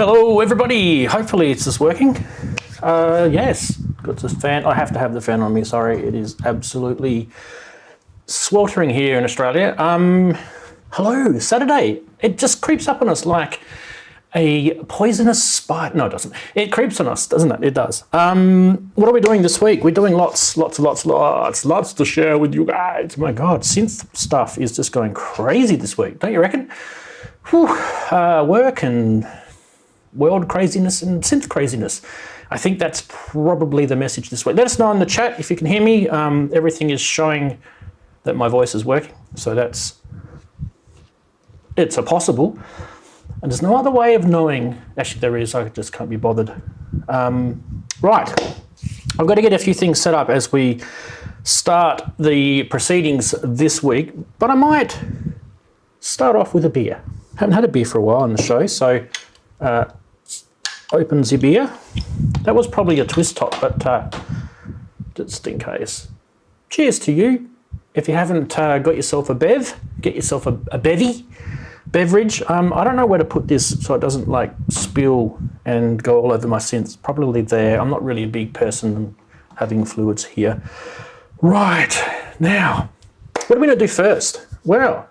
Hello everybody, hopefully it's just working. Yes, got this fan. I have to have the fan on me, sorry, it is absolutely sweltering here in Australia. Hello, Saturday. It just creeps up on us like a poisonous spider. No, it doesn't. It creeps on us, doesn't it? It does. What are we doing this week? We're doing lots to share with you guys. My God, synth stuff is just going crazy this week, don't you reckon? Whew, work and world craziness and synth craziness. I think that's probably the message this week. Let us know in the chat if you can hear me. Everything is showing that my voice is working, so it's a possible. And there's no other way of knowing. Actually, there is. I just can't be bothered. Right, I've got to get a few things set up as we start the proceedings this week, but I might start off with a beer. Haven't had a beer for a while on the show, so open the beer. That was probably a twist top, but just in case. Cheers to you. If you haven't got yourself a bev, get yourself a beverage. I don't know where to put this so it doesn't like spill and go all over my synths. Probably there. I'm not really a big person having fluids here. Right, now, what are we going to do first? Well,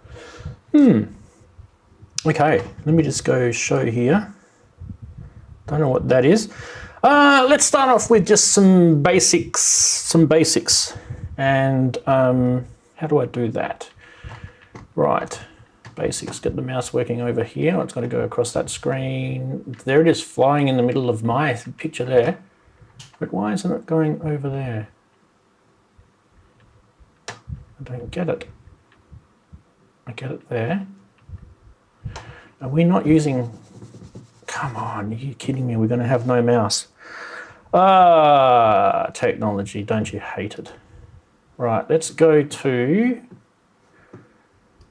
okay, let me just go show here. Don't know what that is. Let's start off with just some basics. And how do I do that? Right, basics, get the mouse working over here. It's got to go across that screen. There it is, flying in the middle of my picture there. But why isn't it going over there? I don't get it. I get it there. Are we not using... Come on, are you kidding me? We're going to have no mouse. Technology, don't you hate it? Right, let's go to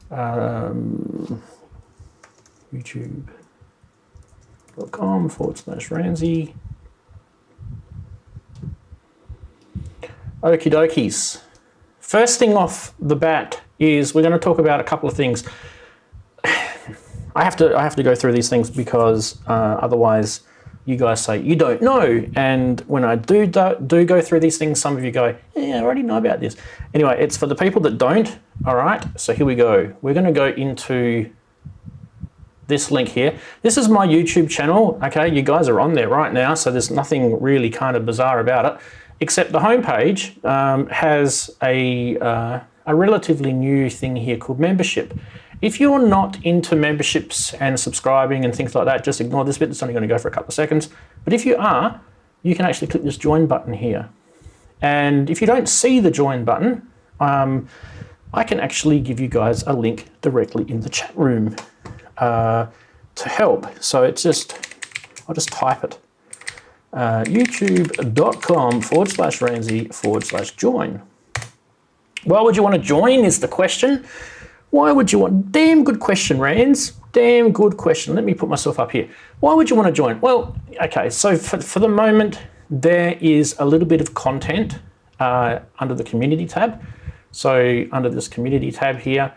youtube.com/Ranzee. Okie dokies. First thing off the bat is we're going to talk about a couple of things. I have to go through these things because otherwise you guys say you don't know, and when I do go through these things, some of you go, yeah, I already know about this. Anyway, it's for the people that don't. All right, so here we go. We're going to go into this link here. This is my YouTube channel. Okay, you guys are on there right now, so there's nothing really kind of bizarre about it, except the homepage has a relatively new thing here called membership. If you're not into memberships and subscribing and things like that, just ignore this bit. It's only going to go for a couple of seconds. But if you are, you can actually click this join button here. And if you don't see the join button, I can actually give you guys a link directly in the chat room to help. So it's just, I'll just type it. youtube.com/Ranzee/join. Why would you want to join is the question. Why would you want, damn good question, Ranz, damn good question. Let me put myself up here. Why would you want to join? Well, okay, so for the moment, there is a little bit of content under the community tab. So under this community tab here,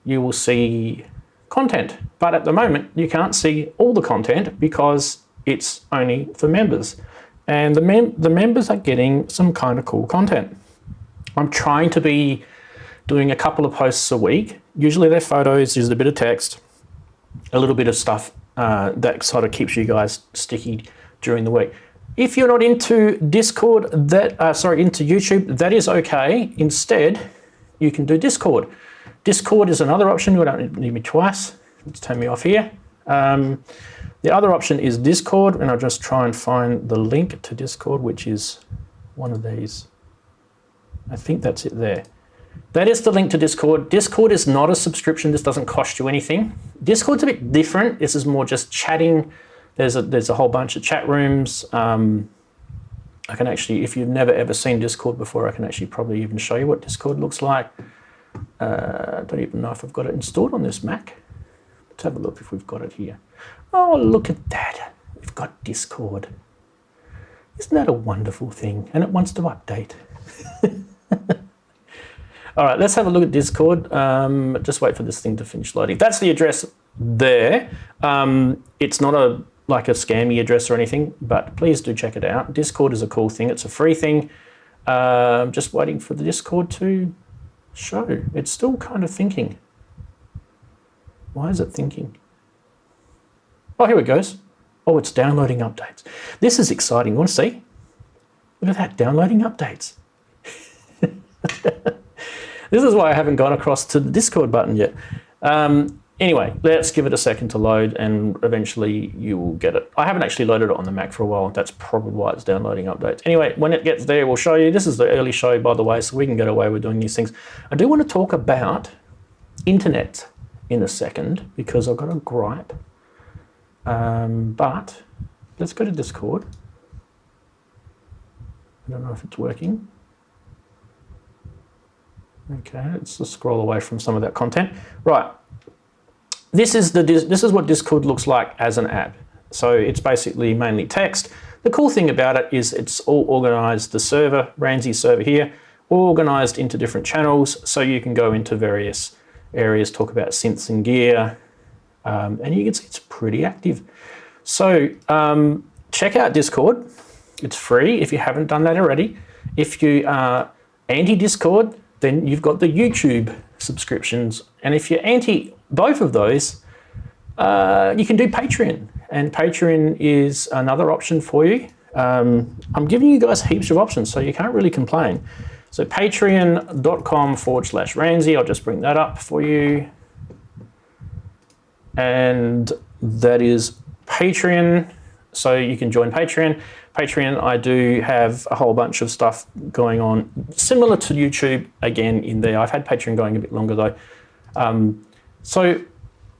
you will see content. But at the moment, you can't see all the content because it's only for members. And the members are getting some kind of cool content. I'm trying to be doing a couple of posts a week. Usually they're photos, there's a bit of text, a little bit of stuff that sort of keeps you guys sticky during the week. If you're not into Discord, into YouTube, that is okay. Instead, you can do Discord. Discord is another option. You don't need me twice. Let's turn me off here. The other option is Discord, and I'll just try and find the link to Discord, which is one of these. I think that's it there. That is the link to Discord. Discord is not a subscription. This doesn't cost you anything. Discord's a bit different. This is more just chatting. There's a whole bunch of chat rooms. I can actually, if you've never ever seen Discord before, I can actually probably even show you what Discord looks like. I don't even know if I've got it installed on this Mac. Let's have a look if we've got it here. Oh, look at that. We've got Discord. Isn't that a wonderful thing? And it wants to update. All right, let's have a look at Discord. Just wait for this thing to finish loading. That's the address there. It's not a like a scammy address or anything, but please do check it out. Discord is a cool thing. It's a free thing. Just waiting for the Discord to show. It's still kind of thinking. Why is it thinking? Oh, here it goes. Oh, it's downloading updates. This is exciting. You want to see? Look at that, downloading updates. This is why I haven't gone across to the Discord button yet. Anyway, let's give it a second to load and eventually you will get it. I haven't actually loaded it on the Mac for a while. That's probably why it's downloading updates. Anyway, when it gets there, we'll show you. This is the early show, by the way, so we can get away with doing these things. I do want to talk about internet in a second because I've got a gripe. But let's go to Discord. I don't know if it's working. Okay, let's just scroll away from some of that content. Right. This is what Discord looks like as an app. So it's basically mainly text. The cool thing about it is it's all organized, the server, Ranzee server here, all organized into different channels. So you can go into various areas, talk about synths and gear, and you can see it's pretty active. So check out Discord. It's free if you haven't done that already. If you are anti-Discord, then you've got the YouTube subscriptions. And if you're anti both of those, you can do Patreon. And Patreon is another option for you. I'm giving you guys heaps of options, so you can't really complain. So patreon.com/Ranzee, I'll just bring that up for you. And that is Patreon. So you can join Patreon. Patreon, I do have a whole bunch of stuff going on, similar to YouTube, again, in there. I've had Patreon going a bit longer though. So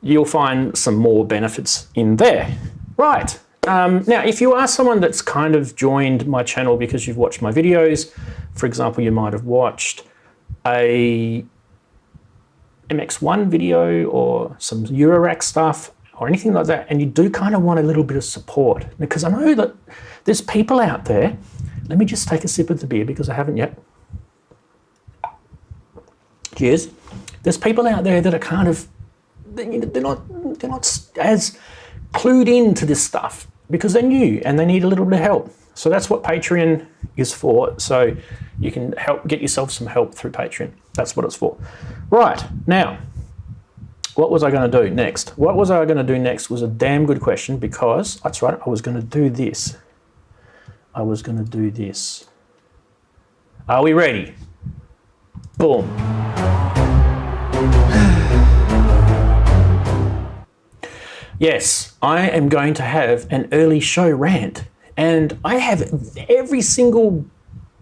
you'll find some more benefits in there. Right, now if you are someone that's kind of joined my channel because you've watched my videos, for example, you might have watched a MX1 video or some Eurorack stuff or anything like that, and you do kind of want a little bit of support, because I know that there's people out there. Let me just take a sip of the beer because I haven't yet. Cheers. There's people out there that are kind of, they're not as clued into this stuff because they're new and they need a little bit of help. So that's what Patreon is for. So you can get yourself some help through Patreon. That's what it's for. Right, now, what was I going to do next? What was I going to do next was a damn good question, because that's right, I was going to do this. I was going to do this. Are we ready? Boom. Yes, I am going to have an early show rant, and I have every single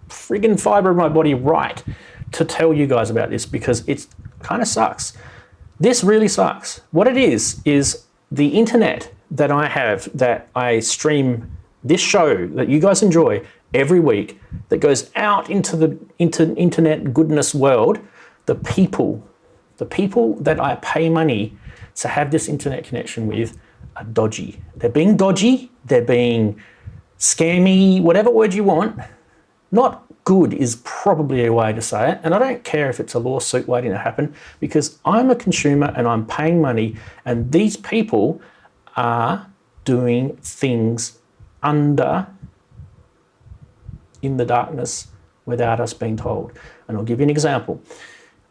friggin' fiber of my body right to tell you guys about this, because it kind of sucks. This really sucks. What it is the internet that I have, that I stream this show that you guys enjoy every week, that goes out into the internet goodness world. The people that I pay money to have this internet connection with are dodgy. They're being dodgy, they're being scammy, whatever word you want. Not good is probably a way to say it, and I don't care if it's a lawsuit waiting to happen, because I'm a consumer and I'm paying money, and these people are doing things in the darkness without us being told. And I'll give you an example.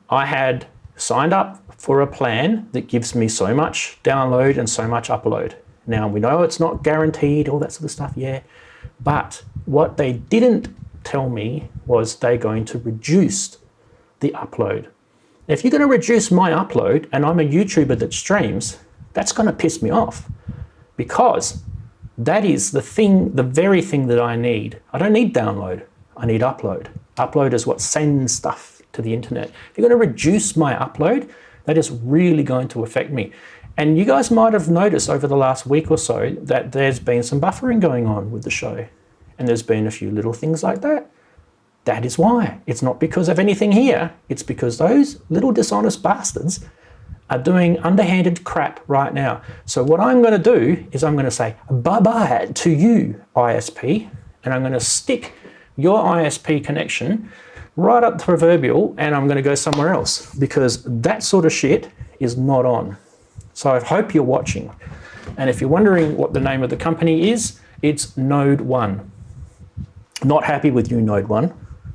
I had signed up for a plan that gives me so much download and so much upload. Now, we know it's not guaranteed, all that sort of stuff, yeah, but what they didn't tell me was they're going to reduce the upload. If you're going to reduce my upload and I'm a YouTuber that streams, that's going to piss me off, because that is the very thing that I need. I don't need download, I need upload. Upload is what sends stuff to the internet. If you're going to reduce my upload, that is really going to affect me. And you guys might have noticed over the last week or so that there's been some buffering going on with the show. And there's been a few little things like that. That is why. It's not because of anything here. It's because those little dishonest bastards are doing underhanded crap right now. So what I'm going to do is I'm going to say bye-bye to you, ISP, and I'm going to stick your ISP connection right up the proverbial, and I'm going to go somewhere else, because that sort of shit is not on. So I hope you're watching. And if you're wondering what the name of the company is, it's Node 1. Not happy with you, Node 1.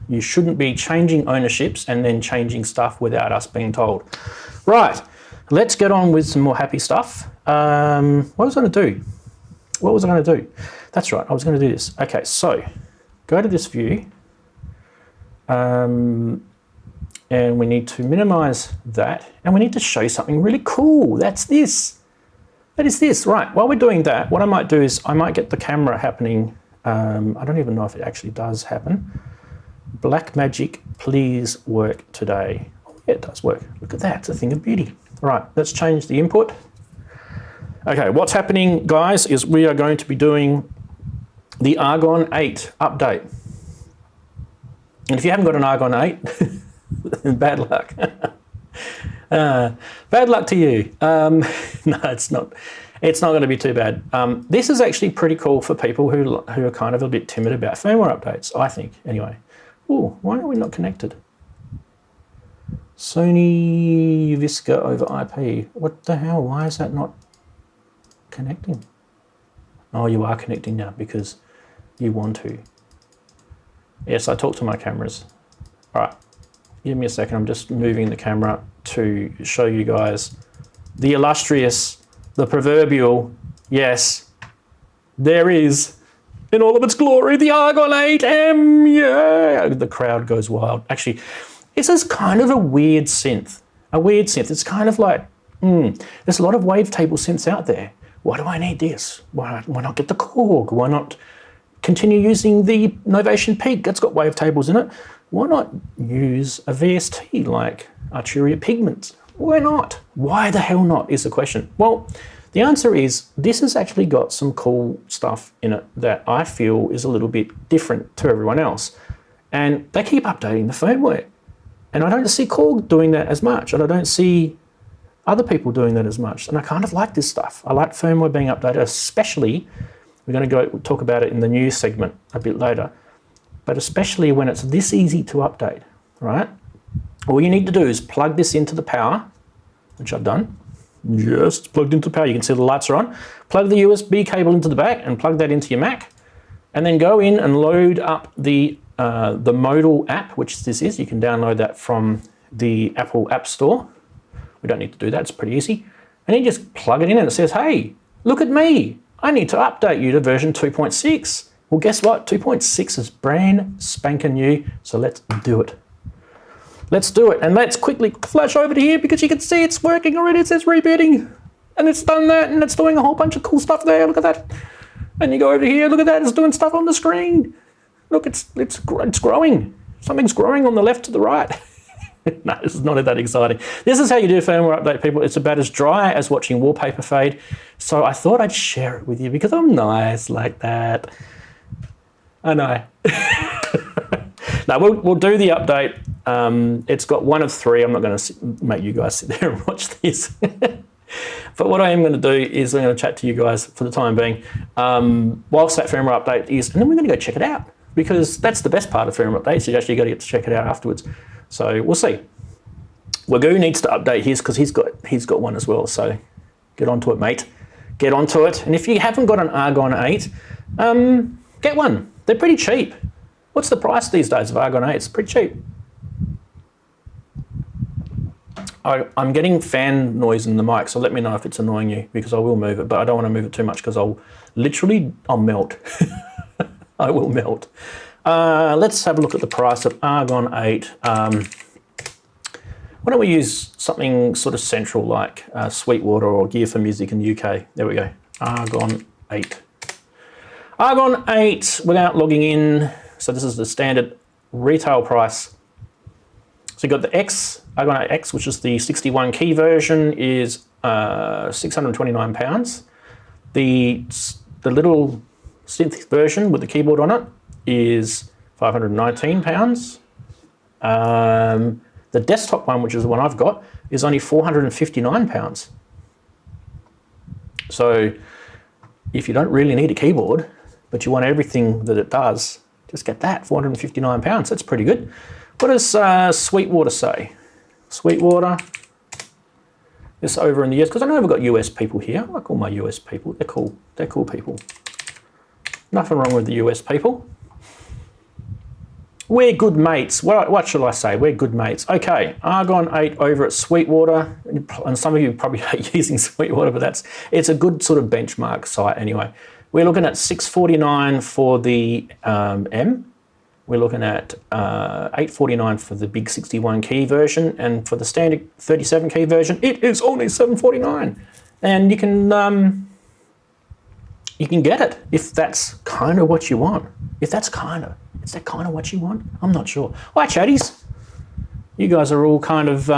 You shouldn't be changing ownerships and then changing stuff without us being told. Right, let's get on with some more happy stuff. What was I going to do? What was I going to do? That's right, I was going to do this. Okay, so go to this view. And we need to minimize that. And we need to show you something really cool. That's this. That is this. Right, while we're doing that, what I might do is I might get the camera happening. I don't even know if it actually does happen. Black magic, please work today. Oh, yeah, it does work. Look at that, it's a thing of beauty. Right, let's change the input. Okay, what's happening, guys, is we are going to be doing the Argon 8 update. And if you haven't got an Argon 8, bad luck. Bad luck to you. No, it's not. It's not going to be too bad. This is actually pretty cool for people who are kind of a bit timid about firmware updates, I think, anyway. Ooh, why are we not connected? Sony Visca over IP. What the hell? Why is that not connecting? Oh, you are connecting now because you want to. Yes, I talk to my cameras. All right, give me a second. I'm just moving the camera to show you guys the illustrious, the proverbial, yes, there is, in all of its glory, the Argon 8M, yeah! The crowd goes wild. Actually, this is kind of a weird synth. It's kind of like, there's a lot of wavetable synths out there. Why do I need this? Why not get the Korg? Why not continue using the Novation Peak? That's got wavetables in it. Why not use a VST like Arturia Pigment? Why not? Why the hell not is the question. Well, the answer is this has actually got some cool stuff in it that I feel is a little bit different to everyone else. And they keep updating the firmware. And I don't see Korg doing that as much. And I don't see other people doing that as much. And I kind of like this stuff. I like firmware being updated, especially, we're going to talk about it in the news segment a bit later, but especially when it's this easy to update, right? All you need to do is plug this into the power, which I've done. Yes, it's plugged into the power. You can see the lights are on. Plug the USB cable into the back and plug that into your Mac. And then go in and load up the Modal app, which this is. You can download that from the Apple App Store. We don't need to do that. It's pretty easy. And then just plug it in and it says, hey, look at me. I need to update you to version 2.6. Well, guess what? 2.6 is brand spanking new. So let's do it. Let's do it. And let's quickly flash over to here because you can see it's working already. It says rebooting. And it's done that and it's doing a whole bunch of cool stuff there. Look at that. And you go over here, look at that. It's doing stuff on the screen. Look, it's growing. Something's growing on the left to the right. No, this is not that exciting. This is how you do a firmware update, people. It's about as dry as watching wallpaper fade. So I thought I'd share it with you because I'm nice like that. I know. Now, we'll do the update. It's got one of three. I'm not going to make you guys sit there and watch this. But what I am going to do is I'm going to chat to you guys for the time being whilst that firmware update is, and then we're going to go check it out because that's the best part of firmware updates. You actually got to get to check it out afterwards. So we'll see. Wagoo needs to update his because he's got one as well. So get onto it, mate. Get onto it. And if you haven't got an Argon 8, get one. They're pretty cheap. What's the price these days of Argon 8? It's pretty cheap. I'm getting fan noise in the mic, so let me know if it's annoying you because I will move it, but I don't want to move it too much because I'll melt. I will melt. Let's have a look at the price of Argon 8. Why don't we use something sort of central like Sweetwater or Gear for Music in the UK. There we go. Argon 8. Argon 8 without logging in. So this is the standard retail price. So you've got the X, Argon 8X, which is the 61 key version, is £629. The little synth version with the keyboard on it is £519. The desktop one, which is the one I've got, is only £459. So if you don't really need a keyboard, but you want everything that it does, just get that, £459. That's pretty good. What does Sweetwater say? Sweetwater, This over in the US, because I know we've got US people here. I like all my US people. They're cool. They're cool people. Nothing wrong with the US people. We're good mates. What shall I say? We're good mates. Okay, Argon 8 over at Sweetwater, and some of you probably hate using Sweetwater, but it's a good sort of benchmark site anyway. We're looking at 649 for the M. We're looking at 849 for the big 61 key version, and for the standard 37 key version, it is only 749. And you can get it if that's kind of what you want. Is that kind of what you want? I'm not sure. Hi, chatties. You guys are all kind of,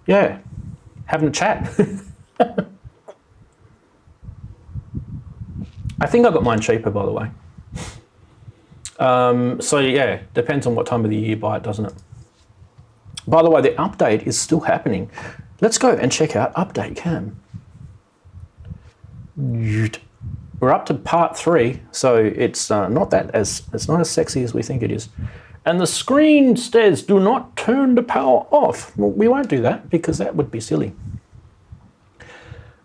yeah, having a chat. I think I got mine cheaper, by the way. So yeah, depends on what time of the year you buy it, doesn't it? By the way, the update is still happening. Let's go and check out Update Cam. We're up to part 3, so it's not as sexy as we think it is. And the screen says, "Do not turn the power off." Well, we won't do that because that would be silly.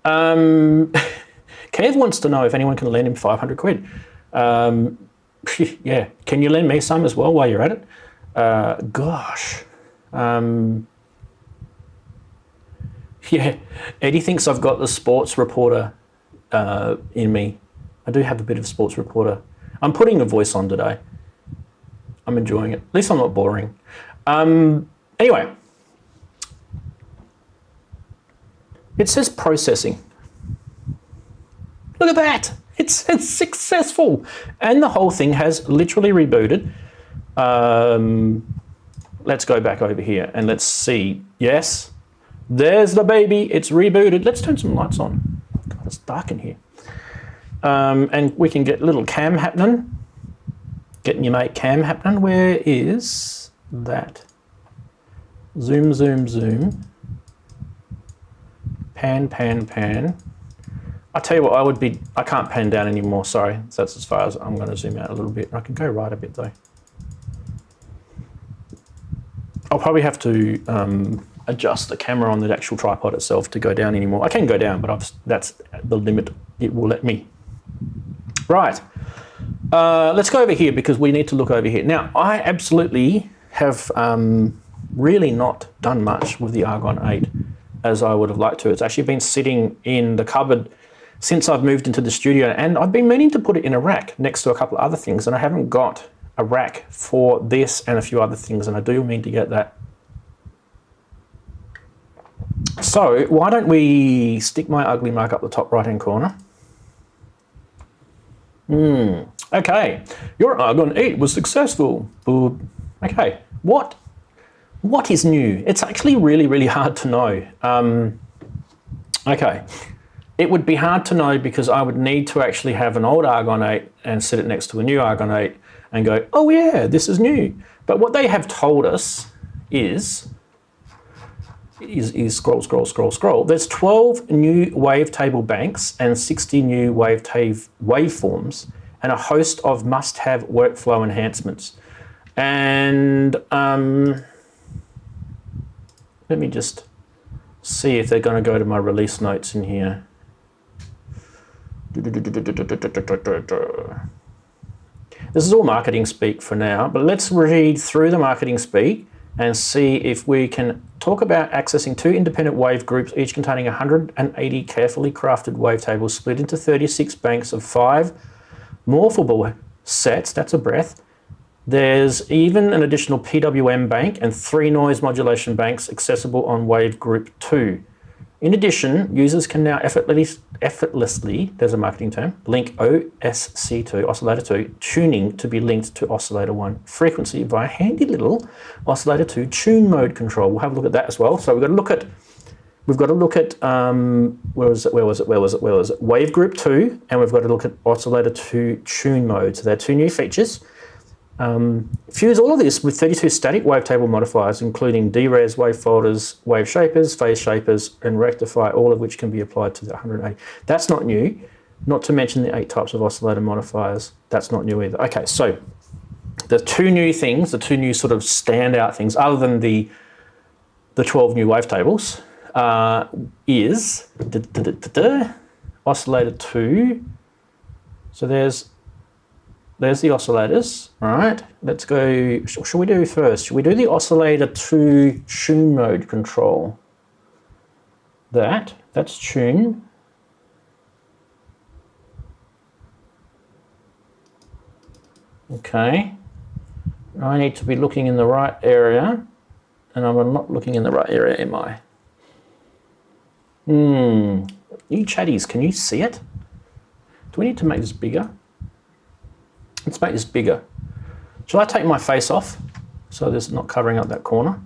Kev wants to know if anyone can lend him 500 quid. Yeah, can you lend me some as well while you're at it? Gosh. Yeah, Eddie thinks I've got the sports reporter in me. I do have a bit of sports reporter. I'm putting a voice on today. I'm enjoying it. At least I'm not boring. Anyway, it says processing. Look at that. It's successful. And the whole thing has literally rebooted. Let's go back over here and let's see. Yes, there's the baby. It's rebooted. Let's turn some lights on. God, it's dark in here. And we can get little cam happening. Getting your mate cam happening. Where is that? Zoom, zoom, zoom. Pan, pan, pan. I tell you what, I can't pan down anymore, sorry. That's as far as I'm going to zoom out a little bit. I can go right a bit though. I'll probably have to adjust the camera on the actual tripod itself to go down anymore. I can go down, but that's the limit it will let me. Right, let's go over here because we need to look over here. Now, I absolutely have really not done much with the Argon 8 as I would have liked to. It's actually been sitting in the cupboard since I've moved into the studio, and I've been meaning to put it in a rack next to a couple of other things, and I haven't got a rack for this and a few other things, and I do mean to get that. So why don't we stick my ugly mark up the top right-hand corner. Okay, your Argon 8 was successful. Boop. Okay, what is new? It's actually really, really hard to know. Okay, it would be hard to know because I would need to actually have an old Argon 8 and sit it next to a new Argon 8 and go, oh yeah, this is new. But what they have told us is scroll, scroll, scroll, scroll. There's 12 new wavetable banks and 60 new waveforms and a host of must-have workflow enhancements. And let me just see if they're going to go to my release notes in here. This is all marketing speak for now, but let's read through the marketing speak and see if we can talk about accessing 2 independent wave groups, each containing 180 carefully crafted wavetables split into 36 banks of 5 morphable sets, that's a breath. There's even an additional PWM bank and 3 noise modulation banks accessible on Wave Group 2. In addition, users can now effortlessly, there's a marketing term, link OSC2, Oscillator 2, tuning to be linked to Oscillator 1 frequency via handy little Oscillator 2 tune mode control. We'll have a look at that as well. So we've got to look at, where was it? Wave Group 2, and we've got to look at Oscillator 2 tune mode. So they're 2 new features. Fuse all of this with 32 static wavetable modifiers, including DRes, wave folders, wave shapers, phase shapers, and rectify, all of which can be applied to the 180. That's not new, not to mention the 8 types of oscillator modifiers. That's not new either. Okay, so the 2 new things, the 2 new sort of standout things, other than the the 12 new wavetables is oscillator 2. So there's the oscillators, all right? Let's go, should we do first? Should we do the oscillator 2 tune mode control? That's tune. Okay. I need to be looking in the right area, and I'm not looking in the right area, am I? You chatties, can you see it? Do we need to make this bigger? Let's make this bigger. Shall I take my face off so this is not covering up that corner?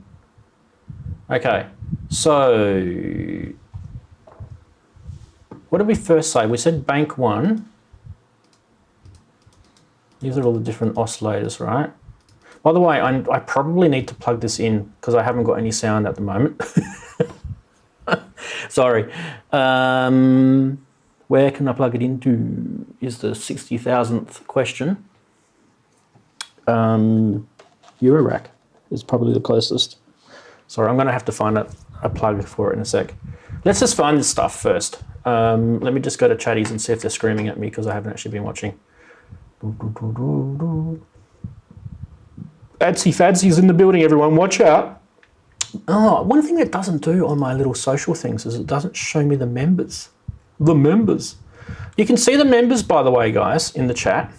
Okay, so what did we first say? We said bank 1. These are all the different oscillators, right? By the way, I probably need to plug this in because I haven't got any sound at the moment. Sorry. Where can I plug it into is the 60,000th question. Eurorack is probably the closest. Sorry, I'm going to have to find a plug for it in a sec. Let's just find this stuff first. Let me just go to chatties and see if they're screaming at me because I haven't actually been watching. Adsy Fadsy's in the building, everyone. Watch out. Oh, one thing it doesn't do on my little social things is it doesn't show me the members. The members. You can see the members, by the way, guys, in the chat,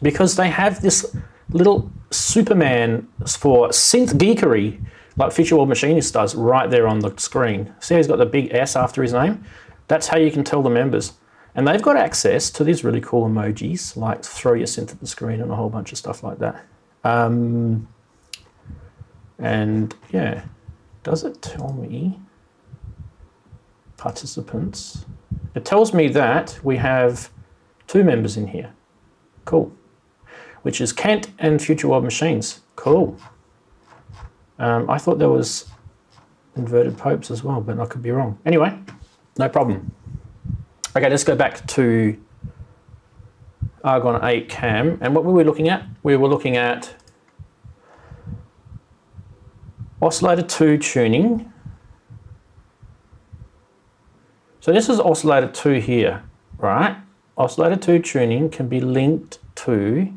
because they have this little Superman for Synth Geekery, like Future World Machinist does, right there on the screen. See how he's got the big S after his name? That's how you can tell the members. And they've got access to these really cool emojis, like throw your synth at the screen and a whole bunch of stuff like that. And yeah, does it tell me participants? It tells me that we have 2 members in here. Cool. Which is Kent and Future World Machines. Cool. I thought there was inverted popes as well, but I could be wrong. Anyway, no problem. Okay, let's go back to Argon 8 cam. And what were we looking at? We were looking at oscillator 2 tuning. So this is oscillator 2 here, right? Oscillator 2 tuning can be linked to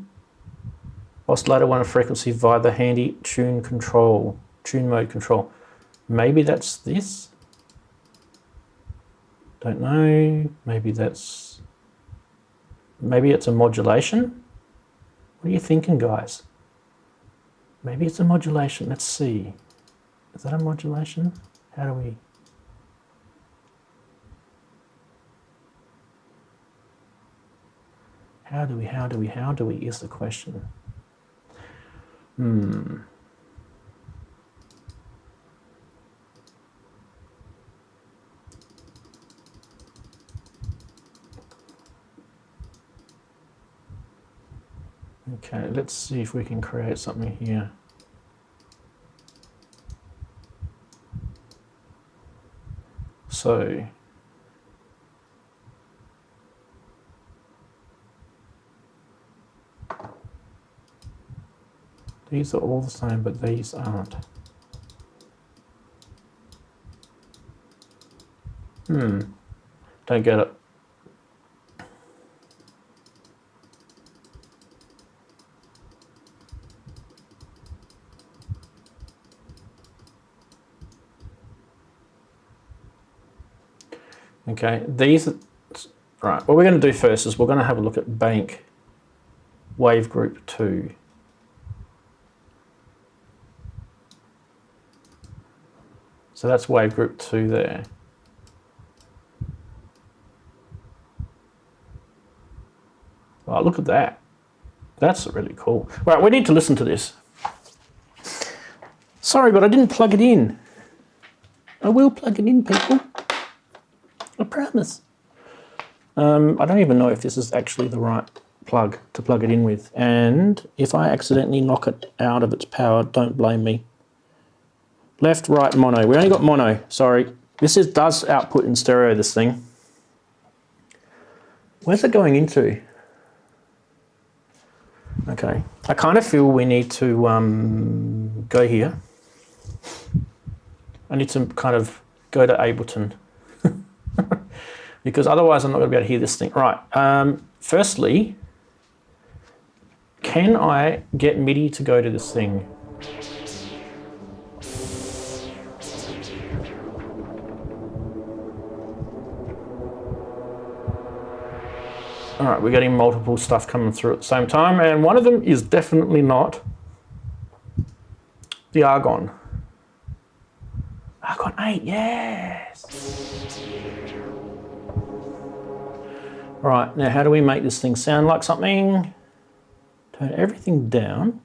oscillator 1 frequency via the handy tune mode control. Maybe that's this. Don't know. Maybe it's a modulation. What are you thinking, guys? Maybe it's a modulation. Let's see. Is that a modulation? How do we? How do we is the question. Okay, let's see if we can create something here. So these are all the same, but these aren't. Don't get it. Okay, these are, right, what we're going to do first is we're going to have a look at bank wave group 2. So that's wave group 2 there. Oh, look at that. That's really cool. Right, we need to listen to this. Sorry, but I didn't plug it in. I will plug it in, people. I promise. I don't even know if this is actually the right plug to plug it in with. And if I accidentally knock it out of its power, don't blame me. Left, right, mono. We only got mono, sorry. This does output in stereo, this thing. Where's it going into? Okay, I kind of feel we need to go here. I need to kind of go to Ableton because otherwise I'm not going to be able to hear this thing. Right. Firstly, can I get MIDI to go to this thing? All right, we're getting multiple stuff coming through at the same time, and one of them is definitely not the Argon. Argon 8, yes! Right, now how do we make this thing sound like something? Turn everything down,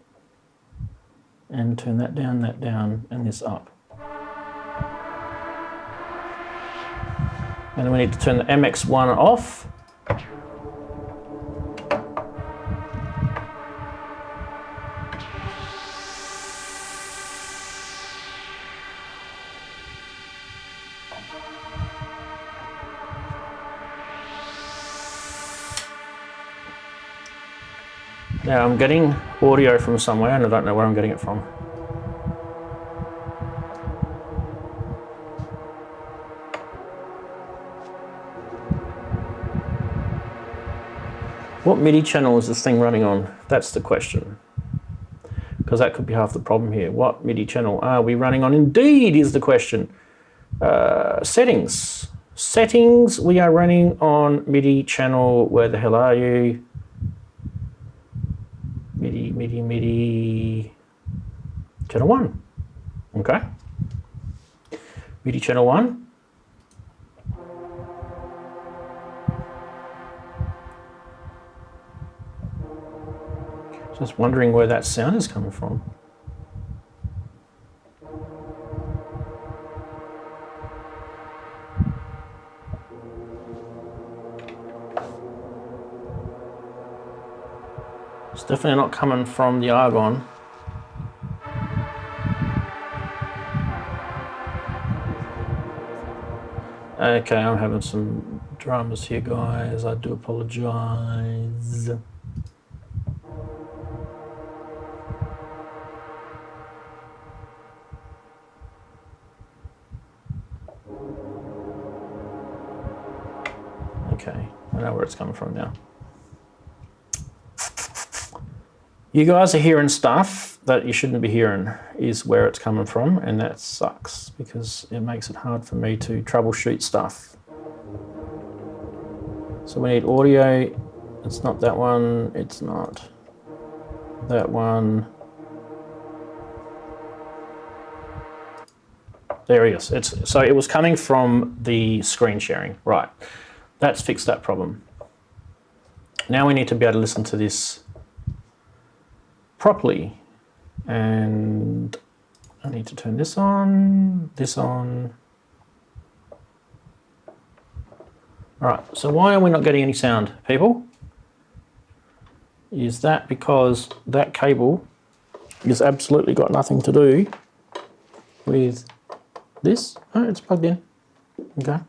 and turn that down, and this up. And then we need to turn the MX1 off. Now I'm getting audio from somewhere and I don't know where I'm getting it from. What MIDI channel is this thing running on? That's the question. Because that could be half the problem here. What MIDI channel are we running on? Indeed is the question. Settings. Settings, we are running on MIDI channel. Where the hell are you? MIDI, channel 1, okay. MIDI channel 1. Just wondering where that sound is coming from. It's definitely not coming from the Argon. Okay, I'm having some dramas here, guys. I do apologize. Okay, I know where it's coming from now. You guys are hearing stuff that you shouldn't be hearing is where it's coming from, and that sucks because it makes it hard for me to troubleshoot stuff. So we need audio. It's not that one. It's not that one. There he is. So it was coming from the screen sharing. Right. That's fixed that problem. Now we need to be able to listen to this properly, and I need to turn this on, this on. All right, so why are we not getting any sound, people? Is that because that cable has absolutely got nothing to do with this? Oh, it's plugged in, okay.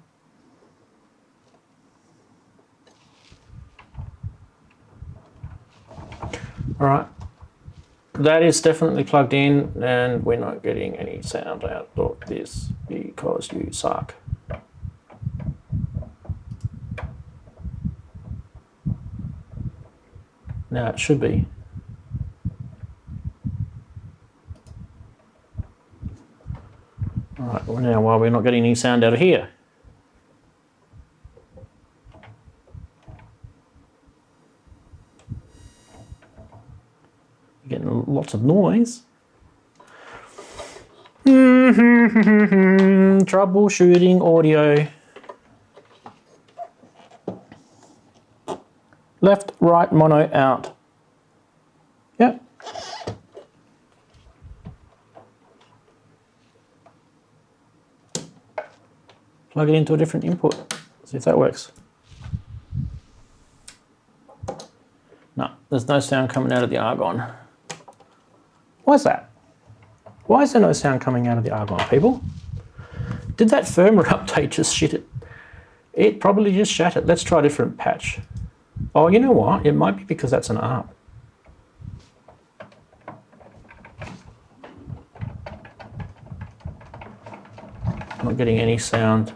All right. That is definitely plugged in, and we're not getting any sound out of this because you suck. Now it should be. All right, well now why we're not getting any sound out of here? Getting lots of noise. Troubleshooting audio. Left, right, mono, out. Yep. Plug it into a different input. See if that works. No, there's no sound coming out of the Argon. Why is that? Why is there no sound coming out of the Argon, people? Did that firmware update just shit it? It probably just shat it. Let's try a different patch. Oh, you know what? It might be because that's an ARP. getting any sound.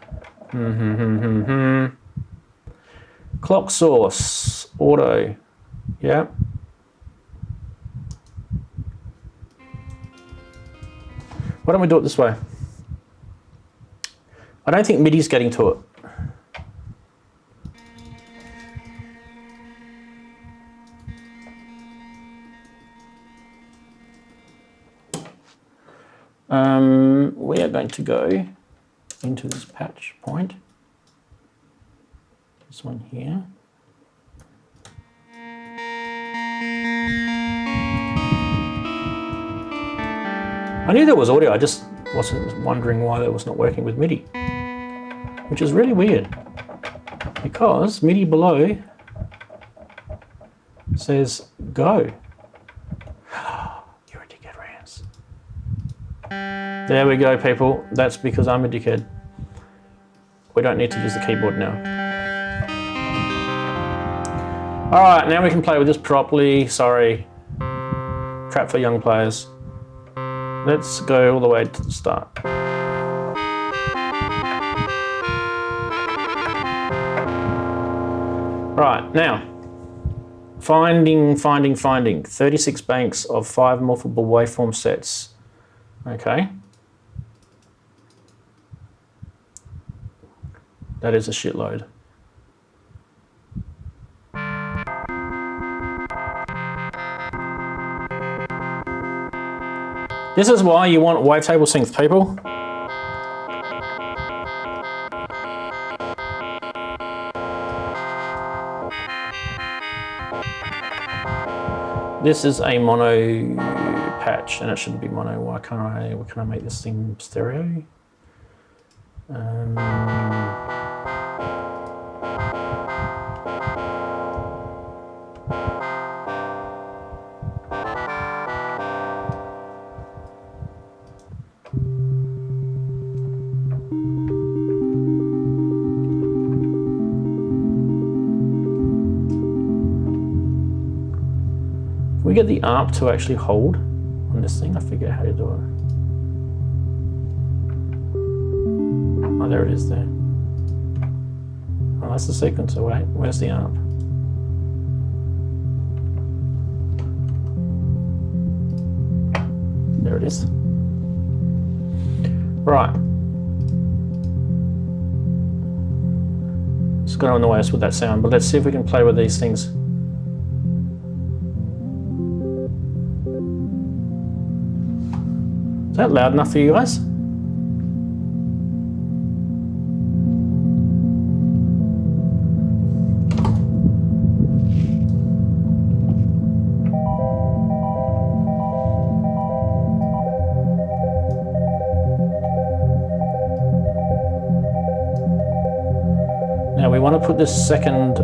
Clock source, auto, yeah. Why don't we do it this way? I don't think MIDI's getting to it. We are going to go into this patch point. This one here. I knew there was audio, I just wasn't wondering why that was not working with MIDI, which is really weird because MIDI below says go. You're a dickhead, Rance. There we go, people. That's because I'm a dickhead. We don't need to use the keyboard now. All right, now we can play with this properly. Sorry, trap for young players. Let's go all the way to the start. Right, now, finding 36 banks of 5 morphable waveform sets. Okay. That is a shitload. This is why you want wavetable synth, people. This is a mono patch, and it shouldn't be mono. Why can't I make this thing stereo? Can we get the ARP to actually hold on this thing? I forget how to do it. Oh, there it is there. Oh, that's the sequencer. Wait, where's the ARP? There it is. Right. It's going to annoy us with that sound, but let's see if we can play with these things. Is that loud enough for you guys? Now we want to put this second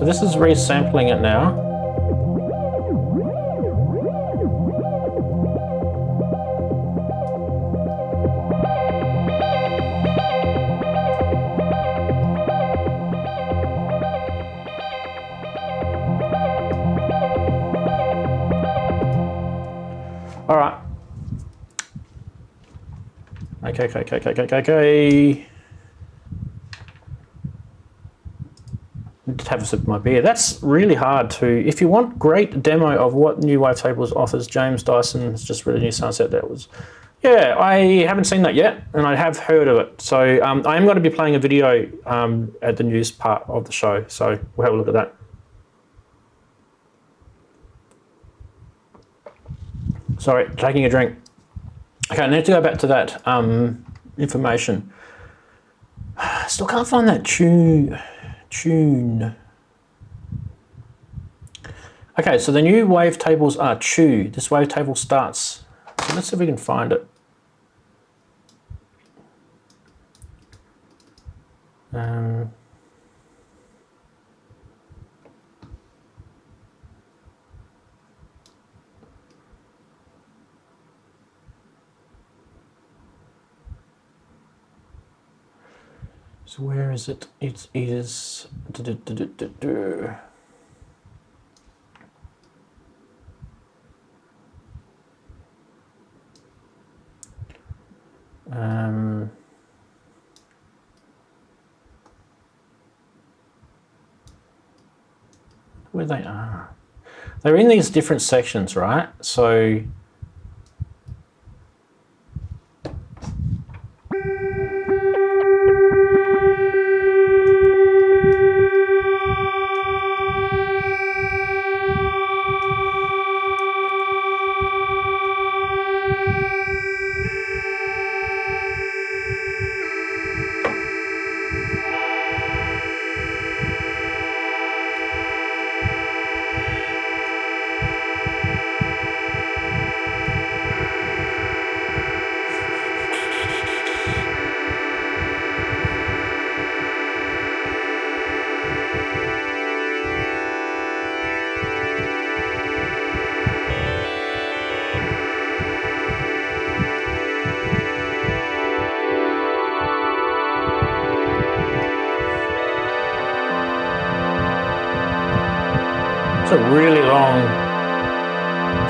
so this is resampling it now. All right. Okay. Just have a sip of my beer. That's really hard to, if you want great demo of what new Wavetables offers, James Dyson has just released a new Sunset. That was, yeah, I haven't seen that yet, and I have heard of it. So I am going to be playing a video at the news part of the show, so we'll have a look at that. Sorry, taking a drink. Okay, I need to go back to that information. Still can't find that tune. Okay, so the new wavetables are chew. This wavetable starts. So let's see if we can find it. So where is it? It is. Where they are. They're in these different sections, right? So it's a really long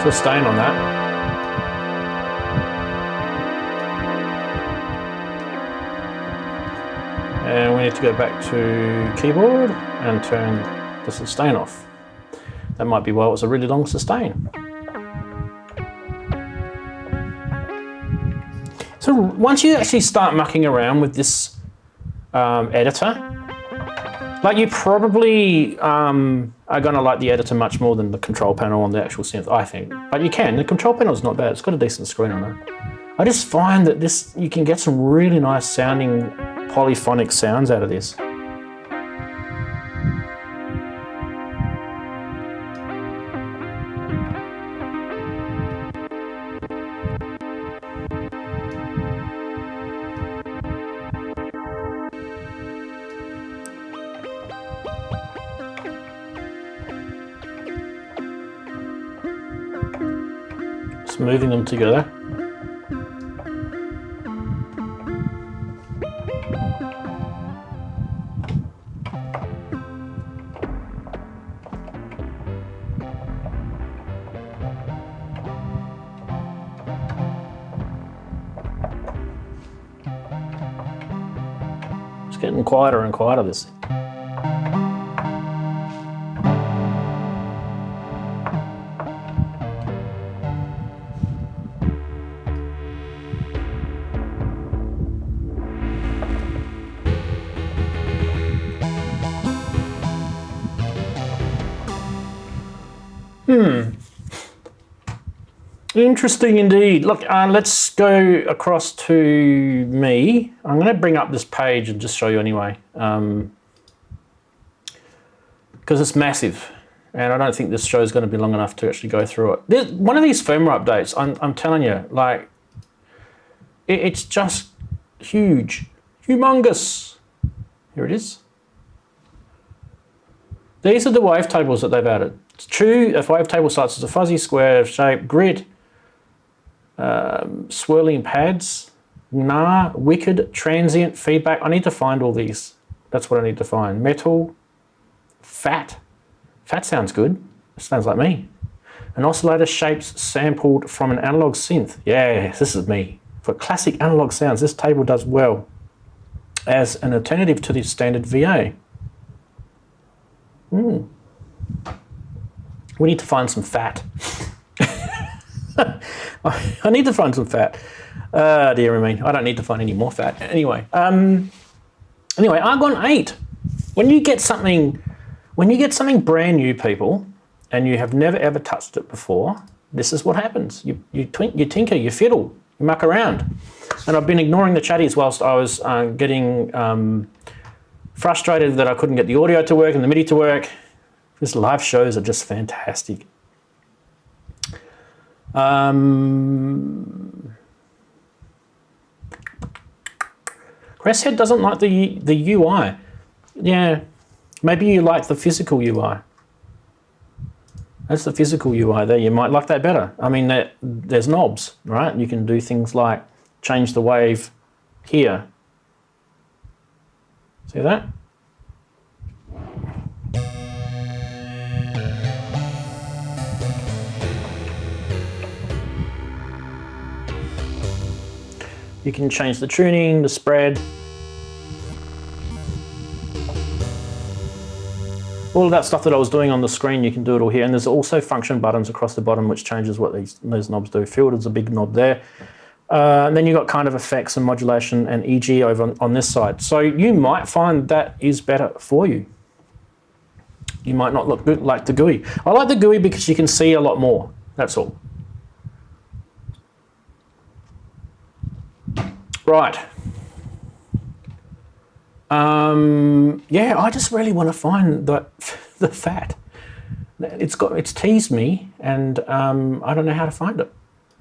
sustain on that. And we need to go back to keyboard and turn the sustain off. That might be why it was a really long sustain. So once you actually start mucking around with this editor, like you probably are going to like the editor much more than the control panel on the actual synth, I think. But you can, the control panel is not bad, it's got a decent screen on it. I just find that this, you can get some really nice sounding polyphonic sounds out of this. Just moving them together. It's getting quieter and quieter, this. Interesting indeed. Look, let's go across to me. I'm going to bring up this page and just show you anyway, because it's massive, and I don't think this show is going to be long enough to actually go through it. One of these firmware updates, I'm telling you, like, it's just huge, humongous. Here it is. These are the wavetables that they've added. It's true, a wavetable starts as a fuzzy square shape grid. Swirling pads, wicked, transient, feedback. I need to find all these. That's what I need to find. Metal, fat. Fat sounds good. Sounds like me. An oscillator shapes sampled from an analog synth. Yeah, this is me. For classic analog sounds, this table does well as an alternative to the standard VA. We need to find some fat. I need to find some fat. Dear me, I don't need to find any more fat. Anyway, Argon 8. When you get something brand new, people, and you have never ever touched it before, this is what happens. You tinker, you fiddle, you muck around. And I've been ignoring the chatties whilst I was getting frustrated that I couldn't get the audio to work and the MIDI to work. These live shows are just fantastic. Cresshead doesn't like the UI. Yeah, maybe you like the physical UI. That's the physical UI there. You might like that better. I mean, there's knobs, right? You can do things like change the wave here. See that? You can change the tuning, the spread. All of that stuff that I was doing on the screen, you can do it all here. And there's also function buttons across the bottom, which changes what those knobs do. Filter's a big knob there. And then you've got kind of effects and modulation and EG over on this side. So you might find that is better for you. You might not look good like the GUI. I like the GUI because you can see a lot more, that's all. Right. Yeah, I just really want to find the fat. It's teased me, and I don't know how to find it.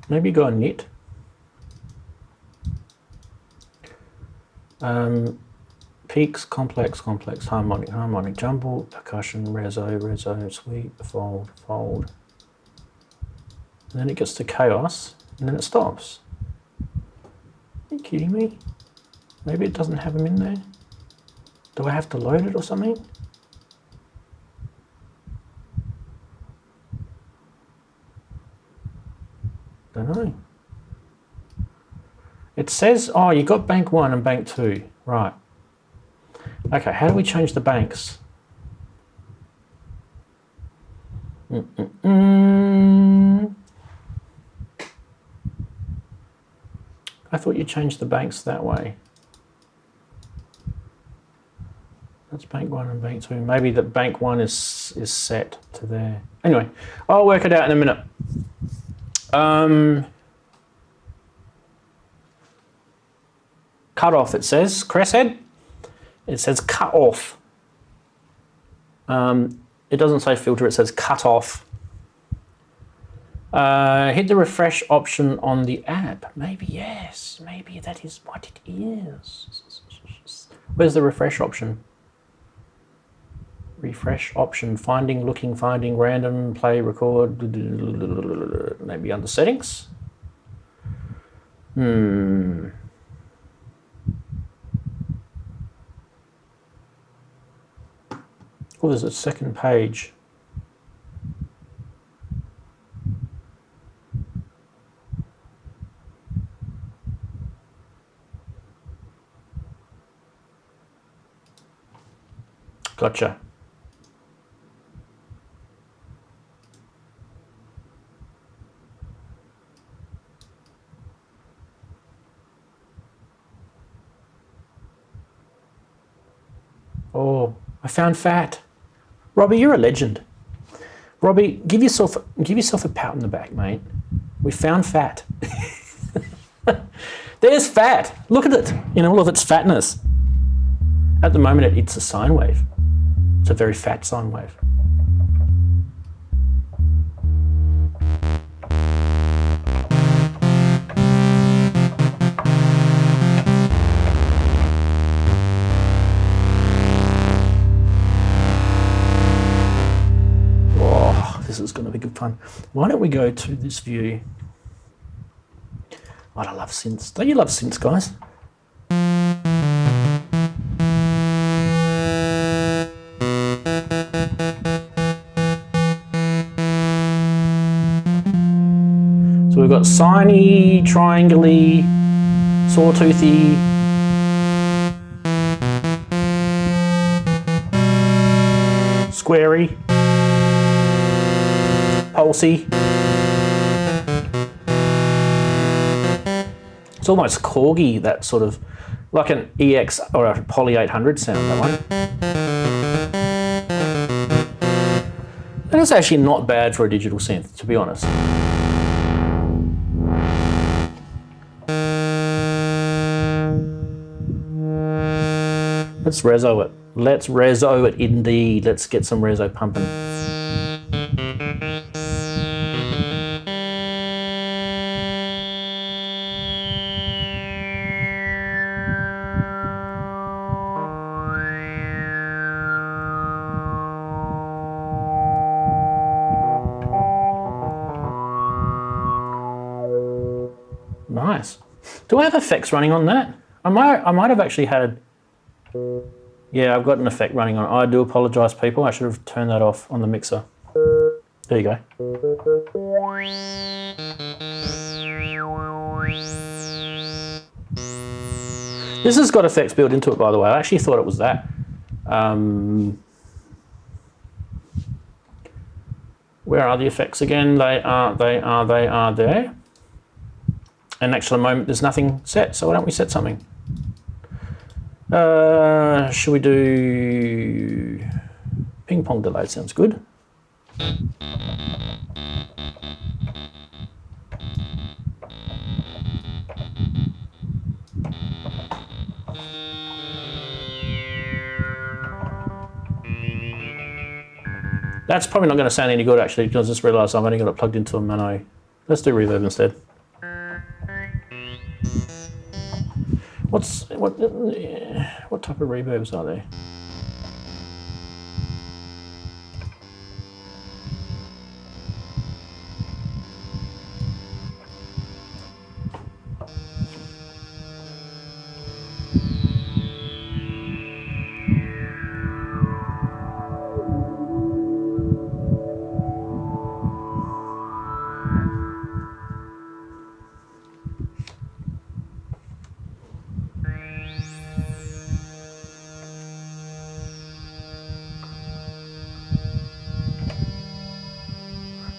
Maybe go on knit. Peaks, complex, harmonic, jumble, percussion, reso, sweep, fold. And then it gets to chaos, and then it stops. Are you kidding me? Maybe it doesn't have them in there. Do I have to load it or something? Don't know. It says, oh, you got bank 1 and bank 2. Right. Okay, how do we change the banks? I thought you changed the banks that way. That's bank 1 and bank 2. Maybe the bank 1 is set to there. Anyway, I'll work it out in a minute. Cut off, it says. Cresshead? It says cut off. It doesn't say filter, it says cut off. Hit the refresh option on the app. Maybe yes, maybe that is what it is. Where's the refresh option? Refresh option, finding, looking, finding, random, play, record, maybe under settings. Oh, there's a second page. Gotcha. Oh, I found fat. Robbie, you're a legend. Robbie, give yourself a pat on the back, mate. We found fat. There's fat. Look at it in all of its fatness. At the moment, it's a sine wave. It's a very fat sine wave. This is going to be good fun. Why don't we go to this view? Oh, I love synths. Don't you love synths, guys? So we've got siny, triangle-y, sawtoothy, squarey, pulsy. It's almost corgi, that sort of, like an EX or a Poly 800 sound, that one. And it's actually not bad for a digital synth, to be honest. Let's reso it. Let's reso it indeed. Let's get some reso pumping. Nice. Do I have effects running on that? I might have actually had. Yeah, I've got an effect running on. I do apologise, people. I should have turned that off on the mixer. There you go. This has got effects built into it, by the way. I actually thought it was that. Where are the effects again? They are there. And actually, at the moment, there's nothing set, so why don't we set something? Should we do ping pong delay? Sounds good. That's probably not going to sound any good actually, because I just realised I've only got it plugged into a mono. Let's do reverb instead. What type of reverbs are there?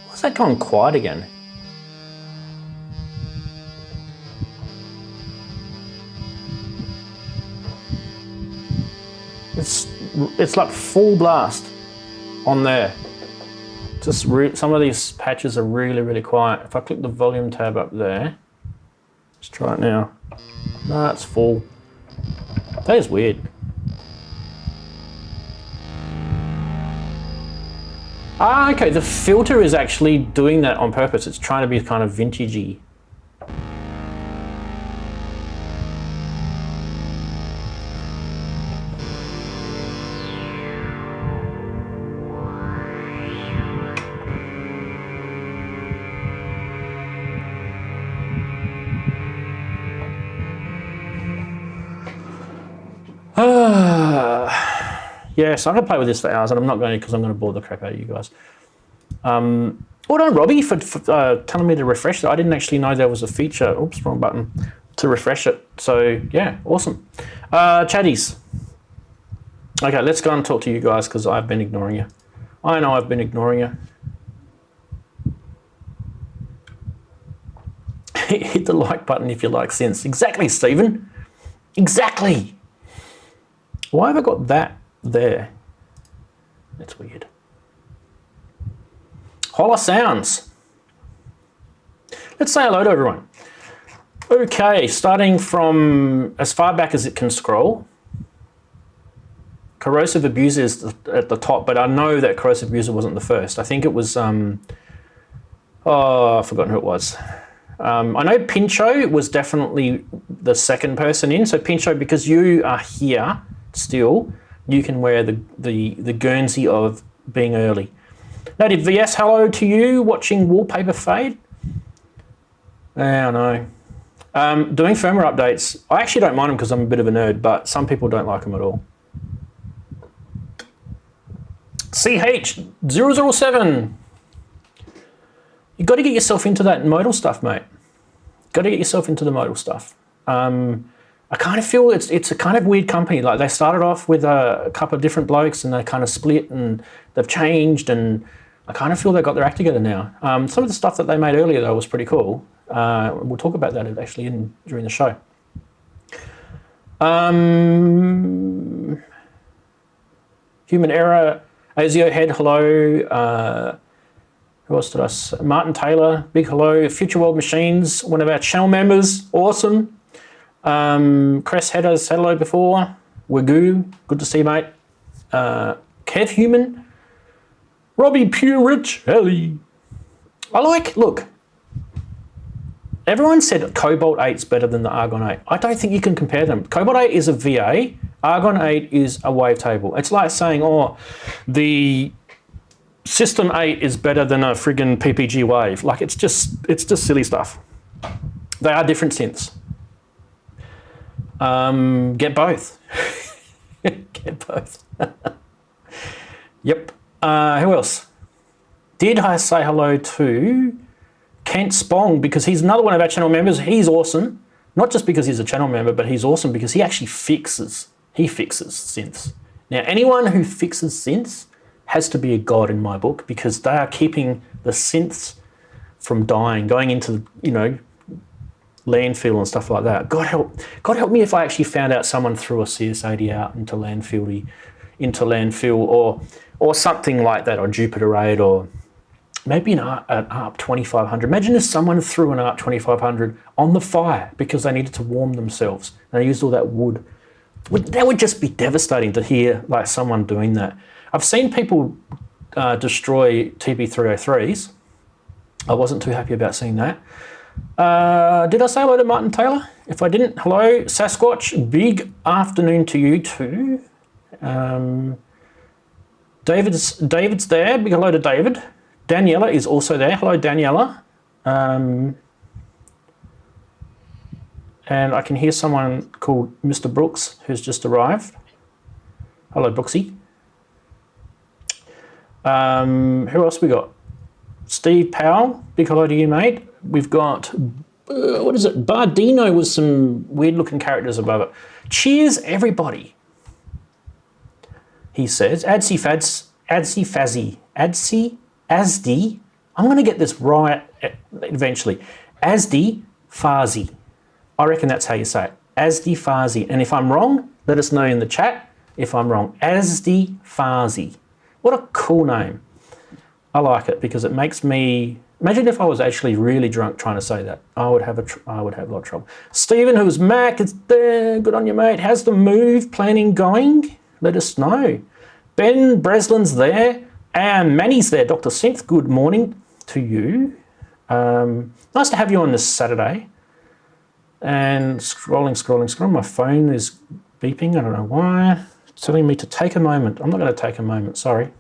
Why's that gone quiet again? It's like full blast on there. Just some of these patches are really, really quiet. If I click the volume tab up there, let's try it now. No, it's full. That is weird. Ah, okay, the filter is actually doing that on purpose. It's trying to be kind of vintagey. Yes, I'm going to play with this for hours, and I'm not going to because I'm going to bore the crap out of you guys. Well done, Robbie, for telling me to refresh it. I didn't actually know there was a feature, oops, wrong button, to refresh it. So, yeah, awesome. Chatties. Okay, let's go and talk to you guys because I've been ignoring you. I know I've been ignoring you. Hit the like button if you like synths. Exactly, Stephen. Exactly. Why have I got that there? That's weird. Holler sounds. Let's say hello to everyone. Okay, starting from as far back as it can scroll. Corrosive Abuser is at the top, but I know that Corrosive Abuser wasn't the first. I think it was, oh, I've forgotten who it was. I know Pincho was definitely the second person in. So Pincho, because you are here still, you can wear the Guernsey of being early. Native VS, hello to you, watching Wallpaper Fade. I know. Doing firmware updates, I actually don't mind them because I'm a bit of a nerd, but some people don't like them at all. CH007. You've got to get yourself into that modal stuff, mate. Got to get yourself into the modal stuff. I kind of feel it's a kind of weird company. Like they started off with a couple of different blokes and they kind of split and they've changed, and I kind of feel they've got their act together now. Some of the stuff that they made earlier though was pretty cool. We'll talk about that actually during the show. Human Error, Azio Head, hello. Who else did I say? Martin Taylor, big hello. Future World Machines, one of our channel members, awesome. Cress Headers, hello before. Wagoo, good to see you, mate. Kev Human, Robbie Pure Rich, Helly. Look, everyone said Cobalt 8's better than the Argon 8. I don't think you can compare them. Cobalt 8 is a VA, Argon 8 is a wavetable. It's like saying, oh, the System 8 is better than a friggin' PPG wave. Like it's just silly stuff. They are different synths. Get both. Get both. Yep. Who else? Did I say hello to Kent Spong? Because he's another one of our channel members. He's awesome. Not just because he's a channel member, but he's awesome because he actually fixes synths. Now, anyone who fixes synths has to be a god in my book because they are keeping the synths from dying, going into, landfill and stuff like that. God help me if I actually found out someone threw a CS80 out into landfill or something like that, or Jupiter 8, or maybe an ARP 2500. Imagine if someone threw an ARP 2500 on the fire because they needed to warm themselves and they used all that wood. That would just be devastating to hear like someone doing that. I've seen people destroy TB303s. I wasn't too happy about seeing that. Did I say hello to Martin Taylor? If I didn't, hello Sasquatch. Big afternoon to you too. David's there. Big hello to David. Daniela is also there. Hello, Daniela. And I can hear someone called Mr. Brooks who's just arrived. Hello, Brooksy. Who else we got? Steve Powell. Big hello to you, mate. We've got, what is it? Bardino with some weird-looking characters above it. Cheers, everybody. He says, Asdi, I'm going to get this right eventually. Asdi Fazi. I reckon that's how you say it. Asdi Fazi. And if I'm wrong, let us know in the chat if I'm wrong. Asdi Fazi. What a cool name. I like it because it makes me... Imagine if I was actually really drunk trying to say that. I would have a lot of trouble. Stephen, who's Mac, is there. Good on you, mate. How's the move planning going? Let us know. Ben Breslin's there. And Manny's there. Dr. Synth, good morning to you. Nice to have you on this Saturday. And scrolling. My phone is beeping. I don't know why. It's telling me to take a moment. I'm not going to take a moment. Sorry.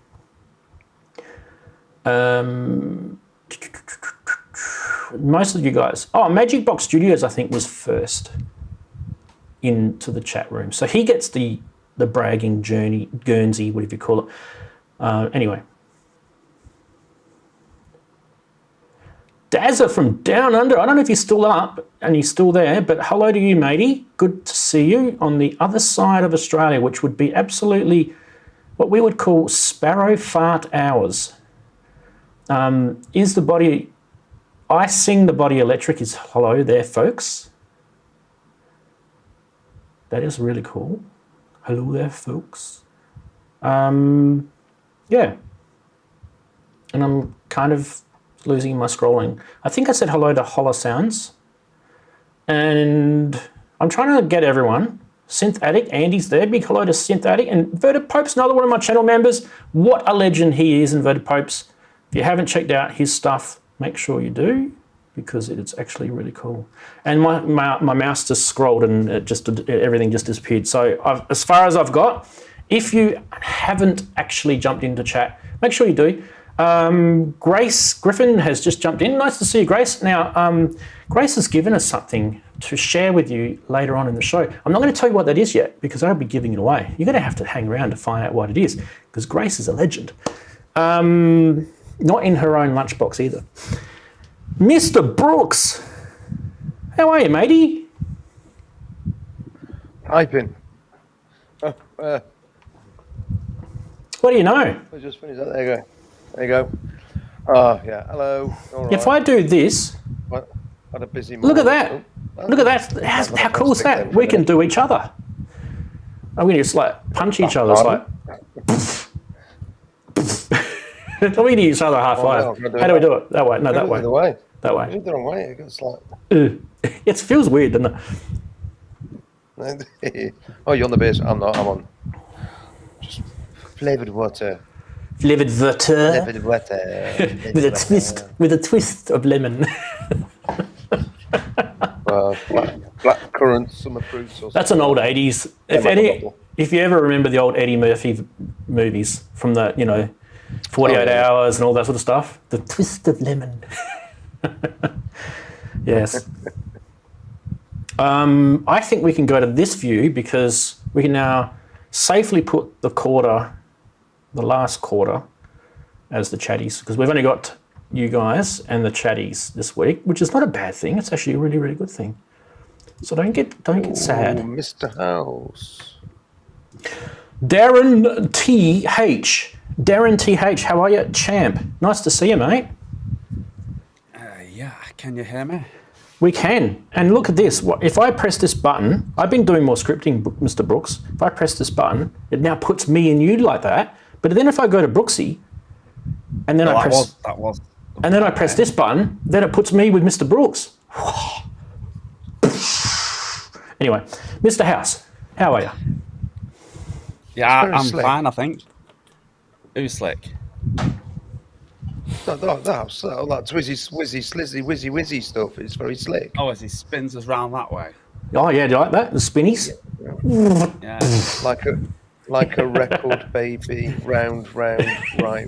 Most of you guys. Oh, Magic Box Studios, I think, was first into the chat room. So he gets the bragging journey, Guernsey, whatever you call it. Anyway. Dazza from Down Under. I don't know if you're still up and you're still there, but hello to you, matey. Good to see you on the other side of Australia, which would be absolutely what we would call sparrow fart hours. Is the body... I sing the body electric is hello there, folks. That is really cool. Hello there, folks. Yeah. And I'm kind of losing my scrolling. I think I said hello to Holla Sounds. And I'm trying to get everyone. Synth Addict, Andy's there. Big hello to Synth Addict. And Inverted Pope's another one of my channel members. What a legend he is, Inverted Pope's. If you haven't checked out his stuff, make sure you do, because it's actually really cool. And my mouse just scrolled and everything just disappeared. So as far as I've got, if you haven't actually jumped into chat, make sure you do. Grace Griffin has just jumped in. Nice to see you, Grace. Now, Grace has given us something to share with you later on in the show. I'm not going to tell you what that is yet because I'll be giving it away. You're going to have to hang around to find out what it is because Grace is a legend. Not in her own lunchbox either. Mr. Brooks, how are you, matey? Typing. What do you know? I just finished that. There you go. Oh, yeah. Hello. All right. If I do this... What a busy morning. Look at that. Look at that. How cool is that? We can do each other. I'm going to just like punch each other. It's like... We can use each other high five. How do we do it? That way? No, that way. That way. You did the wrong way. It's like... It feels weird, doesn't it? Oh, you're on the bass. I'm not. I'm on. Just flavoured water. Flavoured water. Flavoured water. With a twist of lemon. Black currant, summer fruits. Or That's an old 80s. If you ever remember the old Eddie Murphy movies from the, 48 hours and all that sort of stuff. The twist of lemon. Yes. I think we can go to this view because we can now safely put the last quarter as the chatties, because we've only got you guys and the chatties this week, which is not a bad thing. It's actually a really, really good thing. So don't get sad. Mr. House. Daren T.H. Daren T.H. How are you, champ? Nice to see you, mate. Yeah, can you hear me? We can. And look at this. If I press this button, I've been doing more scripting, Mr. Brooks. If I press this button, it now puts me and you like that. But then if I go to Brooksy, and then I press this button, then it puts me with Mr. Brooks. Anyway, Mr. House, how are you? Yeah, I'm fine, I think. Who's slick? That's whizzy, slizzy, whizzy stuff. It's very slick. Oh, as he spins us round that way. Oh yeah, do you like that? The spinnies? Yeah. Like a record, baby. Round, right,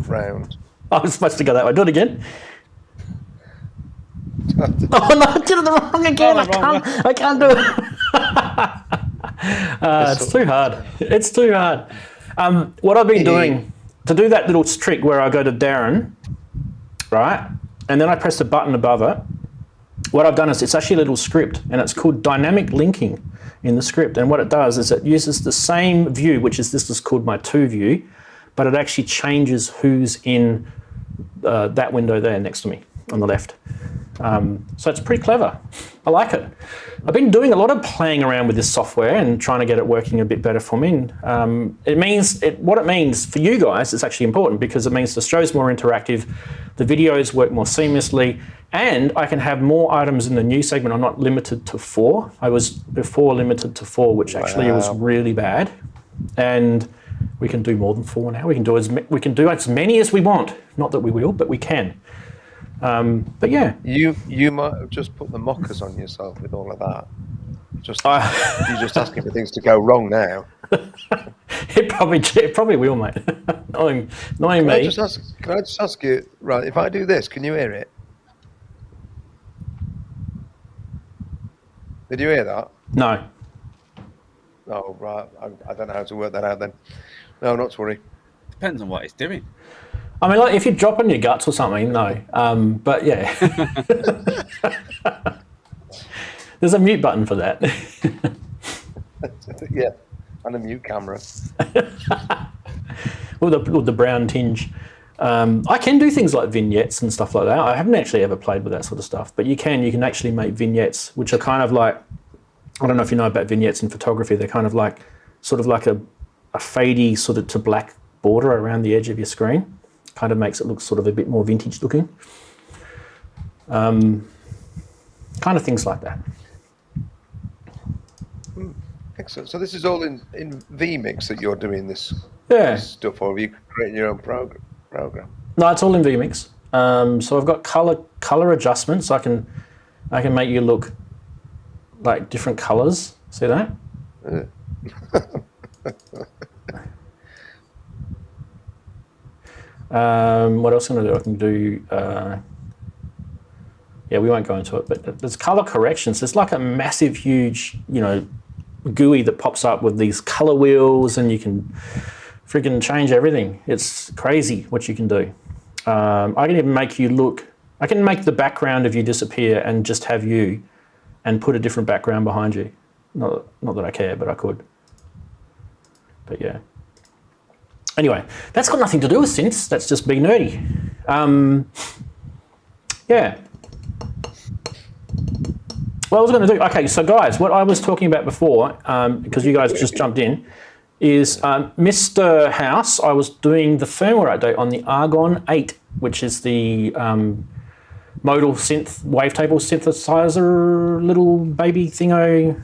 round. I was supposed to go that way. Do it again. Oh no, I did it the wrong again. I can't do it. It's too hard. It's too hard. What I've been doing to do that little trick where I go to Daren, right, and then I press the button above it, what I've done is it's actually a little script, and it's called dynamic linking in the script. And what it does is it uses the same view, which is this is called my 2 view, but it actually changes who's in that window there next to me on the left. So it's pretty clever. I like it. I've been doing a lot of playing around with this software and trying to get it working a bit better for me. And what it means for you guys is actually important, because it means the show's more interactive, the videos work more seamlessly, and I can have more items in the new segment. I'm not limited to 4. I was before limited to 4, which actually was really bad. And we can do more than 4 now. We can do as many as we want. Not that we will, but we can. But yeah, you might have just put the mockers on yourself with all of that. You're just asking for things to go wrong now. it probably will, mate. knowing me. Can I just ask you, right? If I do this, can you hear it? Did you hear that? No. Oh, right. I don't know how to work that out then. No, not to worry. Depends on what it's doing. I mean, like if you're dropping your guts or something, no. But yeah. There's a mute button for that. Yeah, and a mute camera. with the brown tinge. I can do things like vignettes and stuff like that. I haven't actually ever played with that sort of stuff, but you can actually make vignettes, which are kind of like, I don't know if you know about vignettes in photography. They're kind of like, sort of like a fadey sort of to black border around the edge of your screen. Kind of makes it look sort of a bit more vintage looking. Kind of things like that. Excellent. So this is all in vMix that you're doing this stuff, or have you created your own program? No, it's all in vMix. So I've got color adjustments. I can make you look like different colors. See that? What else can I do? I can do, we won't go into it, but there's color corrections. There's like a massive, huge, GUI that pops up with these color wheels, and you can freaking change everything. It's crazy what you can do. I can even make you look, I can make the background of you disappear and just have you and put a different background behind you. Not that I care, but I could. But yeah. Anyway, that's got nothing to do with synths. That's just being nerdy. Yeah. What I was going to do, okay, so guys, what I was talking about before, because you guys just jumped in, is Mr. House, I was doing the firmware update on the Argon 8, which is the modal synth wavetable synthesizer little baby thingo.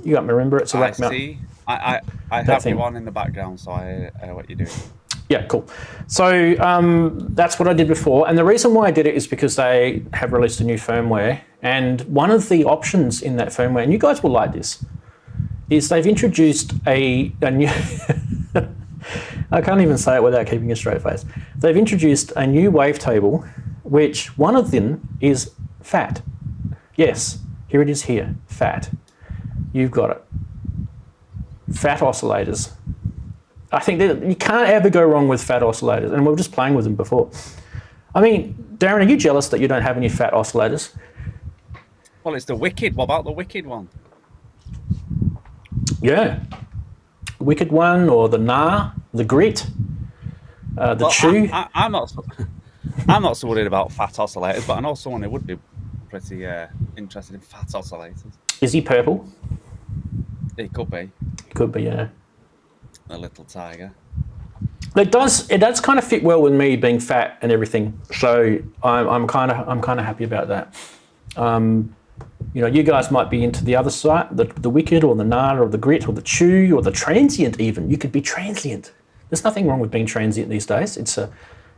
You got me, remember? It's a rack mount. I have you on in the background, so I know what you're doing. Yeah, cool. So that's what I did before. And the reason why I did it is because they have released a new firmware. And one of the options in that firmware, and you guys will like this, is they've introduced a new... I can't even say it without keeping a straight face. They've introduced a new wavetable, which one of them is fat. Yes, here it is here, fat. You've got it. fat oscillators. I think that you can't ever go wrong with fat oscillators, and we were just playing with them before. I mean, Daren, are you jealous that you don't have any fat oscillators? Well, it's the Wicked. What about the Wicked one? Yeah. Wicked one, or the Nah, the Grit, the Chew. I'm not so worried about fat oscillators, but I know someone who would be pretty interested in fat oscillators. Is he purple? It could be. Could be, yeah. A little tiger. It does kind of fit well with me being fat and everything. So I'm kind of happy about that. You know, you guys might be into the other side, the Wicked or the Nah or the Grit or the Chew or the Transient even. You could be transient. There's nothing wrong with being transient these days.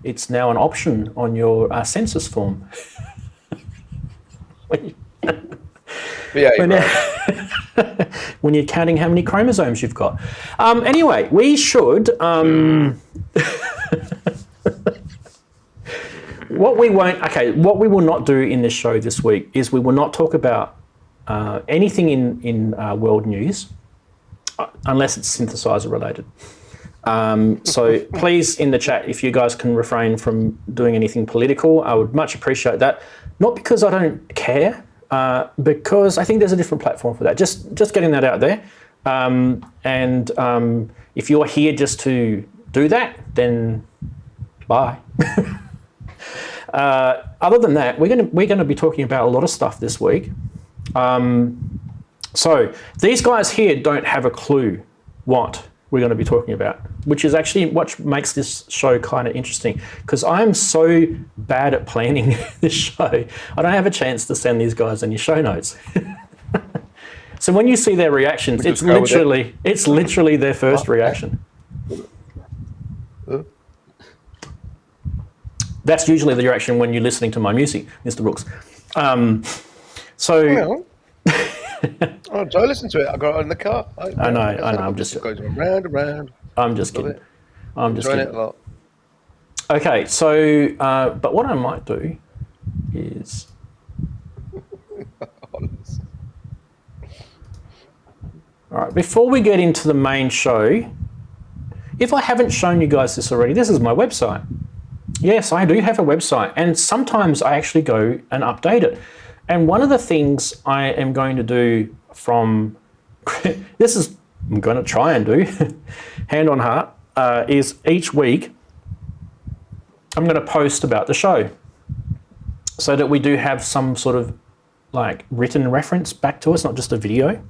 It's now an option on your census form. When you're counting how many chromosomes you've got. Anyway, we should... What we will not do in this show this week is we will not talk about anything in world news unless it's synthesizer related. So please, in the chat, if you guys can refrain from doing anything political, I would much appreciate that. Not because I don't care, because I think there's a different platform for that. Just getting that out there. If you're here just to do that, then bye. Other than that, we're going to be talking about a lot of stuff this week. So these guys here don't have a clue what we're going to be talking about, which is actually what makes this show kind of interesting, because I'm so bad at planning this show. I don't have a chance to send these guys any show notes. So when you see their reactions, it's literally their first reaction. That's usually the reaction when you're listening to my music, Mr. Brooks. I listen to it. I got it in the car. I know. I'm just it goes round and round. I'm just kidding. I'm just kidding. It a lot. Okay, so but what I might do is all right. Before we get into the main show, if I haven't shown you guys this already, this is my website. Yes, I do have a website, and sometimes I actually go and update it. And one of the things I am going to do I'm going to try and do, hand on heart, is each week I'm going to post about the show so that we do have some sort of like written reference back to us, not just a video.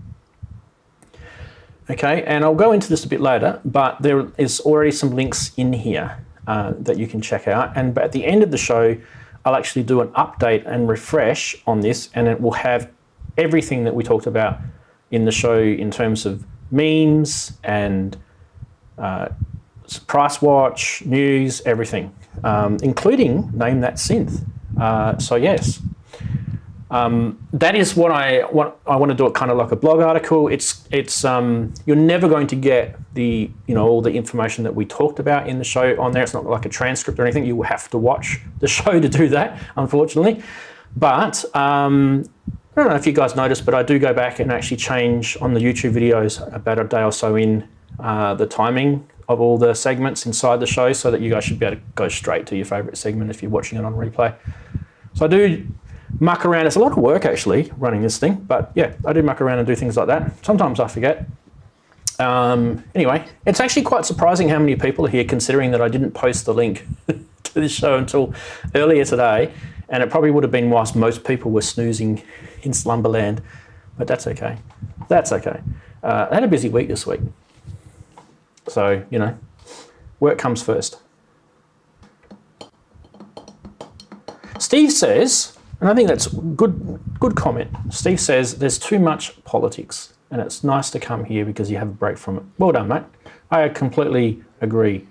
Okay, and I'll go into this a bit later, but there is already some links in here that you can check out. And at the end of the show, I'll actually do an update and refresh on this, and it will have everything that we talked about in the show in terms of memes and price watch, news, everything, including Name That Synth. So yes, that is what I want to do. It kind of like a blog article. It's you're never going to get the all the information that we talked about in the show on there. It's not like a transcript or anything. You will have to watch the show to do that, unfortunately. But I don't know if you guys noticed, but I do go back and actually change on the YouTube videos about a day or so in the timing of all the segments inside the show, so that you guys should be able to go straight to your favourite segment if you're watching it on replay. So I do muck around. It's a lot of work actually running this thing, but yeah, I do muck around and do things like that. Sometimes I forget. Anyway, it's actually quite surprising how many people are here, considering that I didn't post the link to this show until earlier today, and it probably would have been whilst most people were snoozing in slumberland, but that's okay. That's okay. I had a busy week this week, so work comes first. Steve says, and I think that's good comment. Steve says there's too much politics, and it's nice to come here because you have a break from it. Well done, mate. I completely agree.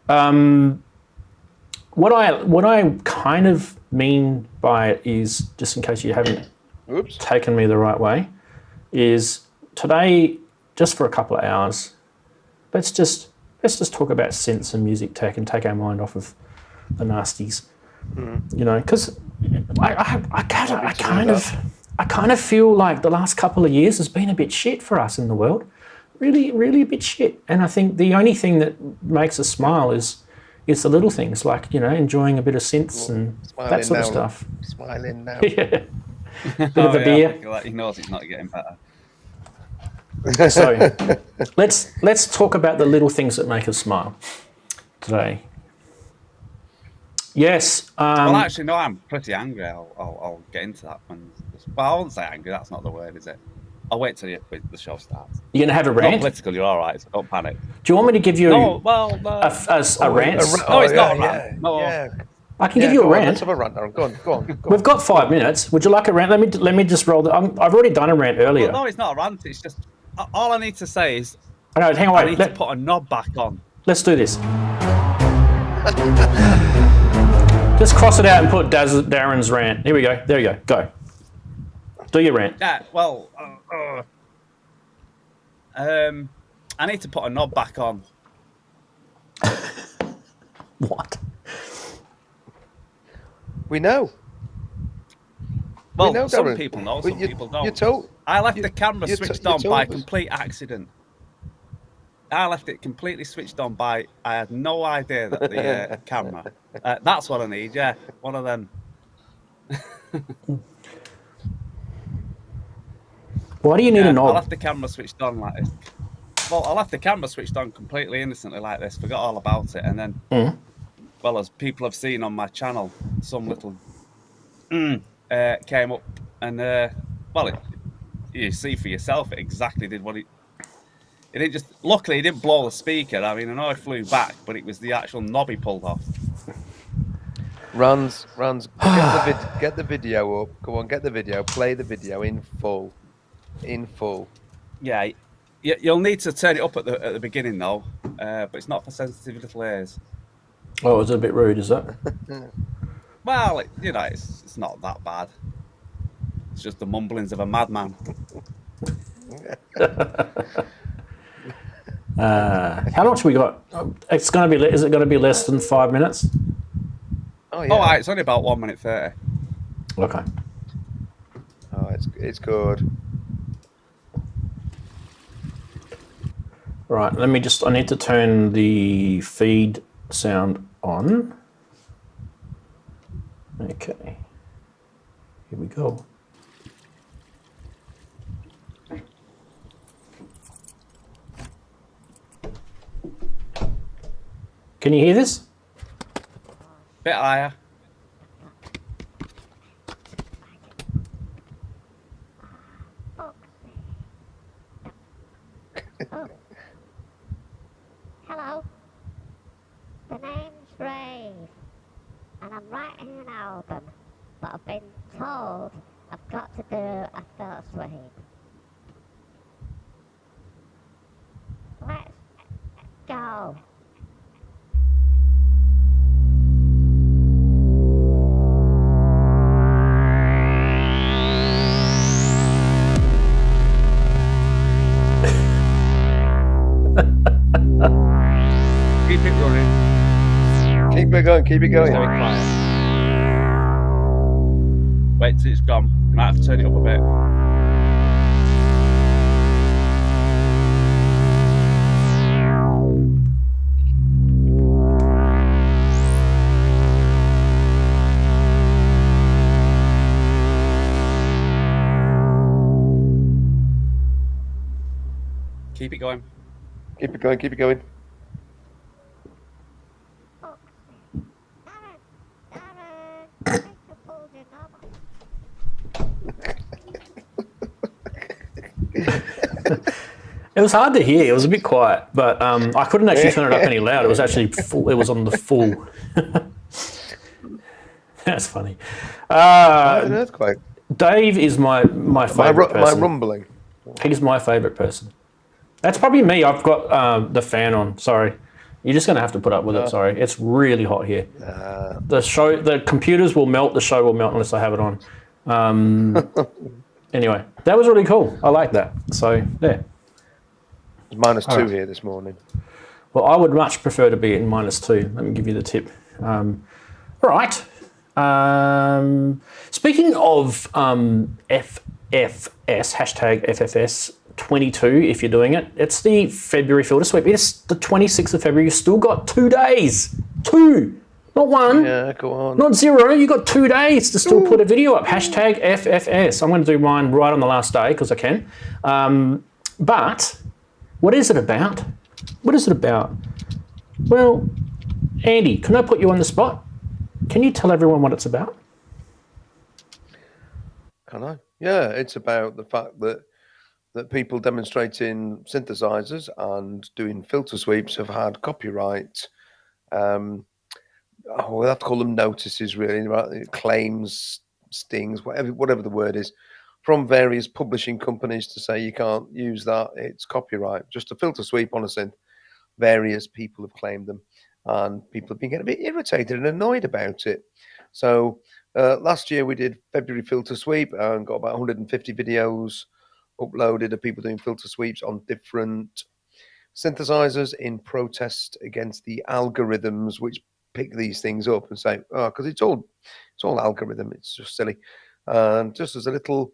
What I kind of mean by it is, just in case you haven't taken me the right way, is today, just for a couple of hours, let's just talk about synths and music tech and take our mind off of the nasties. Because I kind of feel like the last couple of years has been a bit shit for us in the world. really, really a bit shit. And I think the only thing that makes us smile is the little things, like, you know, enjoying a bit of synths and that sort of stuff. Smiling now. Yeah. Bit of a beer. He knows it's not getting better. So let's talk about the little things that make us smile today. Yes. Well, actually, no, I'm pretty angry. I'll get into that when. Well, I won't say angry. That's not the word, is it? I'll wait till the show starts. You're gonna have a rant? Not political. You're all right. So don't panic. Do you want me to give you no. a rant? No, it's not a rant. No. Yeah. I can give you a rant. Let's have a rant. Go on. We've got 5 minutes. Would you like a rant? Let me just roll. I've already done a rant earlier. Well, no, it's not a rant. It's just all I need to say is. No, hang on. Wait. I need to put a knob back on. Let's do this. Just cross it out and put Daren's rant. Here we go. There you go. Go. Do your rant. Yeah. Well. I need to put a knob back on. What? We know. Well, we know, some Daren. people know, some people don't. I left the camera switched on by complete accident. I left it completely switched on by, I had no idea that the camera. That's what I need, yeah. One of them. Why do you need a knob? I left the camera switched on like this. Well, I left the camera switched on completely innocently like this, forgot all about it, and then, well, as people have seen on my channel, some little came up and, well, you see for yourself, it exactly did what it didn't just, luckily it didn't blow the speaker. I mean, I know it flew back, but it was the actual knob he pulled off. Runs, get the video up. Go on, get the video, play the video in full. Yeah, you'll need to turn it up at the beginning though, but it's not for sensitive little ears. Oh, is it a bit rude, is that? Well, you know, it's not that bad. It's just the mumblings of a madman. How much we got? It's going to be. Is it going to be less than 5 minutes? Oh yeah. Oh, it's only about 1 minute 30. Okay. Oh, it's good. Right. Let me just. I need to turn the feed sound on. Okay. Here we go. Can you hear this? Bit higher. Hello. The name's Ray, and I'm writing an album, but I've been told I've got to do a first read. Let's go. Keep it running. Keep it going. Very quiet. Wait till it's gone. You might have to turn it up a bit. Keep it going. Keep it going. It was hard to hear. It was a bit quiet, but I couldn't actually turn it up any louder. It was actually full. It was on the full. That's funny. An earthquake. Dave is my favourite person. My rumbling. He's my favourite person. That's probably me. I've got the fan on. Sorry. You're just going to have to put up with it. Sorry. It's really hot here. The computers will melt. The show will melt unless I have it on. Anyway, that was really cool. I like that. So, yeah. It's -2 here this morning. Well, I would much prefer to be in -2. Let me give you the tip. Right. Speaking of FFS, hashtag FFS 22 if you're doing it. It's the February filter sweep. It's the 26th of February. You've still got 2 days. 2, not 1. Yeah, go on. Not 0. You've got 2 days to still put a video up. Hashtag FFS. I'm going to do mine right on the last day because I can. But what is it about? What is it about? Well, Andy, can I put you on the spot? Can you tell everyone what it's about? Can I? Yeah, it's about the fact that people demonstrating synthesizers and doing filter sweeps have had copyright. We'll have to call them notices, really, right? Claims, stings, whatever the word is, from various publishing companies to say you can't use that. It's copyright. Just a filter sweep on a synth. Various people have claimed them, and people have been getting a bit irritated and annoyed about it. So last year we did February filter sweep and got about 150 videos uploaded of people doing filter sweeps on different synthesizers in protest against the algorithms which pick these things up and say, oh, because it's all algorithm, it's just silly. And just as a little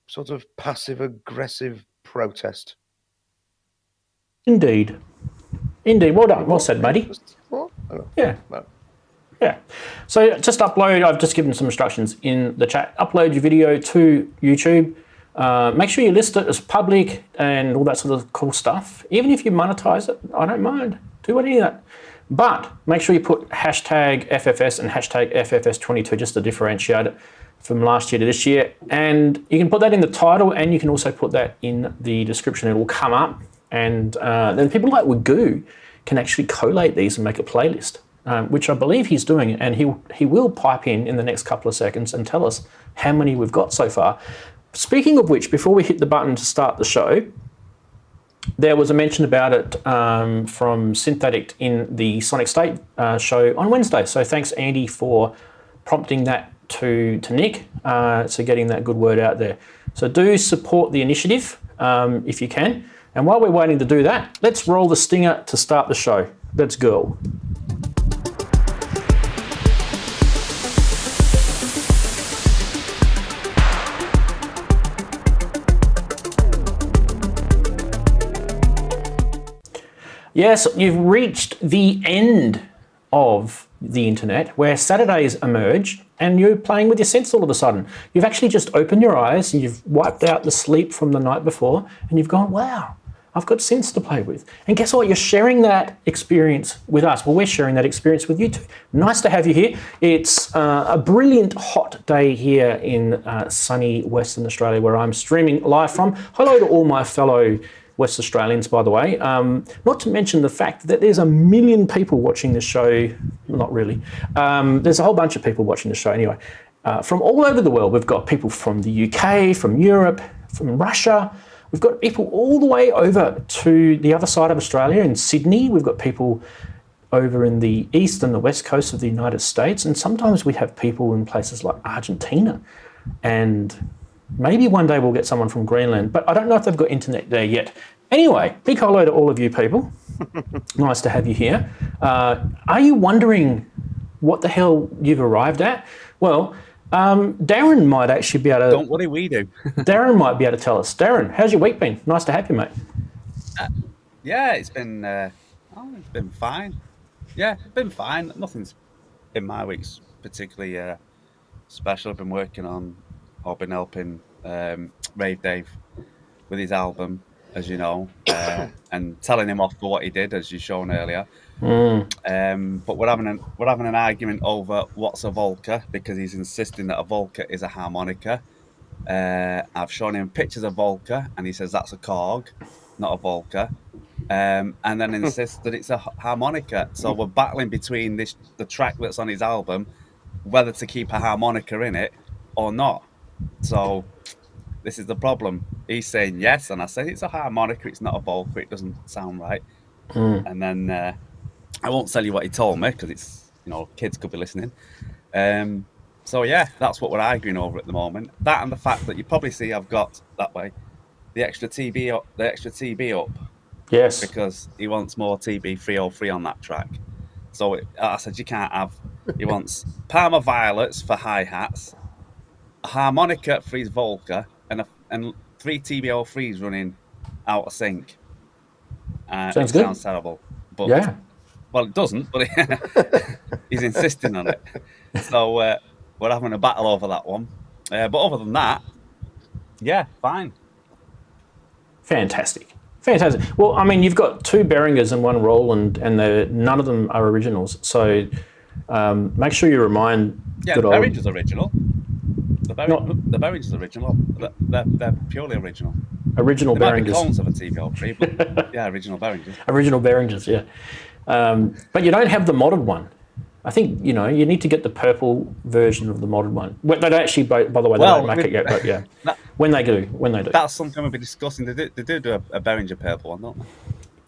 sort of passive aggressive protest. Indeed. Well done. Well said, matey. Yeah. No. Yeah. So just upload, I've just given some instructions in the chat. Upload your video to YouTube. Make sure you list it as public and all that sort of cool stuff. Even if you monetize it, I don't mind. Do any of that. But make sure you put hashtag FFS and hashtag FFS22 just to differentiate it from last year to this year. And you can put that in the title and you can also put that in the description. It will come up. And then people like Wagoo can actually collate these and make a playlist, which I believe he's doing. And he will pipe in the next couple of seconds and tell us how many we've got so far. Speaking of which, before we hit the button to start the show, there was a mention about it from Synth Addict in the Sonic State show on Wednesday. So thanks, Andy, for prompting that to Nick, so getting that good word out there. So do support the initiative if you can. And while we're waiting to do that, let's roll the stinger to start the show. Let's go. Yes, you've reached the end of the internet where Saturdays emerge and you're playing with your synths all of a sudden. You've actually just opened your eyes and you've wiped out the sleep from the night before and you've gone, wow, I've got synths to play with. And guess what? You're sharing that experience with us. Well, we're sharing that experience with you too. Nice to have you here. It's a brilliant hot day here in sunny Western Australia where I'm streaming live from. Hello to all my fellow West Australians, by the way. Not to mention the fact that there's 1 million people watching this show. Not really. There's a whole bunch of people watching the show anyway. From all over the world. We've got people from the UK, from Europe, from Russia. We've got people all the way over to the other side of Australia in Sydney. We've got people over in the east and the west coast of the United States. And sometimes we have people in places like Argentina. And maybe one day we'll get someone from Greenland, but I don't know if they've got internet there yet. Anyway, big hello to all of you people. Nice to have you here. Are you wondering what the hell you've arrived at? Well, Daren might actually be able to... Don't worry, we do. Daren might be able to tell us. Daren, how's your week been? Nice to have you, mate. Yeah, it's been fine. Yeah, it's been fine. Nothing's in my weeks particularly special. I've been working on, or been helping Rave Dave with his album, as you know, and telling him off for what he did, as you shown earlier. But we're having an argument over what's a Volca, because he's insisting that a Volca is a harmonica. I've shown him pictures of Volca, and he says that's a Korg, not a Volca, and then insists that it's a harmonica. So we're battling between the track that's on his album, whether to keep a harmonica in it or not. So this is the problem. He's saying yes, and I say it's a harmonica, it's not a Volca, it doesn't sound right. And then I won't tell you what he told me, because it's, kids could be listening. So yeah, that's what we're arguing over at the moment. That and the fact that you probably see I've got that way the extra TB up. Yes. Because he wants more TB 303 on that track. So I said you can't have. He wants Parma Violets for hi-hats, a harmonica for his Volca, and 3 TB03s running out of sync. Sounds it good. Sounds terrible, but Yeah. well, it doesn't. But he's insisting on it, so we're having a battle over that one. But other than that, yeah, fine. Fantastic. Well, I mean, you've got 2 Behringers and 1 Roland, and none of them are originals. So make sure you remind. Yeah, the Behringer's original. The Behringer's original. They're purely original. Original There might Behringers. be clones of a TB03, but yeah, original Behringers. Original Behringers, yeah. But you don't have the modded one. I think, you need to get the purple version of the modded one. Well, they don't actually, by the way, they don't make it yet, but yeah. When they do. That's something we'll be discussing. They do a Behringer purple one, don't they?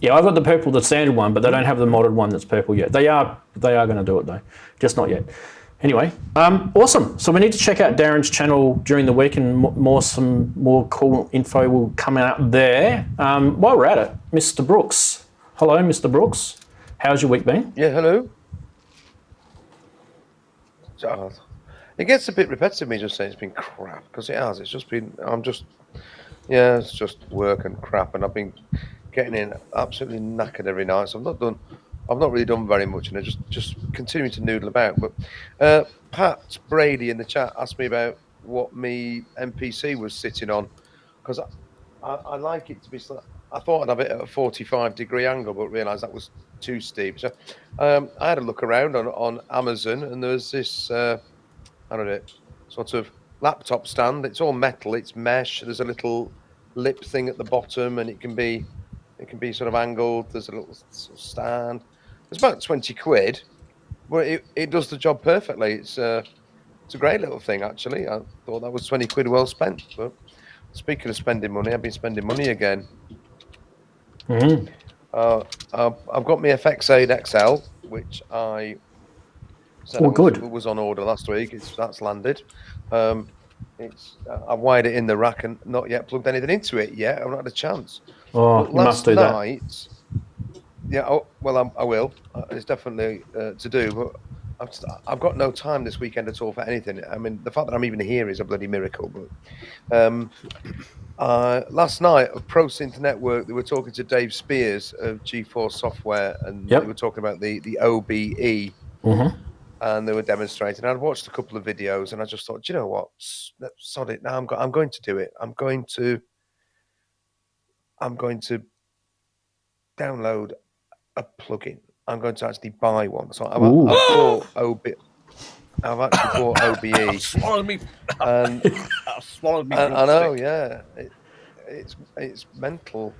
Yeah, I've got the purple, the standard one, but they don't have the modded one that's purple yet. They are going to do it, though. Just not yet. Anyway, awesome. So we need to check out Daren's channel during the week, and some more cool info will come out there. While we're at it, Mr. Brooks. Hello, Mr. Brooks. How's your week been? Yeah, hello. It gets a bit repetitive, me just saying it's been crap, because it has. It's just been, it's just work and crap, and I've been getting in absolutely knackered every night, so I've not really done very much, and I just continuing to noodle about. But Pat Brady in the chat asked me about what me MPC was sitting on, because I like it to be. I thought I'd have it at a 45-degree angle, but realised that was too steep. So I had a look around on Amazon, and there was this sort of laptop stand. It's all metal. It's mesh. There's a little lip thing at the bottom, and it can be sort of angled. There's a little sort of stand. It's about 20 quid, but it does the job perfectly. It's a great little thing, actually. I thought that was 20 quid well spent. But speaking of spending money, I've been spending money again. Mm-hmm. I've got my FX8 XL, which I said was on order last week. That's landed. I've wired it in the rack and not yet plugged anything into it yet. I've not had a chance. Oh, you must do that. Yeah, I will. It's definitely to do, but I've got no time this weekend at all for anything. I mean, the fact that I'm even here is a bloody miracle. But last night of Pro Synth Network, they were talking to Dave Spears of G4 Software, and they were talking about the OBE, and they were demonstrating. I'd watched a couple of videos, and I just thought, do you know what? Sod it. Now I'm going to do it. I'm going to download a plugin. I'm going to actually buy one. So I've bought OBE. I've actually bought OBE. Swallowed me. And swallowed me. I know, yeah. It's mental.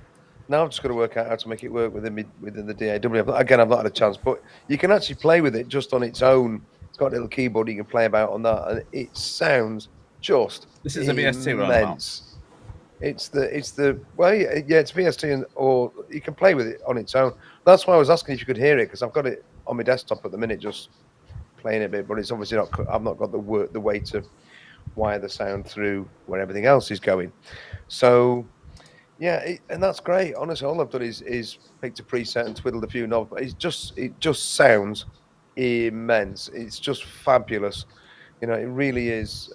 Now I've just got to work out how to make it work within the DAW. I've not had a chance, but you can actually play with it just on its own. It's got a little keyboard you can play about on that, and it sounds just This is a VST immense. It's VST, or you can play with it on its own. That's why I was asking if you could hear it, because I've got it on my desktop at the minute, just playing a bit. But it's obviously not. I've not got the way to wire the sound through where everything else is going. So yeah, and that's great. Honestly, all I've done is picked a preset and twiddled a few knobs. But it just sounds immense. It's just fabulous. It really is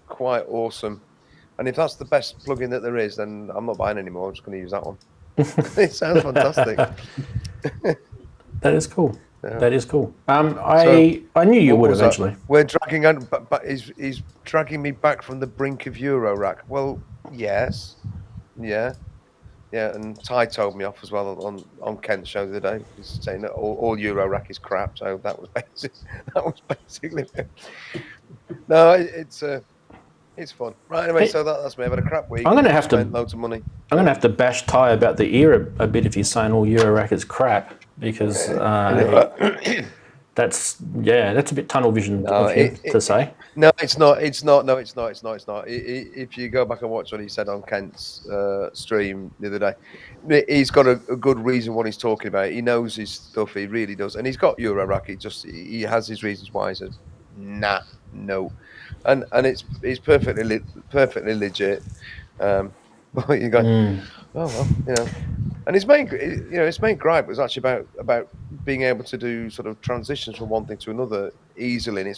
quite awesome. And if that's the best plugin that there is, then I'm not buying anymore. I'm just going to use that one. It sounds fantastic. That is cool. Yeah. That is cool. I knew you would eventually. That? We're dragging on, but he's dragging me back from the brink of Eurorack. Well, yes, yeah. And Ty told me off as well on Kent's show the other day. He's saying that all Eurorack is crap. So that was basically. No, it's fun. Right, anyway, so that's me. I've had a crap week. I'm going to have to loads of money. I'm going to have to bash Ty about the ear a bit if he's saying all Eurorack is crap, because that's a bit tunnel vision to say. No, it's not. No, it's not. If you go back and watch what he said on Kent's stream the other day, he's got a good reason what he's talking about. He knows his stuff. He really does, and he's got Eurorack. He has his reasons why he says no. And it's perfectly legit. But you go, oh well, And his main gripe was actually about being able to do sort of transitions from one thing to another easily. And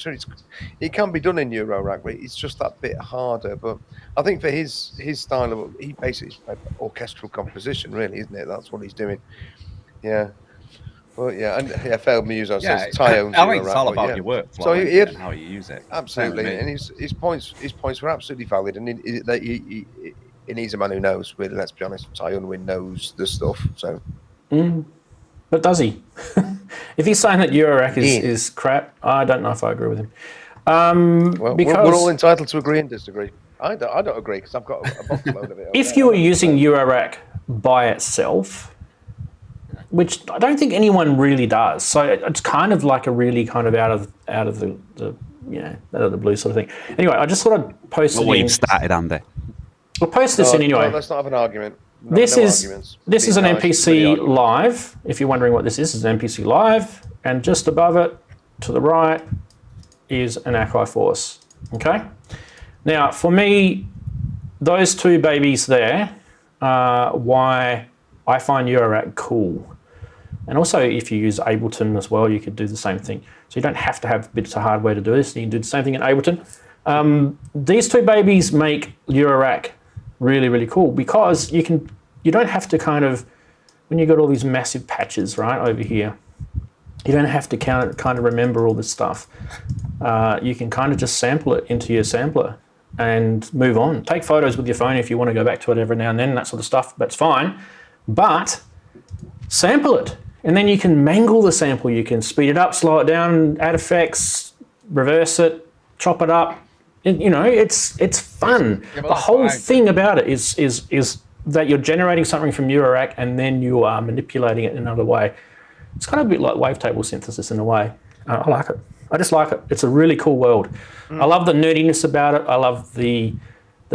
it can be done in Eurorack, but it's just that bit harder. But I think for his style of, he basically is orchestral composition, really, isn't it? That's what he's doing. Yeah. Well, yeah, and failed muso says Ty owns I think it's Eurorack, all about yeah. your workflow So and how you use it. Absolutely, and his points were absolutely valid, and he's a man who knows. Really, let's be honest, Ty Unwin knows the stuff. So, but does he? If he's saying that Eurorack is crap, I don't know if I agree with him. Well, because we're all entitled to agree and disagree. I don't agree because I've got a box load of it. If you were using Eurorack by itself, which I don't think anyone really does, so it's kind of like a really kind of out of the blue sort of thing. Anyway, I just thought I'd post it in. You've started, Andy. I'll post this in anyway. No, let's not have an argument. This is an MPC Live. If you're wondering what this is an MPC Live, and just above it, to the right, is an Akai Force. Okay. Now, for me, those two babies there are why I find Eurorack cool. And also, if you use Ableton as well, you could do the same thing. So you don't have to have bits of hardware to do this. You can do the same thing in Ableton. These two babies make Eurorack really, really cool because you don't have to kind of, when you've got all these massive patches right over here, you don't have to kind of remember all this stuff. You can kind of just sample it into your sampler and move on. Take photos with your phone if you want to go back to it every now and then, that sort of stuff, that's fine. But sample it. And then you can mangle the sample. You can speed it up, slow it down, add effects, reverse it, chop it up. It's fun. Yeah, the whole thing about it is that you're generating something from Eurorack and then you are manipulating it in another way. It's kind of a bit like wavetable synthesis in a way. I like it. I just like it. It's a really cool world. I love the nerdiness about it. I love the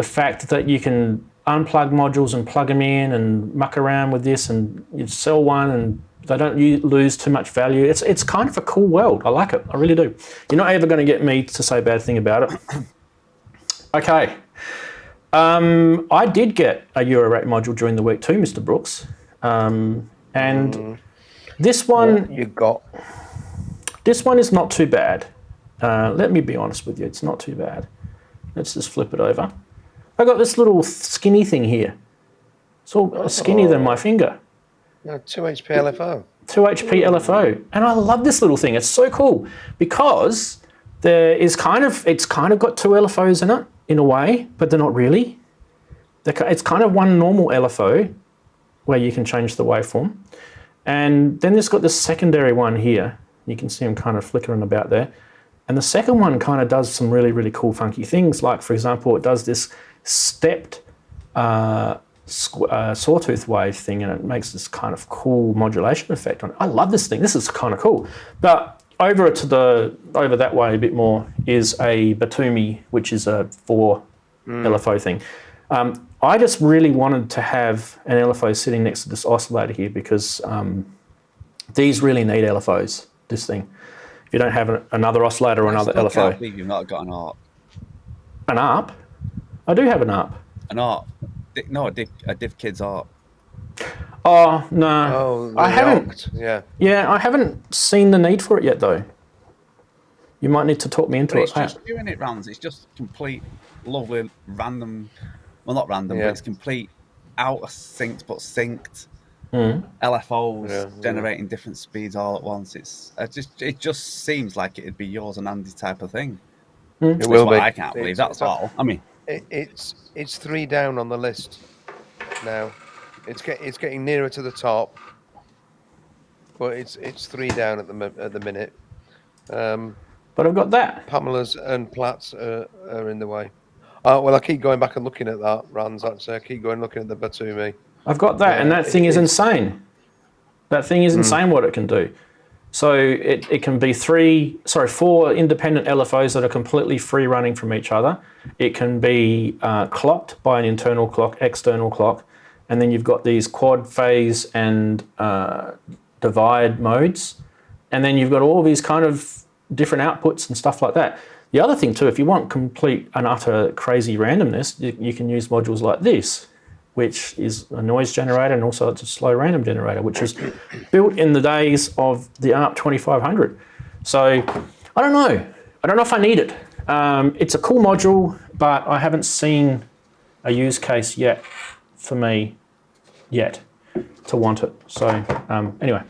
fact that you can unplug modules and plug them in and muck around with this, and you sell one and they don't lose too much value. It's kind of a cool world. I like it. I really do. You're not ever going to get me to say a bad thing about it. Okay. I did get a Eurorack module during the week too, Mr. Brooks. And this one... What you got? This one is not too bad. Let me be honest with you. It's not too bad. Let's just flip it over. I got this little skinny thing here. It's all skinnier than my finger. No, 2 HP LFO. 2 HP LFO. And I love this little thing. It's so cool because it's kind of got two LFOs in it in a way, but they're not really. It's kind of one normal LFO where you can change the waveform. And then it's got this secondary one here. You can see them kind of flickering about there. And the second one kind of does some really, really cool funky things. Like, for example, it does this stepped sawtooth wave thing, and it makes this kind of cool modulation effect on it. I love this thing. This is kind of cool. But over that way a bit more is a Batumi, which is a 4 LFO thing. I just really wanted to have an LFO sitting next to this oscillator here because these really need LFOs, this thing. If you don't have another oscillator or another LFO. I can't believe you've not got an ARP. An ARP? I do have an ARP. An ARP? No, a Div Kids ARP. Oh, no. Oh, I haven't. Yeah. Yeah, I haven't seen the need for it yet, though. You might need to talk me into it. It's just doing it, Ranzee. It's just complete, lovely, random. Well, not random, but it's complete out of sync, but synced. LFOs generating different speeds all at once. It just seems like it'd be yours and Andy's type of thing. It will be. I can't believe that's all. I mean, it's 3 down on the list now. It's getting nearer to the top, but it's 3 down at the minute. But I've got that. Pamela's and Platt's are in the way. Well, I keep going back and looking at that, Ranz. I keep going looking at the Batumi. I've got that, and that thing is insane. That thing is insane what it can do. So it can be 4 independent LFOs that are completely free running from each other. It can be clocked by an internal clock, external clock, and then you've got these quad phase and divide modes. And then you've got all these kind of different outputs and stuff like that. The other thing too, if you want complete and utter crazy randomness, you can use modules like this. which is a noise generator, and also it's a slow random generator, which was built in the days of the ARP 2500. So I don't know. I don't know if I need it. It's a cool module, but I haven't seen a use case yet for me to want it. So anyway.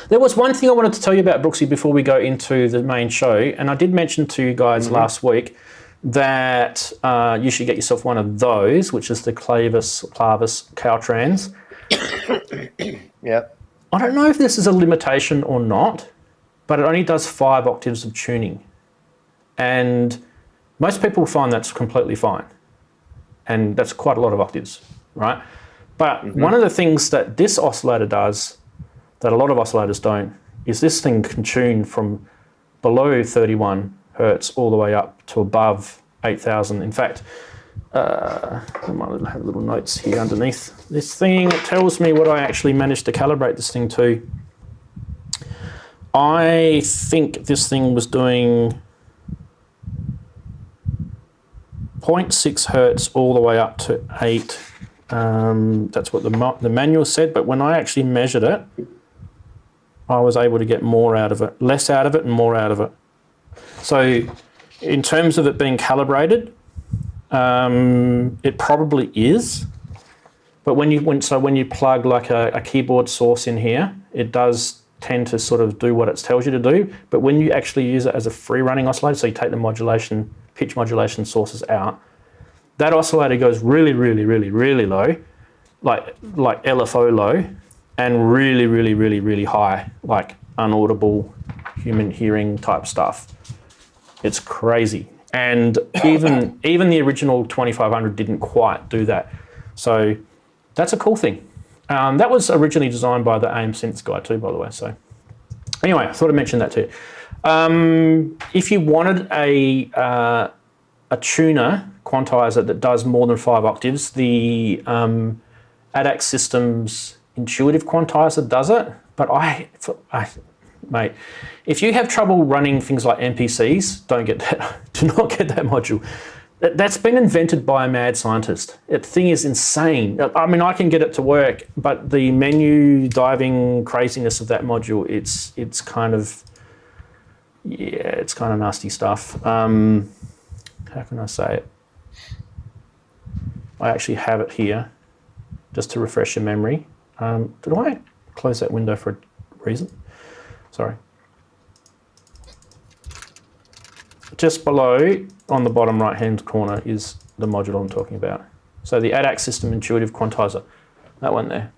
There was one thing I wanted to tell you about, Brooksy, before we go into the main show, and I did mention to you guys last week that you should get yourself one of those, which is the Clavis Caltrans. Yeah. I don't know if this is a limitation or not, but it only does 5 octaves of tuning. And most people find that's completely fine. And that's quite a lot of octaves, right? But one of the things that this oscillator does that a lot of oscillators don't is this thing can tune from below 31 hertz all the way up to above 8,000. In fact, I might have little notes here underneath this thing. It tells me what I actually managed to calibrate this thing to. I think this thing was doing 0.6 hertz all the way up to 8. That's what the manual said, but when I actually measured it, I was able to get more out of it, less out of it and more out of it. So in terms of it being calibrated, it probably is. But when you plug like a keyboard source in here, it does tend to sort of do what it tells you to do. But when you actually use it as a free running oscillator, so you take the pitch modulation sources out, that oscillator goes really, really, really, really low, like LFO low, and really, really, really, really high, like unaudible human hearing type stuff. It's crazy. And even the original 2500 didn't quite do that. So that's a cool thing. That was originally designed by the AM Synths guy too, by the way. So anyway, I thought I'd mention that too. If you wanted a tuner quantizer that does more than 5 octaves, the ADAX Systems Intuitive Quantizer does it. But mate, if you have trouble running things like MPCs, don't get that. Do not get that module. That's been invented by a mad scientist. That thing is insane. I mean, I can get it to work, but the menu diving craziness of that module, it's kind of nasty stuff. How can I say it? I actually have it here, just to refresh your memory. Did I close that window for a reason? Sorry. Just below, on the bottom right-hand corner, is the module I'm talking about. So the ADAX System Intuitive Quantizer, that one there.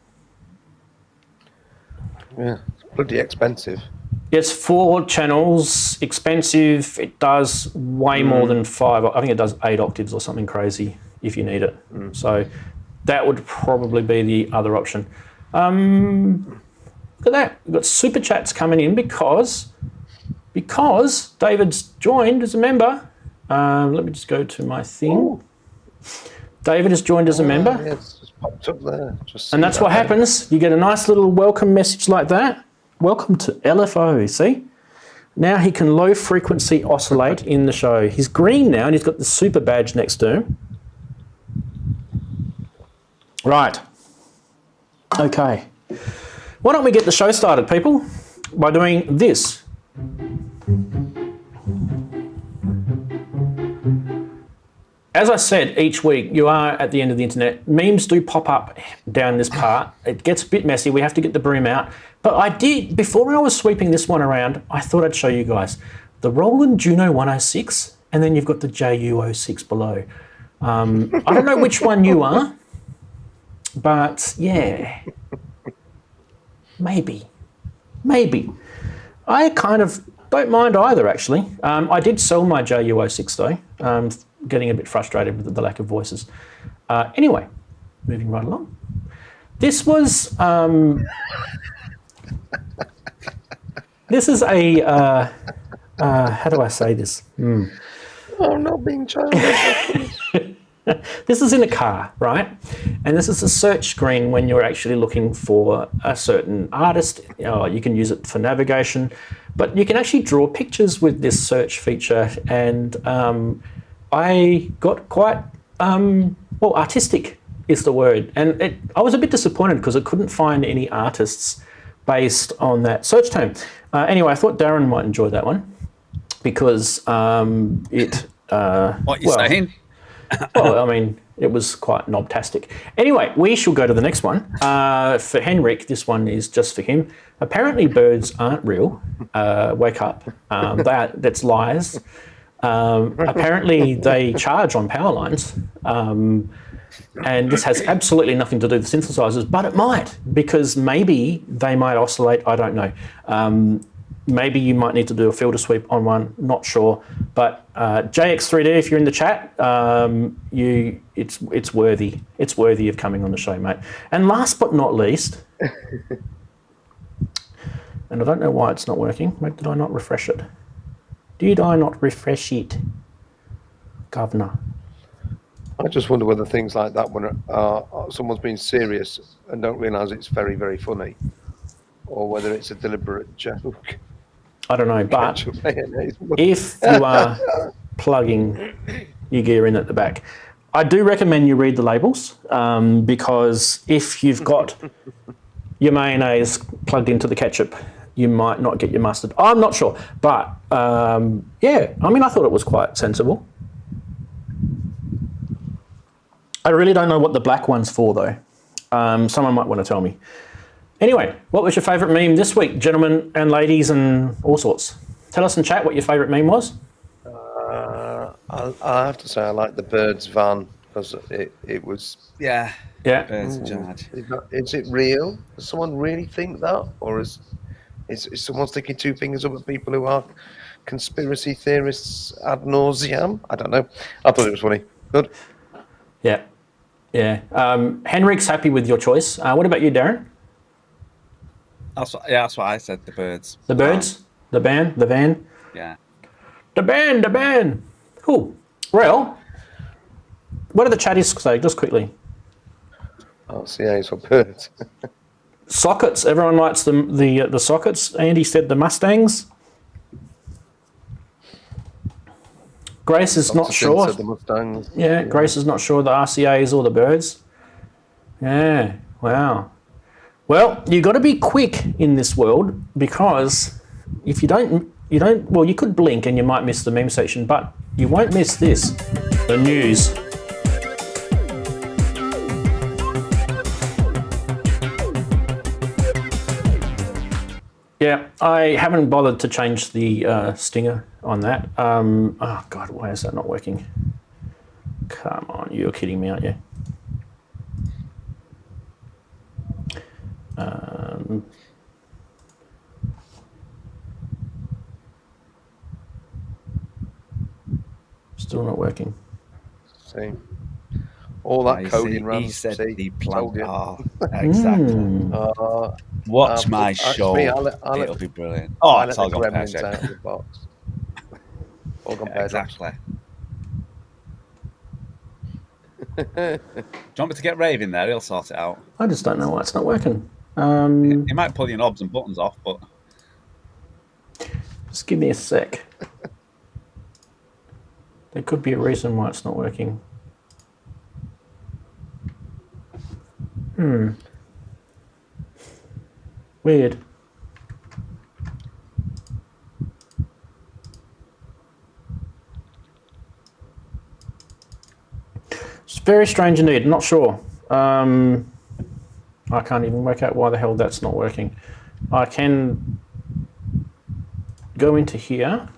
Yeah, it's bloody expensive. It's 4 channels, expensive. It does way more than 5. I think it does 8 octaves or something crazy if you need it. So that would probably be the other option. Look at that. We've got super chats coming in because David's joined as a member. Let me just go to my thing. Ooh. David has joined as a member. Yeah, it's just popped up there. And that's what happens. You get a nice little welcome message like that. Welcome to LFO, see? Now he can low frequency oscillate in the show. He's green now and he's got the super badge next to him. Right. Okay. Why don't we get the show started, people, by doing this. As I said, each week you are at the end of the internet. Memes do pop up down this part. It gets a bit messy. We have to get the broom out. But I did, before I was sweeping this one around, I thought I'd show you guys the Roland Juno 106, and then you've got the JU06 below. I don't know which one you are, but yeah, maybe. I kind of don't mind either, actually. I did sell my JU06 though. Getting a bit frustrated with the lack of voices. Anyway, moving right along. This was, this is a, how do I say this? Oh, not being childish. This is in a car, right? And this is a search screen when you're actually looking for a certain artist. You can use it for navigation, but you can actually draw pictures with this search feature. And I got quite artistic is the word. And I was a bit disappointed because I couldn't find any artists based on that search term. Anyway, I thought Daren might enjoy that one because it... what you saying? Well, I mean, it was quite knobtastic. Anyway, we shall go to the next one. For Henrik, this one is just for him. Apparently birds aren't real. Wake up. That's lies. Apparently they charge on power lines. And this has absolutely nothing to do with synthesizers, but it might, because maybe they might oscillate. I don't know. Maybe you might need to do a filter sweep on one. Not sure. But JX3D, if you're in the chat, it's worthy. It's worthy of coming on the show, mate. And last but not least, and I don't know why it's not working. Maybe did I not refresh it? Did I not refresh it, Governor? I just wonder whether things like that, when someone's being serious and don't realise it's very, very funny, or whether it's a deliberate joke. I don't know, but if you are plugging your gear in at the back, I do recommend you read the labels, because if you've got your mayonnaise plugged into the ketchup, you might not get your mustard. I'm not sure, but yeah, I mean, I thought it was quite sensible. I really don't know what the black one's for, though. Someone might want to tell me. Anyway, what was your favourite meme this week, gentlemen and ladies and all sorts? Tell us in chat what your favourite meme was. I have to say I like the Birds van, because it was... Yeah. Birds charge. Is it real? Does someone really think that? Or is someone sticking two fingers up at people who are conspiracy theorists ad nauseam? I don't know. I thought it was funny. Good. Yeah. Yeah. Henrik's happy with your choice. What about you, Daren? That's what I said, the birds. The birds? The band? The van? Yeah. The band! Cool. Well, what do the chatties say, just quickly? RCAs for birds. Sockets. Everyone likes the sockets. Andy said the Mustangs. Grace is not sure. The Mustangs. Yeah, Grace is not sure the RCAs or the birds. Yeah, wow. Well, you've got to be quick in this world, because if you don't, well, you could blink and you might miss the meme section, but you won't miss this, the news. Yeah, I haven't bothered to change the stinger on that. Oh, God, why is that not working? Come on, you're kidding me, aren't you? Still not working. Same. All that coding runs. He said the told plant. you. Oh, exactly. Watch my show. It'll be brilliant. Oh, it's all gone pear-shaped. Out of the box. All gone exactly. Do you want me to get Rave in there? He'll sort it out. I just don't know why it's not working. He might pull your knobs and buttons off, but... Just give me a sec. There could be a reason why it's not working. Weird. It's very strange indeed. Not sure. I can't even work out why the hell that's not working. I can go into here.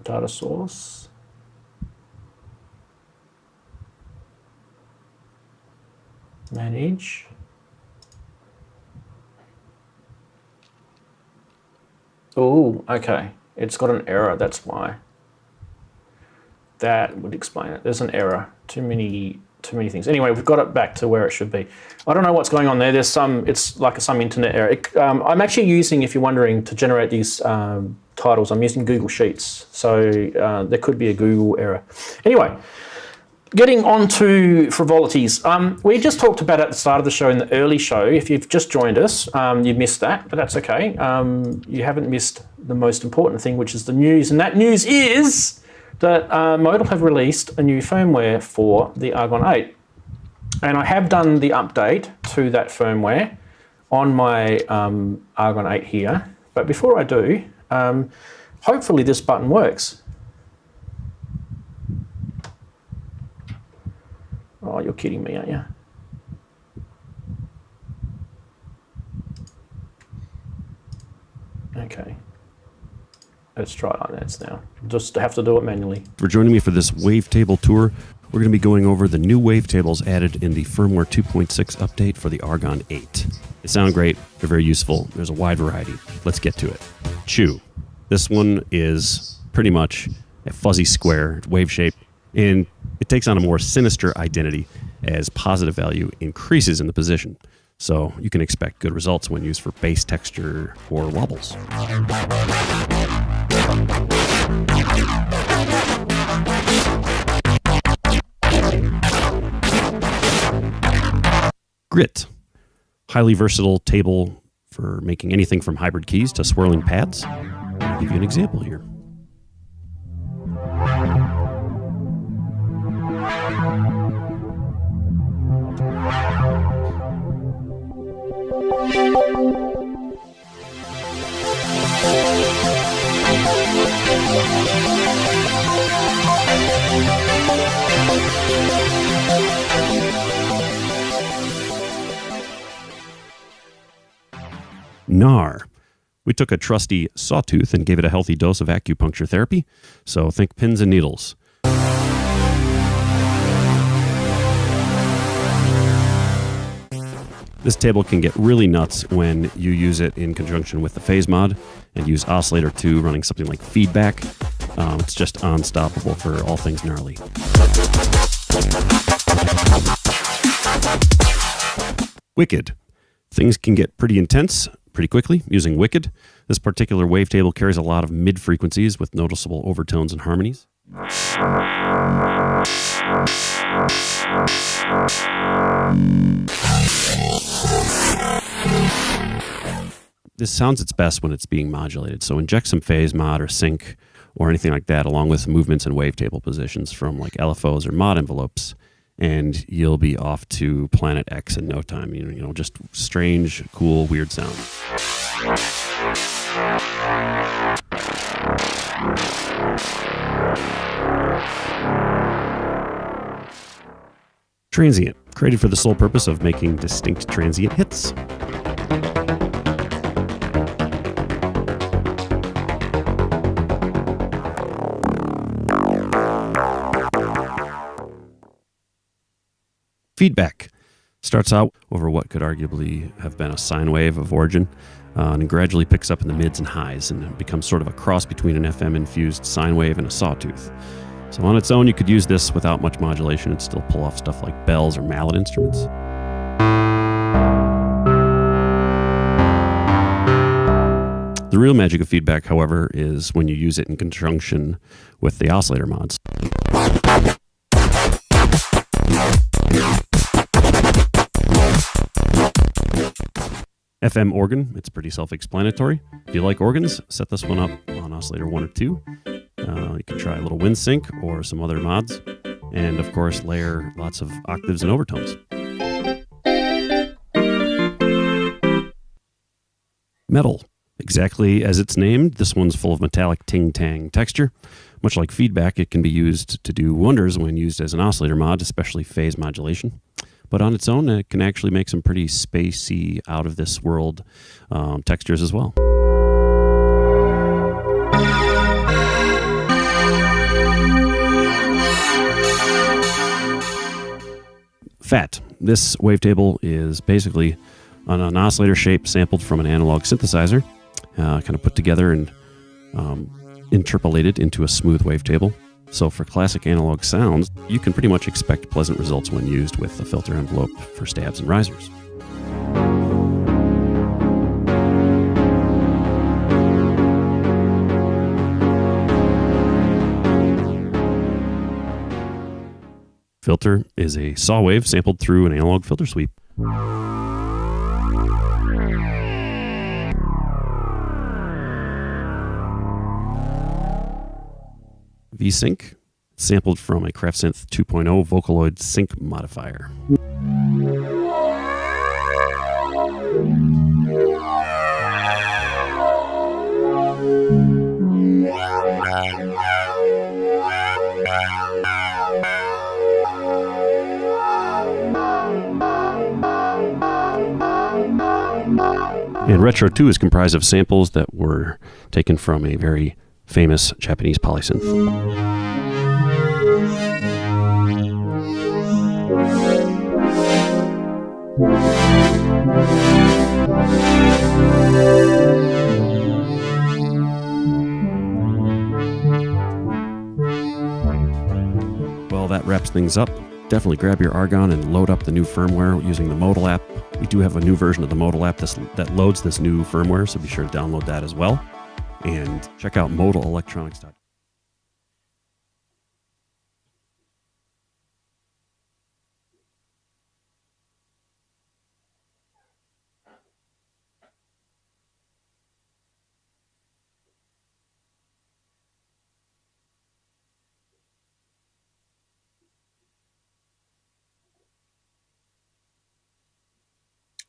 Data source. Manage. Oh, okay. It's got an error, that's why. That would explain it. There's an error. Too many things. Anyway, we've got it back to where it should be. I don't know what's going on there. It's like some internet error. I'm actually using, if you're wondering, to generate these titles, I'm using Google Sheets. So there could be a Google error. Anyway, getting on to frivolities. We just talked about at the start of the show, in the early show. If you've just joined us, you missed that, but that's okay. You haven't missed the most important thing, which is the news. And that news is that Modal have released a new firmware for the Argon 8. And I have done the update to that firmware on my Argon 8 here. But before I do, hopefully this button works. Oh, you're kidding me, aren't you? Okay. Let's try it like that now. Just have to do it manually. For joining me for this wavetable tour, we're going to be going over the new wavetables added in the Firmware 2.6 update for the Argon 8. They sound great. They're very useful. There's a wide variety. Let's get to it. Chew. This one is pretty much a fuzzy square wave shape, and it takes on a more sinister identity as positive value increases in the position. So you can expect good results when used for bass texture or wobbles. Grit. Highly versatile table for making anything from hybrid keys to swirling pads. I'll give you an example here. NAR. We took a trusty sawtooth and gave it a healthy dose of acupuncture therapy, so think pins and needles. This table can get really nuts when you use it in conjunction with the phase mod and use Oscillator 2 running something like feedback. It's just unstoppable for all things gnarly. Wicked. Things can get pretty intense pretty quickly using Wicked. This particular wavetable carries a lot of mid-frequencies with noticeable overtones and harmonies. This sounds its best when it's being modulated, so inject some phase mod or sync or anything like that along with movements and wavetable positions from like LFOs or mod envelopes, and you'll be off to Planet X in no time. You know, just strange, cool, weird sound. Transient, created for the sole purpose of making distinct transient hits. Feedback starts out over what could arguably have been a sine wave of origin, and gradually picks up in the mids and highs and becomes sort of a cross between an FM-infused sine wave and a sawtooth. So on its own, you could use this without much modulation and still pull off stuff like bells or mallet instruments. The real magic of feedback, however, is when you use it in conjunction with the oscillator mods. FM organ, it's pretty self-explanatory. If you like organs, set this one up on oscillator 1 or 2. You can try a little wind sync or some other mods. And of course, layer lots of octaves and overtones. Metal. Exactly as it's named, this one's full of metallic ting-tang texture. Much like feedback, it can be used to do wonders when used as an oscillator mod, especially phase modulation. But on its own, it can actually make some pretty spacey, out-of-this-world textures as well. FAT. This wavetable is basically an oscillator shape sampled from an analog synthesizer, kind of put together and interpolated into a smooth wavetable. So for classic analog sounds, you can pretty much expect pleasant results when used with a filter envelope for stabs and risers. Filter is a saw wave sampled through an analog filter sweep. V-Sync, sampled from a CraftSynth 2.0 Vocaloid sync modifier. And Retro 2 is comprised of samples that were taken from a very famous Japanese polysynth. Well, that wraps things up. Definitely grab your Argon and load up the new firmware using the Modal app. We do have a new version of the Modal app that loads this new firmware, so be sure to download that as well. And check out modalelectronics.com.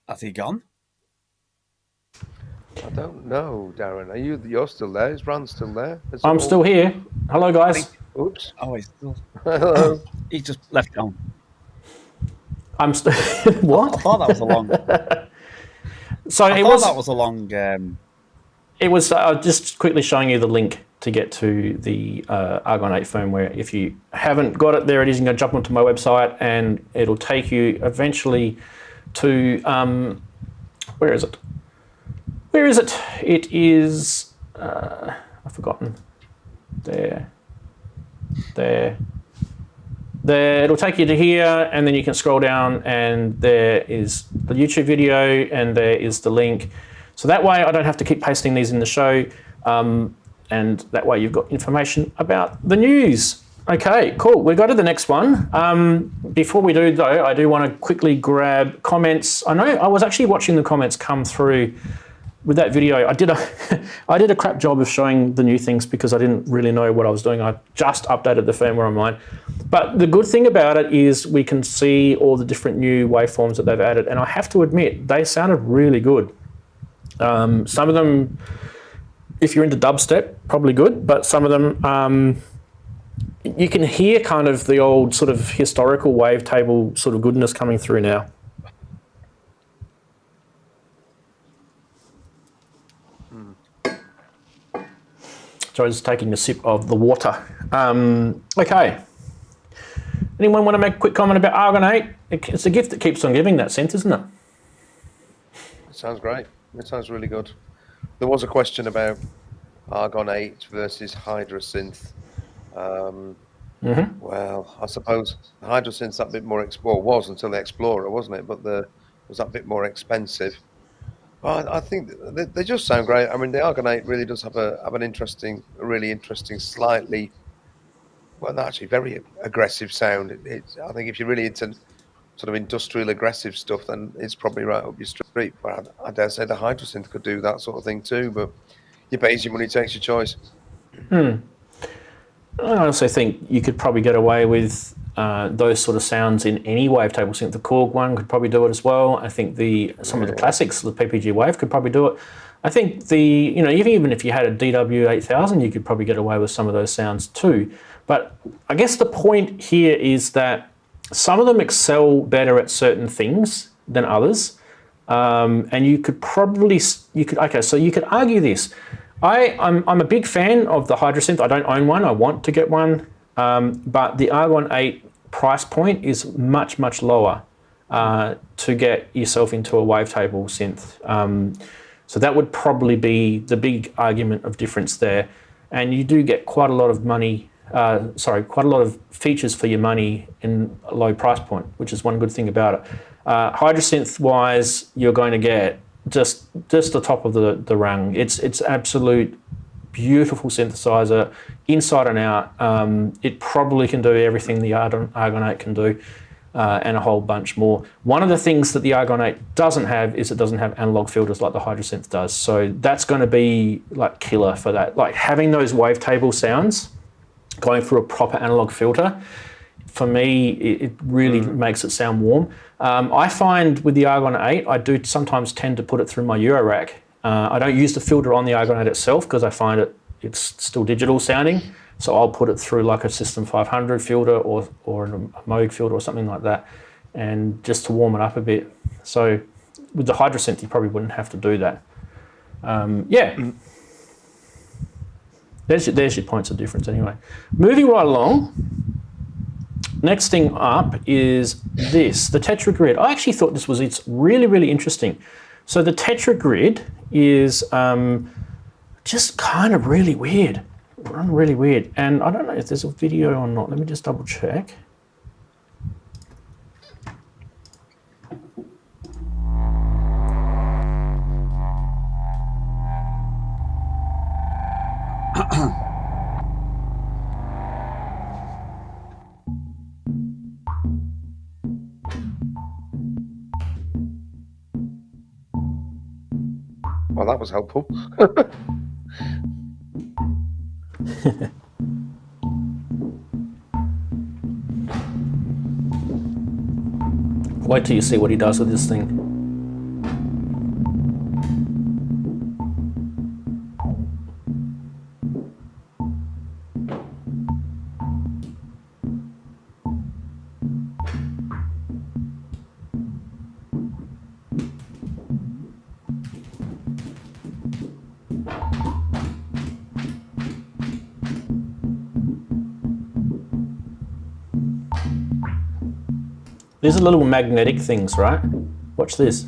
Has he gone? I don't know, Daren. You're still there? Is Rant still there? I'm still here. Hello, guys. Oops. Oh, he's still. Hello. He just left on. I'm still. What? I thought that was a long. So I it thought was. that was a long. It was just quickly showing you the link to get to the Argon 8 firmware. If you haven't got it, there it is. You can go jump onto my website, and it'll take you eventually to where is it? Where is it? It is I've forgotten. There. It'll take you to here, and then you can scroll down, and there is the YouTube video, and there is the link. So that way I don't have to keep pasting these in the show, and that way you've got information about the news. Okay, cool. We go to the next one. Before we do, though, I do want to quickly grab comments. I know I was actually watching the comments come through with that video. I did a crap job of showing the new things because I didn't really know what I was doing. I just updated the firmware on mine. But the good thing about it is we can see all the different new waveforms that they've added, and I have to admit, they sounded really good. Some of them, if you're into dubstep, probably good, but some of them, you can hear kind of the old sort of historical wavetable sort of goodness coming through now. So I was taking a sip of the water. Okay. Anyone want to make a quick comment about Argon 8? It's a gift that keeps on giving, that synth, isn't it? It sounds great. It sounds really good. There was a question about Argon 8 versus Hydrasynth. Well, I suppose the Hydrasynth's that bit more, was until the Explorer, wasn't it? But was that bit more expensive. Well, I think they just sound great. I mean, the Argon 8 really does have a really interesting, slightly, well, actually very aggressive sound. I think if you're really into sort of industrial aggressive stuff, then it's probably right up your street. But I dare say the Hydrasynth could do that sort of thing too. But you pay your money, takes your choice. I also think you could probably get away with those sort of sounds in any wavetable synth. The Korg one could probably do it as well. I think some of the classics, the PPG Wave, could probably do it. I think even if you had a DW 8000, you could probably get away with some of those sounds too. But I guess the point here is that some of them excel better at certain things than others, and you could argue this. I'm a big fan of the Hydrasynth. I don't own one. I want to get one. But the Argon 8 price point is much, much lower to get yourself into a wavetable synth. So that would probably be the big argument of difference there. And you do get quite a lot of quite a lot of features for your money in a low price point, which is one good thing about it. Hydrasynth-wise, you're going to get just the top of the rung. It's absolute beautiful synthesizer, inside and out. It probably can do everything the Argon 8 can do, and a whole bunch more. One of the things that the Argon 8 doesn't have is it doesn't have analog filters like the Hydrasynth does. So that's going to be like killer for that. Like having those wavetable sounds going through a proper analog filter, for me, it really makes it sound warm. I find with the Argon 8, I do sometimes tend to put it through my Eurorack. I don't use the filter on the Argon 8 itself because I find it's still digital sounding. So I'll put it through like a System 500 filter or a Moog filter or something like that, and just to warm it up a bit. So with the Hydrasynth, you probably wouldn't have to do that. There's your points of difference anyway. Moving right along. Next thing up is this, the Tetragrid. I actually thought it's really, really interesting. So the Tetragrid is just kind of really weird. Really weird. And I don't know if there's a video or not. Let me just double check. Well, that was helpful. Wait till you see what he does with this thing. These are little magnetic things, right? Watch this.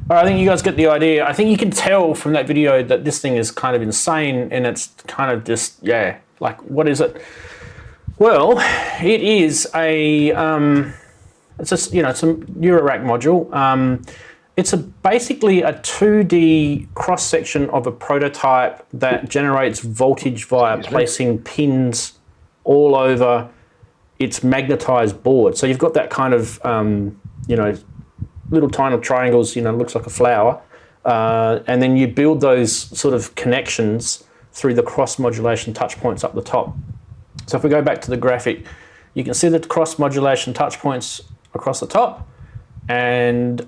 All right, I think you guys get the idea. I think you can tell from that video that this thing is kind of insane, and it's kind of just, yeah, like, what is it? Well, it is a, it's a, it's a Eurorack module. It's basically a 2D cross-section of a prototype that generates voltage via placing pins all over its magnetized board. So you've got that kind of, little tiny triangles, looks like a flower. And then you build those sort of connections through the cross-modulation touch points up the top. So if we go back to the graphic, you can see the cross-modulation touch points across the top. And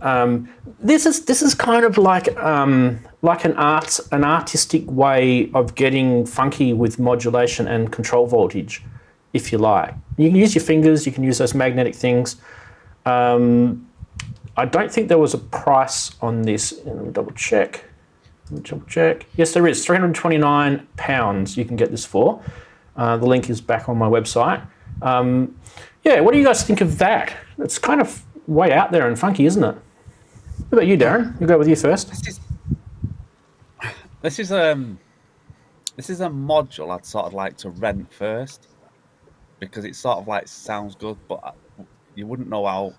this is kind of like an artistic way of getting funky with modulation and control voltage, if you like. You can use your fingers, you can use those magnetic things. I don't think there was a price on this. Let me double check. Yes, there is. £329 you can get this for. The link is back on my website. Yeah, what do you guys think of that? It's kind of way out there and funky, isn't it? What about you, Darren? We'll go with you first. This is a module I'd sort of like to rent first, because it sort of like sounds good, but you wouldn't know how.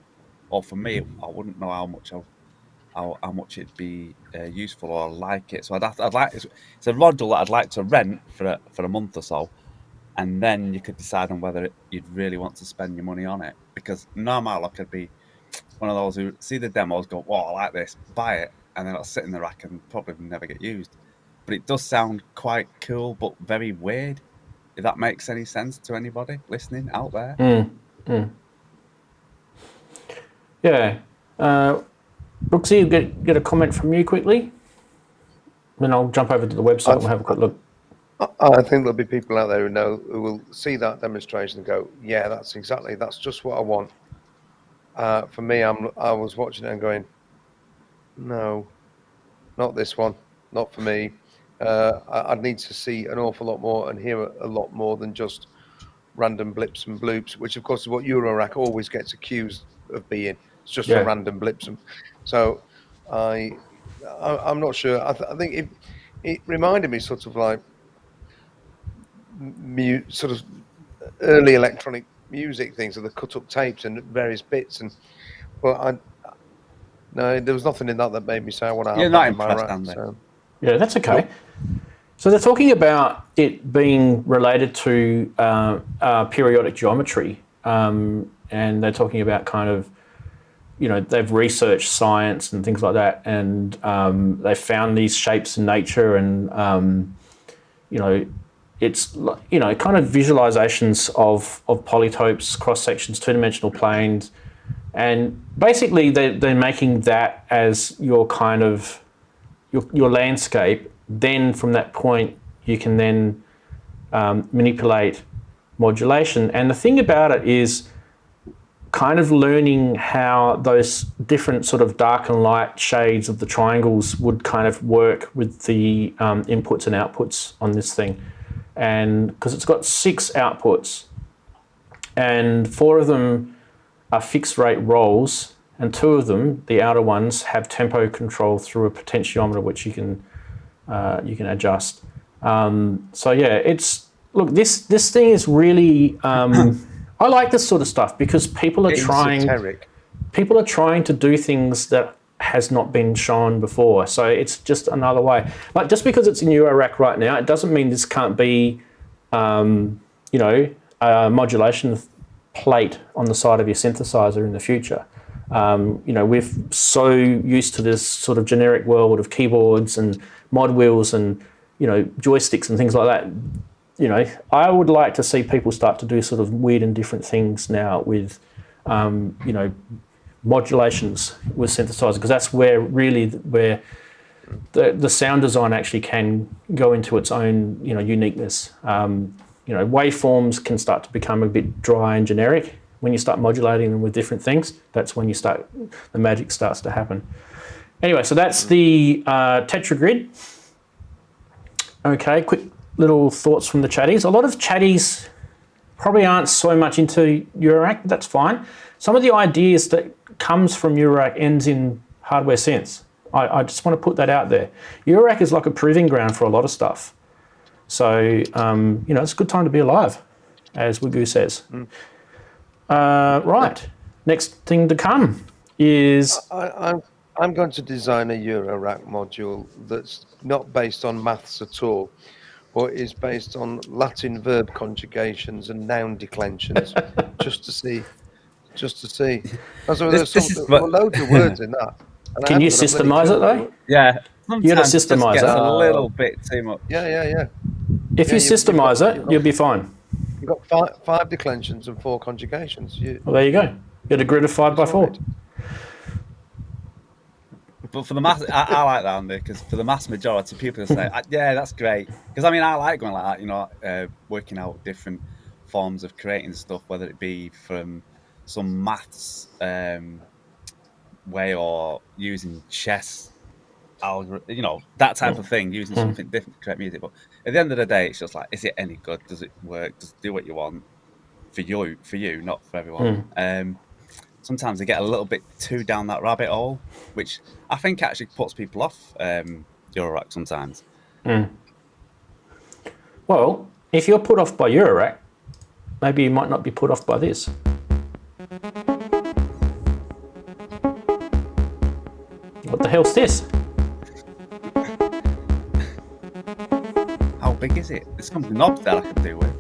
Or for me, I wouldn't know how much it'd be useful or like it. So it's a module that I'd like to rent for a month or so, and then you could decide on whether you'd really want to spend your money on it. Because normal, I could be one of those who see the demos, go, "Oh, I like this," buy it, and then it'll sit in the rack and probably never get used. But it does sound quite cool, but very weird. If that makes any sense to anybody listening out there. Yeah. Brooksy, get a comment from you quickly. Then I'll jump over to the website and we'll have a quick look. I think there'll be people out there who will see that demonstration and go, yeah, that's just what I want. For me, I was watching it and going, no, not this one, not for me. I'd need to see an awful lot more and hear a lot more than just random blips and bloops, which of course is what Eurorack always gets accused of being. It's just for random blips. So I'm not sure. I think it reminded me sort of like sort of early electronic music things, of the cut up tapes and various bits. But no, there was nothing in that made me say I want to have that in my rack. So. Yeah, that's okay. So they're talking about it being related to periodic geometry, and they're talking about kind of, they've researched science and things like that, and they found these shapes in nature, and it's kind of visualizations of polytopes, cross sections, two-dimensional planes, and basically they're making that as your kind of your landscape. Then from that point, you can then manipulate modulation. And the thing about it is kind of learning how those different sort of dark and light shades of the triangles would kind of work with the inputs and outputs on this thing. And because it's got 6 outputs and 4 of them are fixed rate rolls, and 2 of them, the outer ones, have tempo control through a potentiometer, which you can adjust. So yeah, this thing is really, I like this sort of stuff because people are trying to do things that has not been shown before. So it's just another way. Like, just because it's in Eurorack right now, it doesn't mean this can't be, a modulation plate on the side of your synthesizer in the future. We're so used to this sort of generic world of keyboards and mod wheels and, joysticks and things like that. I would like to see people start to do sort of weird and different things now with, modulations with synthesizer, because that's where the sound design actually can go into its own, uniqueness. Waveforms can start to become a bit dry and generic. When you start modulating them with different things, that's when the magic starts to happen. Anyway, so that's the Tetragrid. Okay, quick little thoughts from the chatties. A lot of chatties probably aren't so much into Eurorack, but that's fine. Some of the ideas that comes from Eurorack ends in hardware synths. I just want to put that out there. Eurorack is like a proving ground for a lot of stuff. So, it's a good time to be alive, as Wigoo says. Right. Next thing to come is... I'm going to design a Eurorack module that's not based on maths at all, but is based on Latin verb conjugations and noun declensions, just to see. There's loads of words in that. Can you systemize it though? Yeah. You got to systemize it. A little bit too much. Yeah. If you systemize it, you'll be fine. You've got 5 declensions and 4 conjugations. Well, there you go. You get a grid of 5 by 4. But for the mass, I like that, Andy, because for the mass majority, people say, yeah, that's great. Because, I like going like that, working out different forms of creating stuff, whether it be from some maths way or using chess algorithm, that type of thing, using something different to create music. But at the end of the day, it's just like, is it any good? Does it work? Does it do what you want for you, not for everyone? Sometimes they get a little bit too down that rabbit hole, which I think actually puts people off Eurorack sometimes. Well, if you're put off by Eurorack, maybe you might not be put off by this. What the hell's this? How big is it? There's some knobs that I can do with.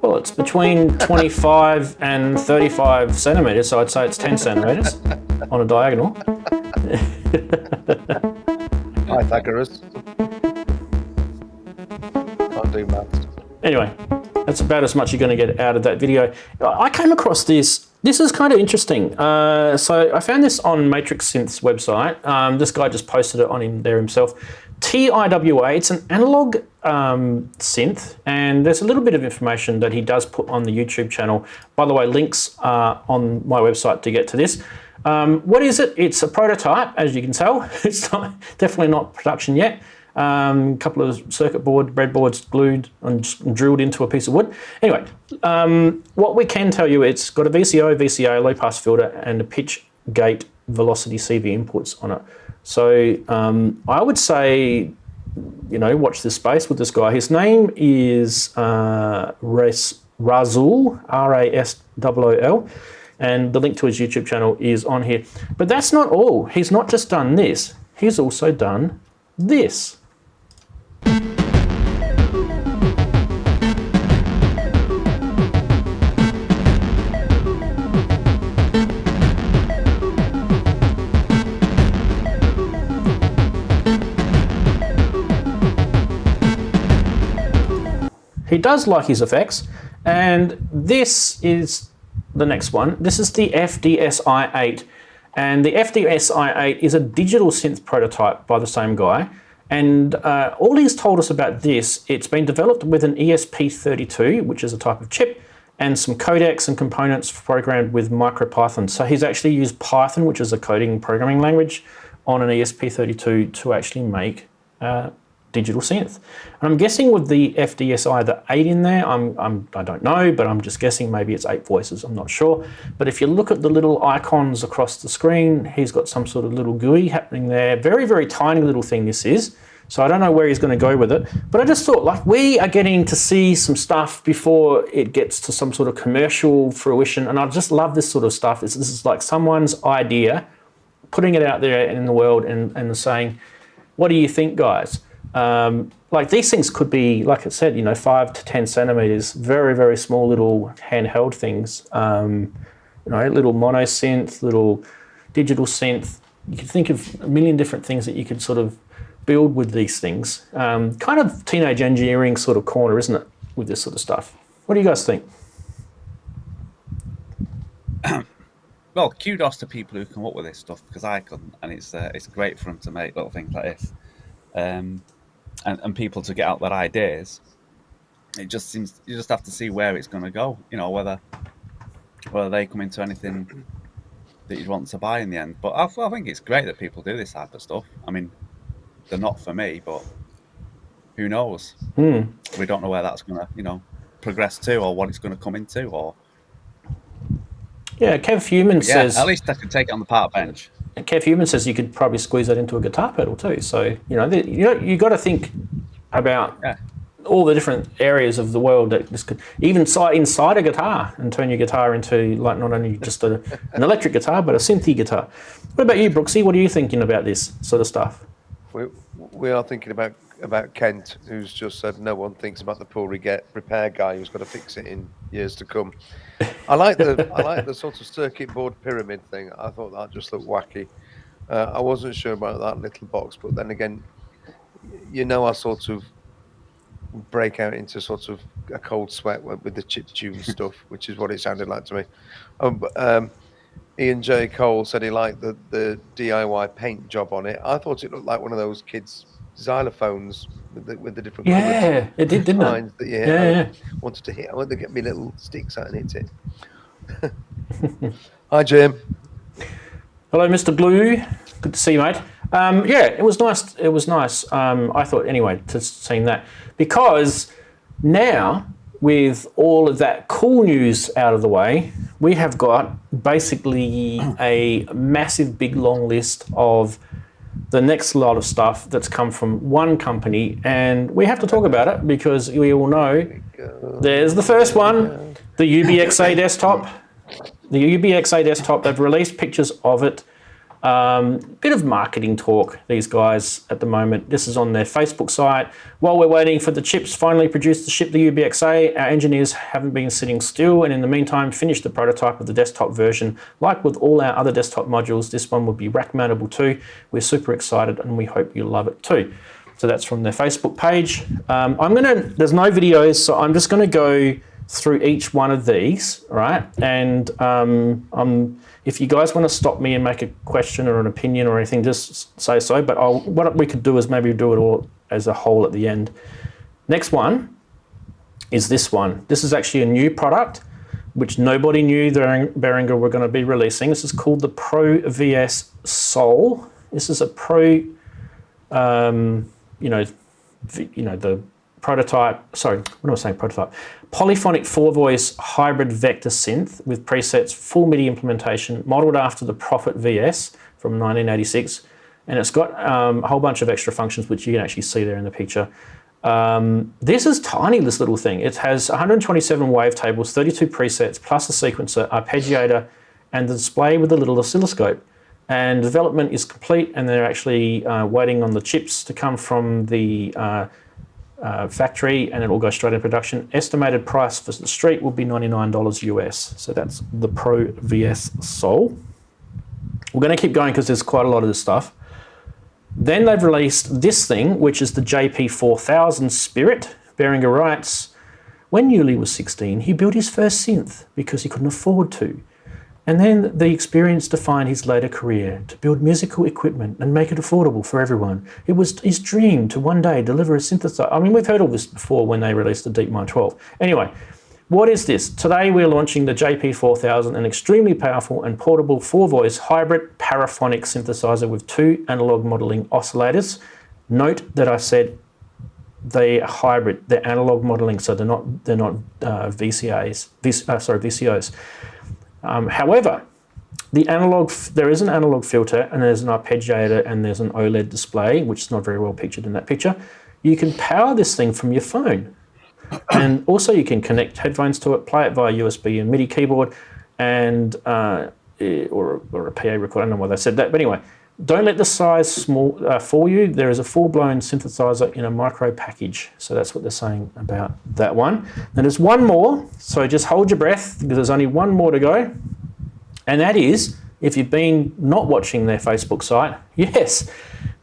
Well, it's between 25 and 35 centimetres, so I'd say it's 10 centimetres on a diagonal. Pythagoras. Can't do maths. Anyway, that's about as much you're going to get out of that video. I came across this. This is kind of interesting. So I found this on Matrix Synth's website. This guy just posted it on there himself. TIWA, it's an analog synth, and there's a little bit of information that he does put on the YouTube channel. By the way, links are on my website to get to this. What is it? It's a prototype, as you can tell. It's definitely not production yet. A couple of circuit board, breadboards glued and drilled into a piece of wood. Anyway, what we can tell you, it's got a VCO, VCA, low pass filter, and a pitch, gate, velocity CV inputs on it. So I would say, you know, watch this space with this guy. His name is Rasool, R-A-S-O-O-L, and the link to his YouTube channel is on here. But that's not all. He's not just done this. He's also done this. He does like his effects, and this is the next one. This is the FDSi8, and the FDSi8 is a digital synth prototype by the same guy, and all he's told us about this, it's been developed with an ESP32, which is a type of chip, and some codecs and components programmed with MicroPython. So he's actually used Python, which is a coding programming language, on an ESP32 to actually make digital synth. And I'm guessing with the FDSi, the 8 in there, I don't know, but I'm just guessing maybe it's 8 voices, I'm not sure. But if you look at the little icons across the screen, he's got some sort of little GUI happening there. Very, very tiny little thing this is. So I don't know where he's going to go with it. But I just thought, like, we are getting to see some stuff before it gets to some sort of commercial fruition. And I just love this sort of stuff. This is like someone's idea, putting it out there in the world and saying, what do you think, guys? Like these things could be, like I said, you know, 5 to 10 centimeters, very, very small little handheld things, you know, little mono synth, little digital synth. You could think of a million different things that you could sort of build with these things. Kind of teenage engineering sort of corner, isn't it, with this sort of stuff? What do you guys think? Well, kudos to people who come up with this stuff, because I couldn't, and it's great for them to make little things like this. And people to get out their ideas. It just seems you just have to see where it's going to go. You know, whether they come into anything that you'd want to buy in the end. But I think it's great that people do this type of stuff. I mean, they're not for me, but who knows? We don't know where that's going to, you know, progress to, or what it's going to come into, or. Yeah, Kev Human says. At least I can take it on the park bench. And Kev Human says you could probably squeeze that into a guitar pedal too. So, you know, you got to think about all the different areas of the world that this could, even inside a guitar, and turn your guitar into, like, not only just an electric guitar, but a synthy guitar. What about you, Brooksy? What are you thinking about this sort of stuff? We are thinking about Kent, who's just said no one thinks about the poor repair guy who's got to fix it in years to come. I like the sort of circuit board pyramid thing. I thought that just looked wacky. I wasn't sure about that little box, but then again, you know, I sort of break out into sort of a cold sweat with the chip tune stuff, which is what it sounded like to me. Ian J. Cole said he liked the DIY paint job on it. I thought it looked like one of those kids' xylophones with the different colours. It did, didn't it? That, yeah. Wanted to hit. I wanted to get me little sticks out and hit it. Hi, Jim. Hello, Mr. Glue. Good to see you, mate. Yeah, it was nice. It was nice. I thought, anyway, to seeing that, because now with all of that cool news out of the way, we have got basically a massive, big, long list of the next lot of stuff that's come from one company, and we have to talk about it because we all know there's the first one, the UBXa desktop. The UBXa desktop, they've released pictures of it. Bit of marketing talk, these guys, at the moment. This is on their Facebook site. While we're waiting for the chips finally produced to ship the UBXa, our engineers haven't been sitting still, and in the meantime finished the prototype of the desktop version. Like with all our other desktop modules, this one will be rack mountable too. We're super excited and we hope you love it too. So that's from their Facebook page. There's no videos, so I'm just gonna go through each one of these, right? And if you guys want to stop me and make a question or an opinion or anything, just say so. But what we could do is maybe do it all as a whole at the end. Next one is this one. This is actually a new product, which nobody knew Behringer were going to be releasing. This is called the Pro VS Soul. This is a Pro, the prototype, sorry, what am I saying, prototype? Polyphonic 4-voice hybrid vector synth with presets, full MIDI implementation, modeled after the Prophet VS from 1986. And it's got a whole bunch of extra functions, which you can actually see there in the picture. This is tiny, this little thing. It has 127 wavetables, 32 presets, plus a sequencer, arpeggiator, and the display with a little oscilloscope. And development is complete, and they're actually waiting on the chips to come from the factory, and it will go straight into production. Estimated price for the street will be $99 US. So that's the Pro VS Soul. We're going to keep going because there's quite a lot of this stuff. Then they've released this thing, which is the JP4000 Spirit. Behringer writes, when Yuli was 16, he built his first synth because he couldn't afford to. And then the experience defined his later career to build musical equipment and make it affordable for everyone. It was his dream to one day deliver a synthesizer. I mean, we've heard all this before when they released the DeepMind 12. Anyway, what is this? Today we're launching the JP4000, an extremely powerful and portable 4-voice hybrid paraphonic synthesizer with 2 analog modeling oscillators. Note that I said they are hybrid. They're analog modeling, so they're not VCOs. However, there is an analog filter, and there's an arpeggiator, and there's an OLED display, which is not very well pictured in that picture. You can power this thing from your phone. And also you can connect headphones to it, play it via USB and MIDI keyboard, and or a PA recorder. I don't know why they said that, but anyway, don't let the size small fool you. There is a full-blown synthesizer in a micro package. So that's what they're saying about that one. And there's one more, so just hold your breath because there's only one more to go. And that is, if you've been not watching their Facebook site, yes,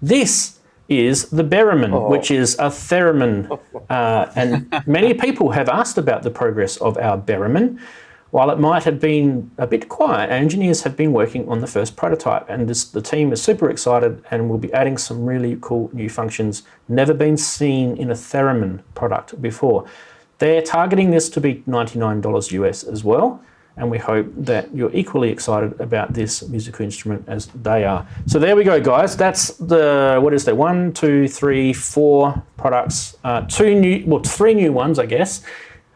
this is the Behremin, which is a theremin. And many people have asked about the progress of our Behremin. While it might have been a bit quiet, engineers have been working on the first prototype, and the team is super excited and will be adding some really cool new functions never been seen in a theremin product before. They're targeting this to be $99 US as well, and we hope that you're equally excited about this musical instrument as they are. So there we go, guys. That's the, what is there? 1, 2, 3, 4 products. 3 new ones, I guess.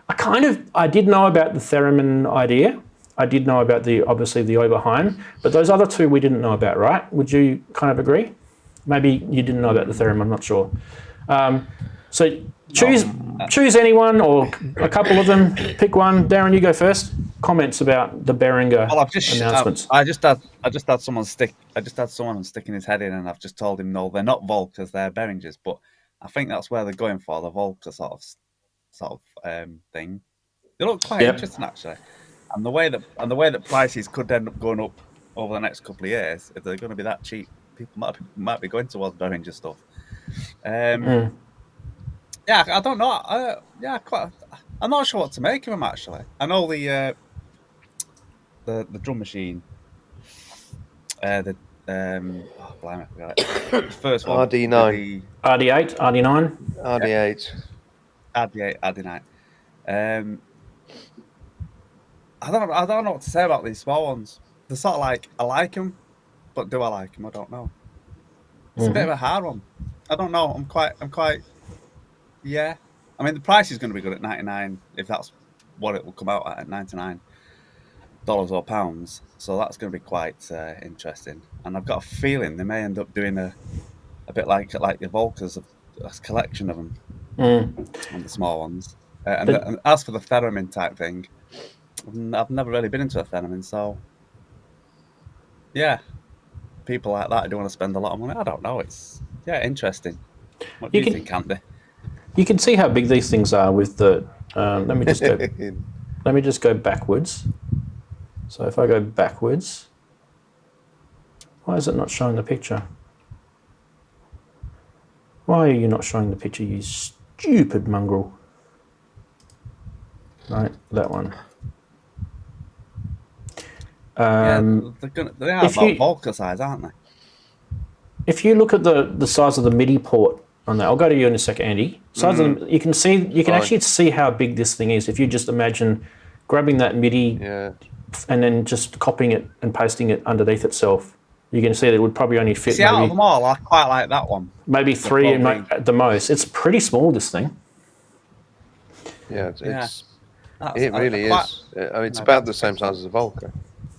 I did know about the theremin idea. I did know about obviously the Oberheim, but those other 2 we didn't know about, right? Would you kind of agree? Maybe you didn't know about the theremin, I'm not sure. So choose anyone or a couple of them. Pick one. Daren, you go first. Comments about the Behringer announcements. I just had someone sticking his head in, and I've just told him no, they're not Volkers, they're Behringers. But I think that's where they're going for, the Volker sort of thing. They look quite interesting actually, and the way that prices could end up going up over the next couple of years, if they're going to be that cheap, people might be going towards Behringer stuff. Yeah, I don't know. I'm not sure what to make of them actually. I know the drum machine. Blimey, I forgot it. The first one. RD9. RD8, RD9. RD8. RD8, RD9. I don't know what to say about these small ones. They're sort of like, I like them, but do I like them? I don't know. It's a bit of a hard one. I don't know. I'm quite. Yeah. I mean, the price is going to be good at 99, if that's what it will come out at $99 or pounds. So that's going to be quite interesting. And I've got a feeling they may end up doing a bit like the Volkers, a collection of them on the small ones. And as for the theremin type thing, I've never really been into a theremin, so yeah, people like that who want to spend a lot of money. I don't know. It's interesting. What do you think, Andy? You can see how big these things are with the. Let me just go backwards. So if I go backwards, why is it not showing the picture? Why are you not showing the picture, you stupid mongrel? Right, that one. They are about Volker size, aren't they? If you look at the size of the MIDI port on that. I'll go to you in a second, Andy. Size of them, you can actually see how big this thing is if you just imagine grabbing that MIDI and then just copying it and pasting it underneath itself. You can see that it would probably only fit. Out of them all, I quite like that one. Maybe 3 at the most. It's pretty small, this thing. Yeah, it really is. I mean, it's about the same size as a Volca,